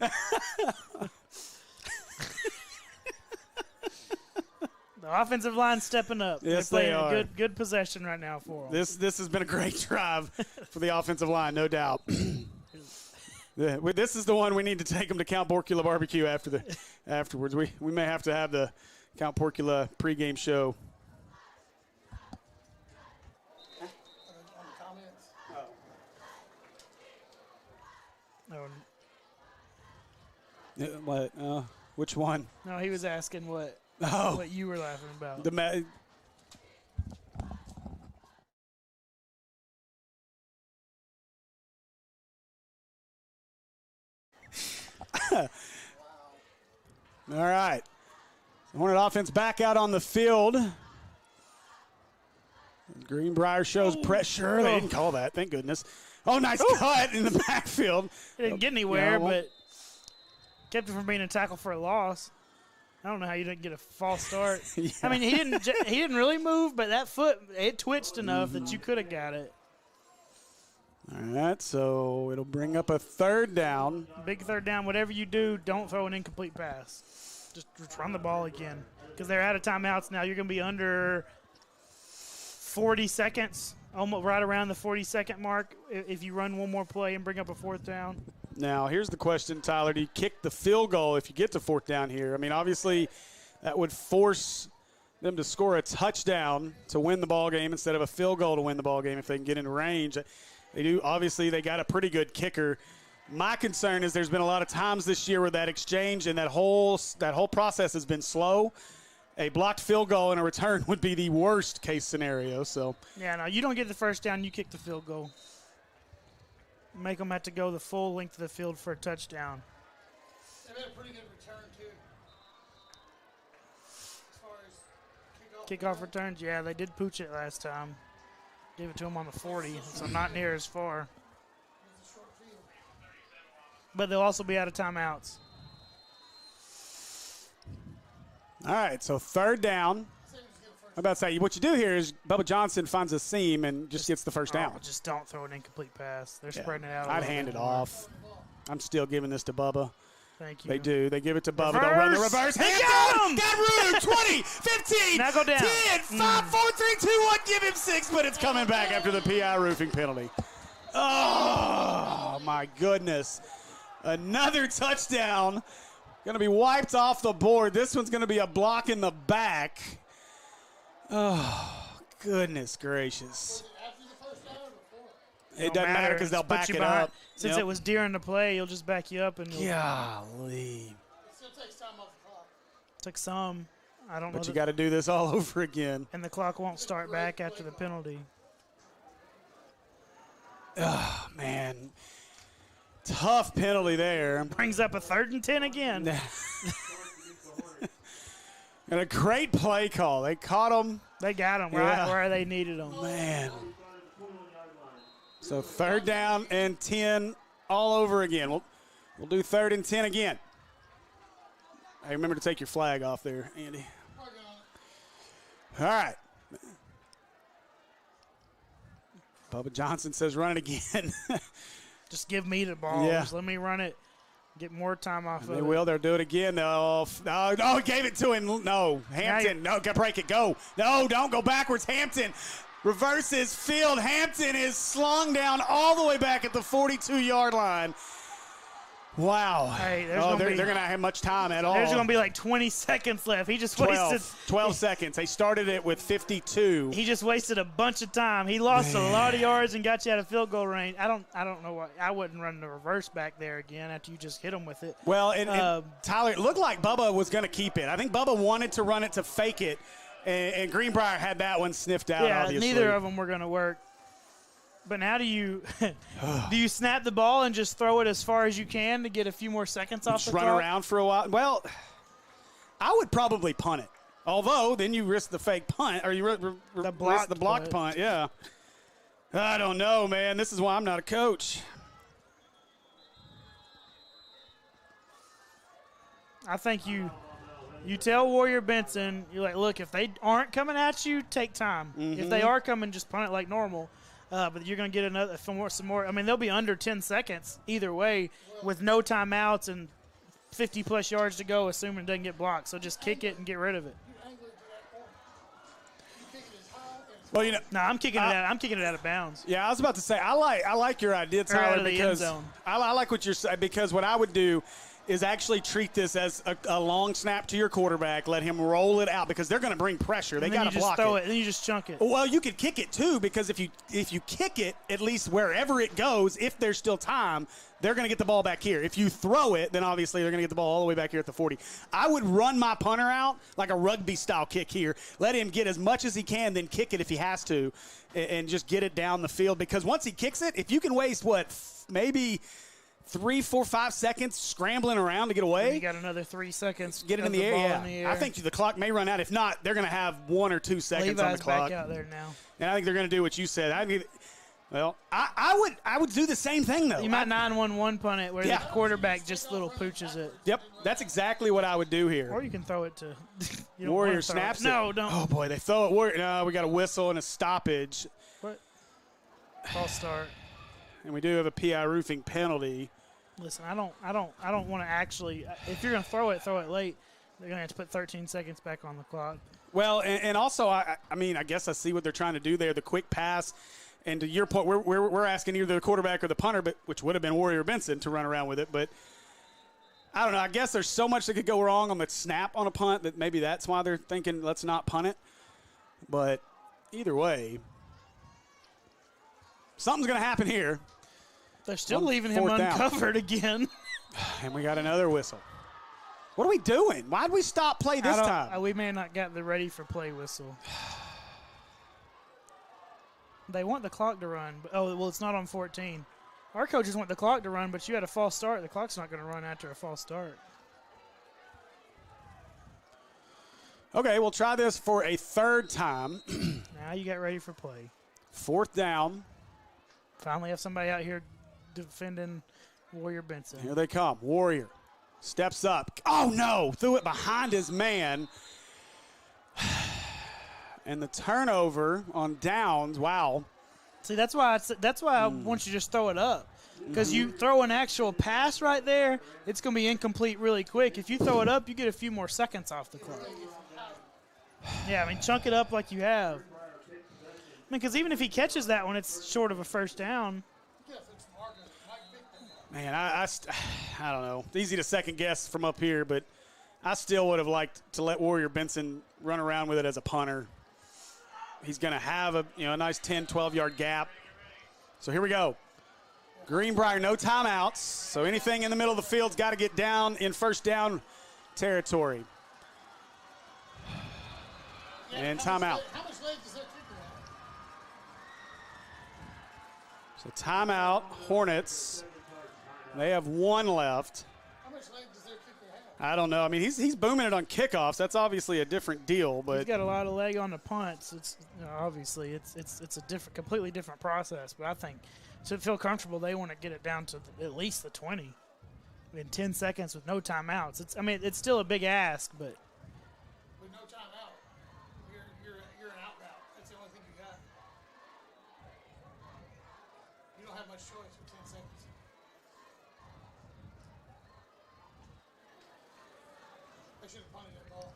The offensive line stepping up. Yes, They're they playing are. a good possession right now for them. This has been a great drive for the offensive line, no doubt. This is the one we need to take them to Count Porcula Barbecue afterwards. We may have to have the Count Porcula pregame show. What? Which one? No, he was asking what you were laughing about. All right. Hornet offense back out on the field. Greenbrier shows pressure. They didn't call that, thank goodness. Oh, nice cut in the backfield. It didn't get anywhere, but kept it from being a tackle for a loss. I don't know how you didn't get a false start. Yeah. I mean, he didn't really move, but that foot, it twitched enough that you could have got it. All right, so it'll bring up a 3rd down. Big 3rd down. Whatever you do, don't throw an incomplete pass. Just run the ball again because they're out of timeouts now. You're going to be under 40 seconds, almost right around the 40-second mark if you run one more play and bring up a 4th down. Now, here's the question, Tyler. Do you kick the field goal if you get to 4th down here? I mean, obviously, that would force them to score a touchdown to win the ball game instead of a field goal to win the ball game if they can get in range. Obviously, they got a pretty good kicker. My concern is there's been a lot of times this year where that exchange and that whole process has been slow. A blocked field goal and a return would be the worst case scenario. So yeah, no, you don't get the first down, you kick the field goal. Make them have to go the full length of the field for a touchdown. They've had a pretty good return, too. As far as Kickoff returns, yeah, they did pooch it last time. Gave it to them on the 40, so not near as far. But they'll also be out of timeouts. all right, so 3rd down. I'm about to say, what you do here is Bubba Johnson finds a seam and just gets the first down. Just don't throw an incomplete pass. They're spreading it out. I'd hand it off. I'm still giving this to Bubba. Thank you. They do. They give it to Bubba. Reverse. They'll run the reverse. They Hands got down. him. Got room. 20, 15, Now go down. 10, 5, 4, 3, 2, 1. Give him 6, but it's coming back after the PI roofing penalty. Oh, my goodness. Another touchdown. Going to be wiped off the board. This one's going to be a block in the back. Oh, goodness gracious. It doesn't matter because they'll Just put back you it behind. up. Since Yep. it was during the play, you'll just back you up. And Golly. it still takes time off the clock. took some. I don't know. But you got to do this all over again. And the clock won't start back after the penalty. Oh, man. Tough penalty there. Brings up a 3rd and 10 again. And a great play call. They caught him. They got him right where they needed them. Man. So 3rd down and 10 all over again. We'll do 3rd and 10 again. Hey, remember to take your flag off there, Andy. All right. Bubba Johnson says run it again. Just give me the ball. Yeah. Just let me run it. Get more time off of it. They will. They'll do it again. No, he gave it to him. No, Hampton. No, break it. Go. No, don't go backwards. Hampton reverses field. Hampton is slung down all the way back at the 42-yard line. Wow. Hey, they're going to have much time at all. There's going to be like 20 seconds left. He just wasted 12 seconds. They started it with 52. He just wasted a bunch of time. He lost a lot of yards and got you out of field goal range. I don't know why. I wouldn't run the reverse back there again after you just hit him with it. Well, and Tyler, it looked like Bubba was going to keep it. I think Bubba wanted to run it to fake it, and Greenbrier had that one sniffed out, obviously. Neither of them were going to work. But now do you snap the ball and just throw it as far as you can to get a few more seconds off the clock? Just run around for a while? Well, I would probably punt it. Although, then you risk the fake punt, or you risk the blocked punt. Yeah. I don't know, man. This is why I'm not a coach. I think you tell Warrior Benson, you're like, look, if they aren't coming at you, take time. If they are coming, just punt it like normal. But you're going to get some more. I mean, they'll be under 10 seconds either way with no timeouts and 50-plus yards to go, assuming it doesn't get blocked. So just kick it and get rid of it. Well, no, I'm kicking it out. I'm kicking it out of bounds. Yeah, I was about to say I like your idea, Tyler, because I like what you're saying. Because what I would do is actually treat this as a long snap to your quarterback, let him roll it out because they're going to bring pressure. They got to block it. And then you just chunk it. Well, you could kick it too because if you kick it, at least wherever it goes, if there's still time, they're going to get the ball back here. If you throw it, then obviously they're going to get the ball all the way back here at the 40. I would run my punter out like a rugby-style kick here. Let him get as much as he can, then kick it if he has to, and just get it down the field because once he kicks it, if you can waste, maybe 3, 4, 5 seconds scrambling around to get away. And you got another 3 seconds. Get it in the air. I think the clock may run out. If not, they're going to have 1 or 2 seconds on the clock. Back out there now. And I think they're going to do what you said. I would do the same thing though. You might 9-1-1 punt it where the quarterback just little pooches it. Yep, that's exactly what I would do here. Or you can throw it to Warrior snaps it. No, don't. Oh boy, they throw it. Warrior. No, we got a whistle and a stoppage. What? False start. And we do have a PI roofing penalty. Listen, I don't want to actually. If you're going to throw it late. They're going to have to put 13 seconds back on the clock. Well, and also, I mean, I guess I see what they're trying to do there. The quick pass, and to your point, we're asking either the quarterback or the punter, which would have been Warrior Benson to run around with it. But I don't know. I guess there's so much that could go wrong on the snap on a punt that maybe that's why they're thinking let's not punt it. But either way, something's going to happen here. They're still leaving him uncovered again. And we got another whistle. What are we doing? Why did we stop play this time? We may not get the ready for play whistle. They want the clock to run. Well, it's not on 14. Our coaches want the clock to run, but you had a false start. The clock's not going to run after a false start. Okay, we'll try this for a third time. Now you get ready for play. 4th down. Finally have somebody out here defending Warrior Benson. Here they come. Warrior steps up. Oh, no. Threw it behind his man. And the turnover on downs. Wow. See, that's why I want you to just throw it up. Because you throw an actual pass right there, it's going to be incomplete really quick. If you throw it up, you get a few more seconds off the clock. Yeah, I mean, chunk it up like you have. I mean, because even if he catches that one, it's short of a first down. Man, I don't know. It's easy to second guess from up here, but I still would have liked to let Warrior Benson run around with it as a punter. He's going to have a nice 10, 12-yard gap. So here we go. Greenbrier, no timeouts. So anything in the middle of the field's got to get down in first down territory. And timeout. How much late does that kicker have? So timeout, Hornets. They have 1 left. How much late does their kicker have? I don't know. I mean, he's booming it on kickoffs. That's obviously a different deal. But he's got a lot of leg on the punts. It's obviously it's a completely different process. But I think to feel comfortable, they want to get it down to at least the 20. in 10 seconds with no timeouts. It's still a big ask, but With no timeout, you're an out route. That's the only thing you got. You don't have much choice for 10 seconds. They should have punted that ball.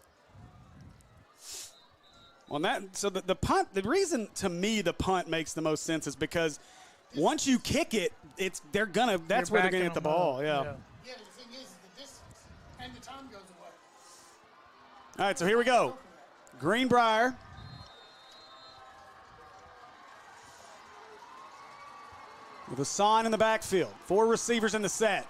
So the punt, the reason to me the punt makes the most sense is because once you kick it, that's where they're gonna get the ball. Yeah. Yeah, but the thing is the distance and the time goes away. All right, so here we go. Greenbrier. With Hassan in the backfield. 4 receivers in the set.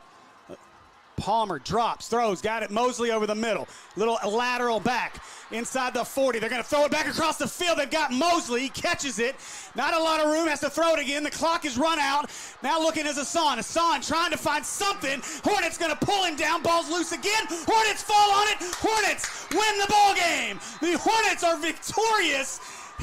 Palmer drops, throws, got it. Mosley over the middle. Little lateral back inside the 40. They're going to throw it back across the field. They've got Mosley. He catches it. Not a lot of room. Has to throw it again. The clock is run out. Now looking as Hassan. Hassan trying to find something. Hornets going to pull him down. Ball's loose again. Hornets fall on it. Hornets win the ball game. The Hornets are victorious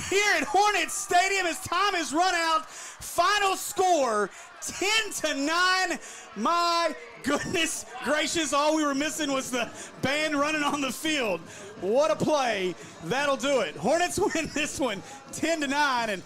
here at Hornets Stadium as time is run out. Final score 10-9. My goodness gracious, all we were missing was the band running on the field. What a play. That'll do it. Hornets win this one 10-9. And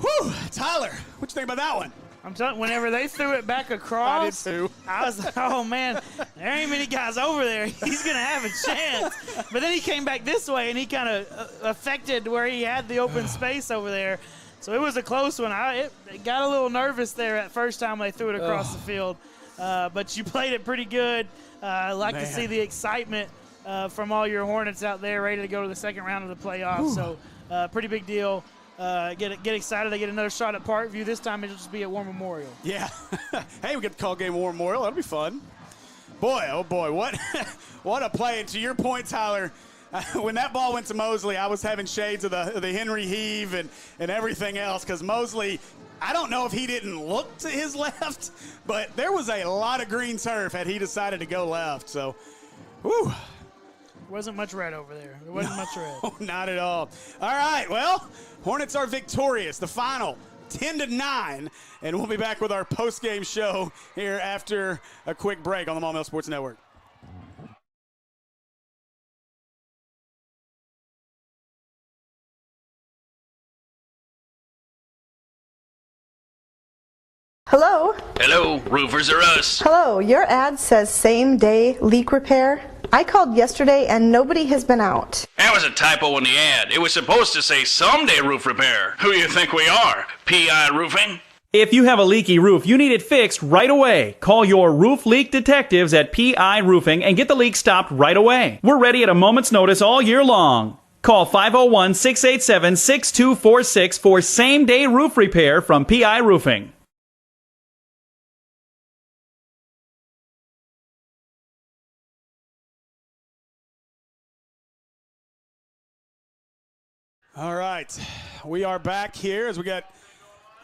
whew, Tyler, what you think about that one? I'm telling you, whenever they threw it back across, I did too. I was like, oh, man, there ain't many guys over there. He's going to have a chance. But then he came back this way, and he kind of affected where he had the open space over there. So it was a close one. It got a little nervous there at first time they threw it across the field. But you played it pretty good. I like to see the excitement from all your Hornets out there ready to go to the second round of the playoffs. Ooh. So pretty big deal. Get excited. They get another shot at Parkview. This time it'll just be at War Memorial. Yeah. Hey, we get the call game at War Memorial. That'll be fun. Boy, oh boy, what a play. And to your point, Tyler, when that ball went to Mosley, I was having shades of the Henry heave and everything else because Mosley, I don't know if he didn't look to his left, but there was a lot of green turf had he decided to go left. So, whew. Wasn't much red over there. There wasn't much red. Not at all. All right, well, Hornets are victorious. The final 10-9, and we'll be back with our post-game show here after a quick break on the Maumelle Sports Network. Hello? Hello, roofers are us. Hello, your ad says same-day leak repair. I called yesterday and nobody has been out. That was a typo in the ad. It was supposed to say someday roof repair. Who you think we are? PI Roofing? If you have a leaky roof, you need it fixed right away. Call your roof leak detectives at PI Roofing and get the leak stopped right away. We're ready at a moment's notice all year long. Call 501-687-6246 for same-day roof repair from PI Roofing. All right, we are back here as we got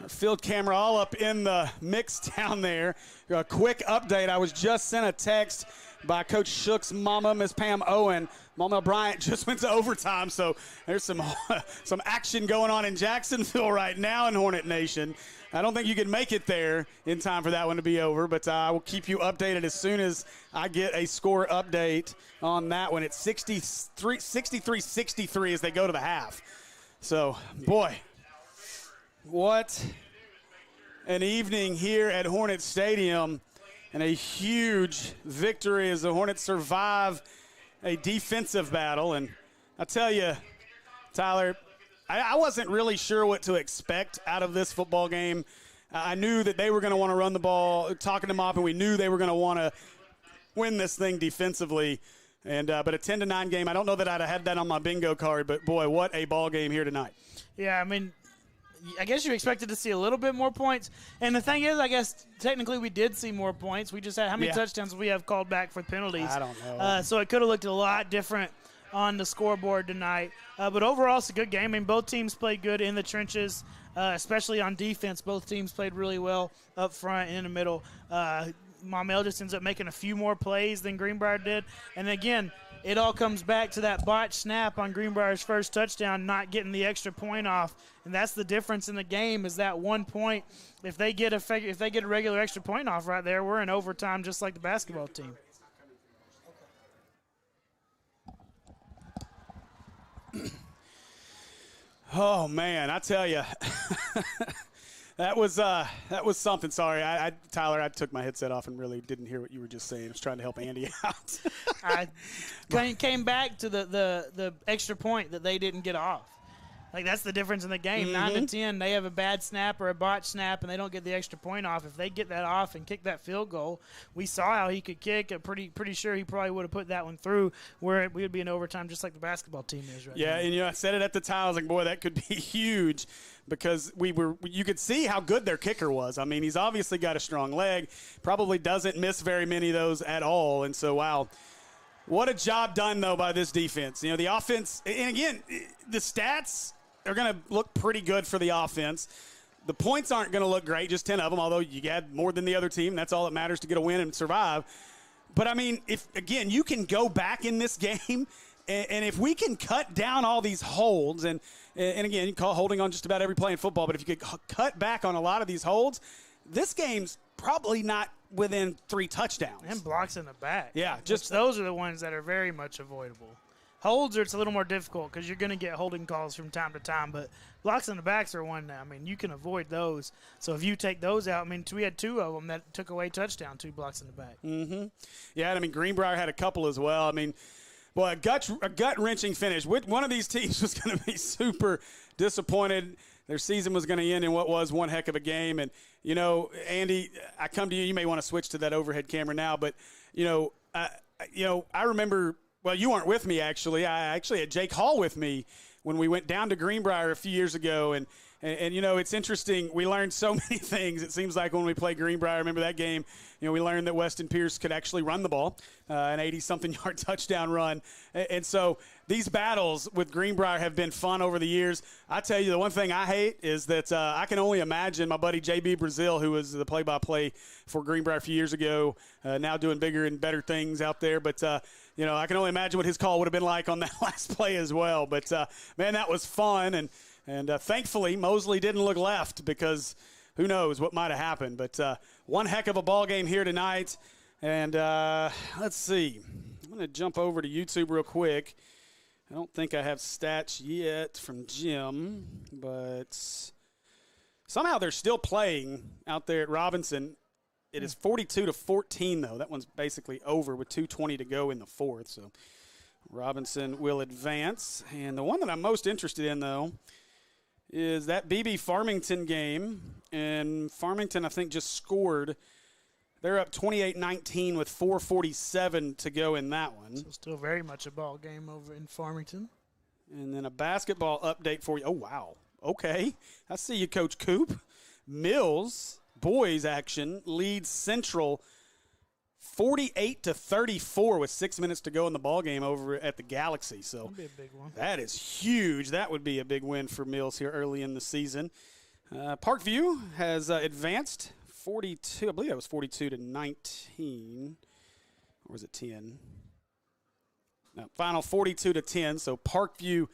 our field camera all up in the mix down there. A quick update. I was just sent a text by Coach Shook's mama, Miss Pam Owen. Maumelle Bryant just went to overtime, so there's some action going on in Jacksonville right now in Hornet Nation. I don't think you can make it there in time for that one to be over, but I will keep you updated as soon as I get a score update on that one. It's 63-63 as they go to the half. So, boy, what an evening here at Hornet Stadium and a huge victory as the Hornets survive a defensive battle. And I tell you, Tyler, I wasn't really sure what to expect out of this football game. I knew that they were going to want to run the ball, talking to Mop, and we knew they were going to want to win this thing defensively. And but a 10-9 game, I don't know that I'd have had that on my bingo card, but, boy, what a ball game here tonight. Yeah, I mean, I guess you expected to see a little bit more points. And the thing is, I guess technically we did see more points. We just had how many touchdowns we have called back for penalties? I don't know. So it could have looked a lot different on the scoreboard tonight. But overall, it's a good game. I mean, both teams played good in the trenches, especially on defense. Both teams played really well up front and in the middle. Maumelle just ends up making a few more plays than Greenbrier did. And, again, it all comes back to that botched snap on Greenbrier's first touchdown, not getting the extra point off, and that's the difference in the game. Is that 1 point? If they get a regular extra point off right there, we're in overtime just like the basketball team. Oh man, I tell you. That was something. Sorry, Tyler, I took my headset off and really didn't hear what you were just saying. I was trying to help Andy out. I came back to the extra point that they didn't get off. Like, that's the difference in the game. 9-10, they have a bad snap or a botched snap, and they don't get the extra point off. If they get that off and kick that field goal, we saw how he could kick. I'm pretty sure he probably would have put that one through where we would be in overtime just like the basketball team is right now. Yeah, and I said it at the time. I was like, boy, that could be huge because you could see how good their kicker was. I mean, he's obviously got a strong leg, probably doesn't miss very many of those at all. And so, wow. What a job done, though, by this defense. The offense, and again, the stats – they're going to look pretty good for the offense. The points aren't going to look great, just 10 of them, although you had more than the other team. That's all that matters to get a win and survive. But, I mean, if you can go back in this game, and if we can cut down all these holds, and again, you call holding on just about every play in football, but if you could cut back on a lot of these holds, this game's probably not within 3 touchdowns. And blocks in the back. Yeah. Those are the ones that are very much avoidable. Holds, it's a little more difficult because you're going to get holding calls from time to time, but blocks in the backs are one now. I mean, you can avoid those. So if you take those out, I mean, we had 2 of them that took away touchdown, 2 blocks in the back. Mm-hmm. Yeah, I mean, Greenbrier had a couple as well. I mean, boy, a gut-wrenching finish. One of these teams was going to be super disappointed. Their season was going to end in what was one heck of a game. And, Andy, I come to you. You may want to switch to that overhead camera now, but, I remember – well, you weren't with me, actually. I actually had Jake Hall with me when we went down to Greenbrier a few years ago. And it's interesting. We learned so many things. It seems like when we played Greenbrier, I remember that game, we learned that Weston Pierce could actually run the ball, an 80-something yard touchdown run. And so these battles with Greenbrier have been fun over the years. I tell you, the one thing I hate is that I can only imagine my buddy J.B. Brazil, who was the play-by-play for Greenbrier a few years ago, now doing bigger and better things out there. But, I can only imagine what his call would have been like on that last play as well. But, man, that was fun. And thankfully, Mosley didn't look left because who knows what might have happened. But one heck of a ball game here tonight. And let's see. I'm going to jump over to YouTube real quick. I don't think I have stats yet from Jim, but somehow they're still playing out there at Robinson. It is 42-14, though. That one's basically over with 2:20 to go in the fourth. So Robinson will advance. And the one that I'm most interested in, though, is that BB Farmington game. And Farmington, I think, just scored. They're up 28-19 with 4:47 to go in that one. So still very much a ball game over in Farmington. And then a basketball update for you. Oh, wow. Okay. I see you, Coach Coop. Mills, boys action, leads Central 48-34 with 6 minutes to go in the ball game over at the Galaxy. So that'd be a big one. That is huge. That would be a big win for Mills here early in the season. Parkview has advanced 42. I believe that was 42-19, or was it 10? No, final 42-10. So Parkview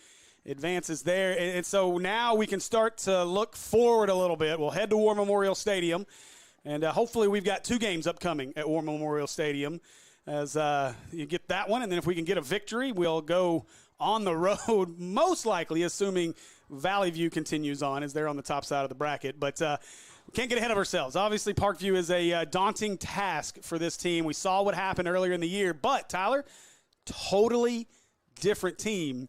advances there, and so now we can start to look forward a little bit. We'll head to War Memorial Stadium. And hopefully we've got 2 games upcoming at War Memorial Stadium as you get that one. And then if we can get a victory, we'll go on the road, most likely, assuming Valley View continues on as they're on the top side of the bracket. But we can't get ahead of ourselves. Obviously, Parkview is a daunting task for this team. We saw what happened earlier in the year. But, Tyler, totally different team.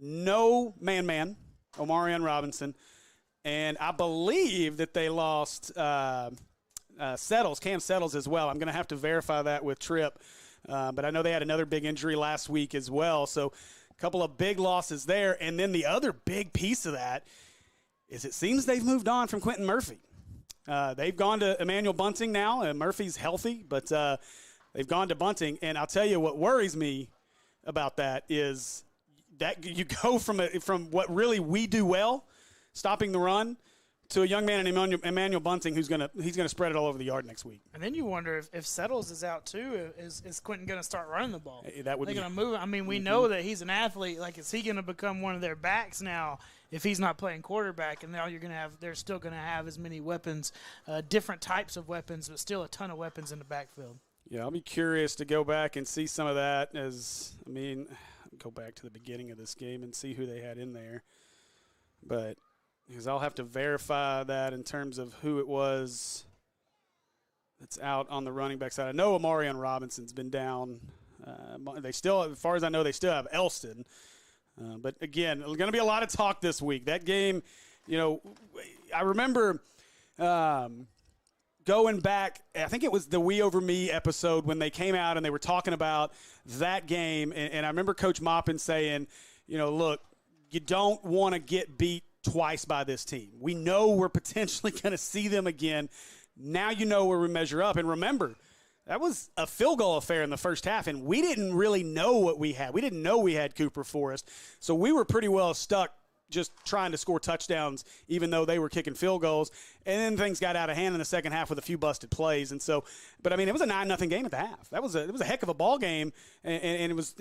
No man-man, Omarion Robinson. And I believe that they lost Cam Settles as well. I'm going to have to verify that with Tripp. But I know they had another big injury last week as well. So a couple of big losses there. And then the other big piece of that is it seems they've moved on from Quentin Murphy. They've gone to Emmanuel Bunting now. And Murphy's healthy, but they've gone to Bunting. And I'll tell you what worries me about that is that you go from what really we do well, stopping the run, to a young man in Emmanuel Bunting he's gonna spread it all over the yard next week. And then you wonder if Settles is out too, is Quentin going to start running the ball? That would They're be going to move. I mean, we know that he's an athlete. Like, is he going to become one of their backs now if he's not playing quarterback? And now they're still going to have as many weapons, different types of weapons, but still a ton of weapons in the backfield. Yeah, I'll be curious to go back and see some of that. Go back to the beginning of this game and see who they had in there, but. Because I'll have to verify that in terms of who it was that's out on the running back side. I know Amarion Robinson's been down. They still, as far as I know, they still have Elston. But, again, there's going to be a lot of talk this week. That game, I remember going back, I think it was the We Over Me episode when they came out and they were talking about that game. And I remember Coach Maupin saying, look, you don't want to get beat twice by this team. We know we're potentially going to see them again. Now you know where we measure up. And remember, that was a field goal affair in the first half, and we didn't really know what we had. We didn't know we had Cooper Forrest. So we were pretty well stuck just trying to score touchdowns, even though they were kicking field goals. And then things got out of hand in the second half with a few busted plays. And so, but I mean, it was a 9-0 game at the half. It was a heck of a ball game. And it was,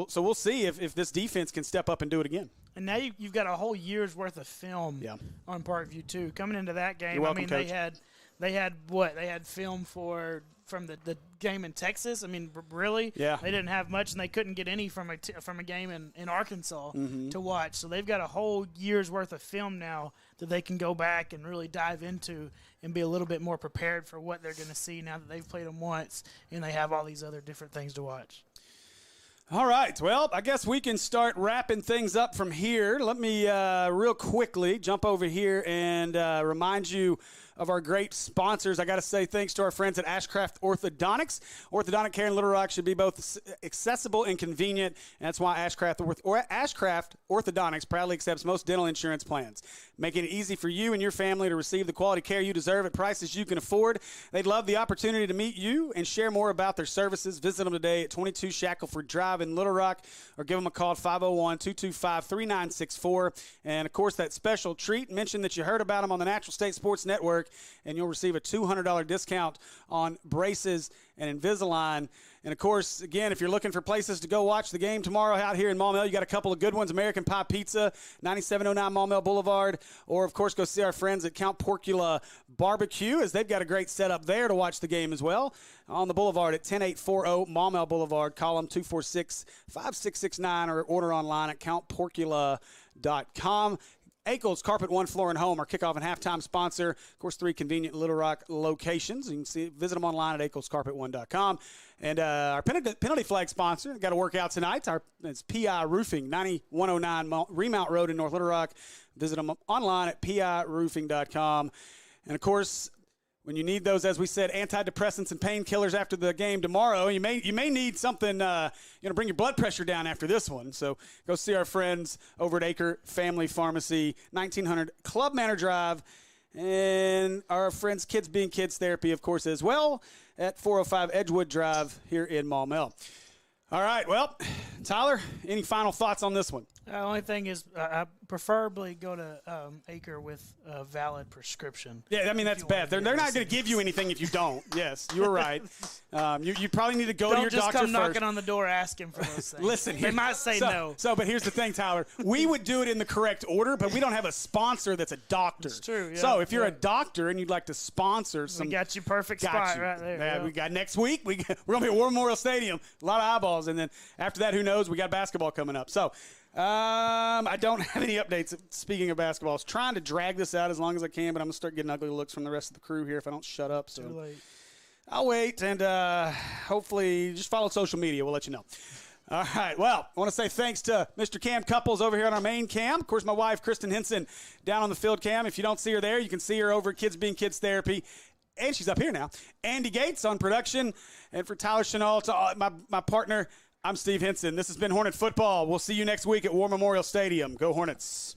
so we'll see if this defense can step up and do it again. And now you've got a whole year's worth of film on Parkview too. Coming into that game, You're welcome, Coach. They had what? They had film from the game in Texas. I mean, really? Yeah. They didn't have much, and they couldn't get any from a game in Arkansas to watch. So they've got a whole year's worth of film now that they can go back and really dive into and be a little bit more prepared for what they're going to see now that they've played them once and they have all these other different things to watch. All right. Well, I guess we can start wrapping things up from here. Let me real quickly jump over here and remind you of our great sponsors. I got to say thanks to our friends at Ashcraft Orthodontics. Orthodontic care in Little Rock should be both accessible and convenient, and that's why Ashcraft Orthodontics proudly accepts most dental insurance plans, making it easy for you and your family to receive the quality care you deserve at prices you can afford. They'd love the opportunity to meet you and share more about their services. Visit them today at 22 Shackelford Drive in Little Rock, or give them a call at 501-225-3964. And, of course, that special treat, mention that you heard about them on the Natural State Sports Network, and you'll receive a $200 discount on braces and Invisalign. And, of course, again, if you're looking for places to go watch the game tomorrow out here in Maumelle, you got a couple of good ones. American Pie Pizza, 9709 Maumelle Boulevard. Or, of course, go see our friends at Count Porcula Barbecue, as they've got a great setup there to watch the game as well. On the boulevard at 10840 Maumelle Boulevard. Call them 246-5669 or order online at countporcula.com. Akel's Carpet One Floor and Home, our kickoff and halftime sponsor. Of course, 3 convenient Little Rock locations. You can visit them online at akelscarpet1.com. And our penalty flag sponsor, got to work out tonight. It's PI Roofing, 9109 Remount Road in North Little Rock. Visit them online at piroofing.com. And, of course, when you need those, as we said, antidepressants and painkillers after the game tomorrow, you may need something, bring your blood pressure down after this one. So go see our friends over at Acre Family Pharmacy, 1900 Club Manor Drive, and our friends Kids Being Kids Therapy, of course, as well, at 405 Edgewood Drive here in Maumelle. All right, well, Tyler, any final thoughts on this one? The only thing is I preferably go to Acre with a valid prescription. Yeah, I mean, that's bad. They're not going to give you anything if you don't. Yes, you were right. You probably need to go to your doctor first. Don't just come knocking on the door asking for those things. Listen, they might say no. But here's the thing, Tyler. We would do it in the correct order, but we don't have a sponsor that's a doctor. It's true. Yeah, so if you're a doctor and you'd like to sponsor some. We got you perfect spot right there. Yeah, we got next week. We're going to be at War Memorial Stadium. A lot of eyeballs. And then after that, who knows? We got basketball coming up. So I don't have any updates. Speaking of basketball, I was trying to drag this out as long as I can, but I'm going to start getting ugly looks from the rest of the crew here if I don't shut up. So too late. I'll wait, and hopefully just follow social media. We'll let you know. All right. Well, I want to say thanks to Mr. Cam Couples over here on our main cam. Of course, my wife, Kristen Henson, down on the field cam. If you don't see her there, you can see her over at Kids Being Kids Therapy. And she's up here now. Andy Gates on production. And for Tyler Chenal, to my partner, I'm Steve Henson. This has been Hornet Football. We'll see you next week at War Memorial Stadium. Go Hornets.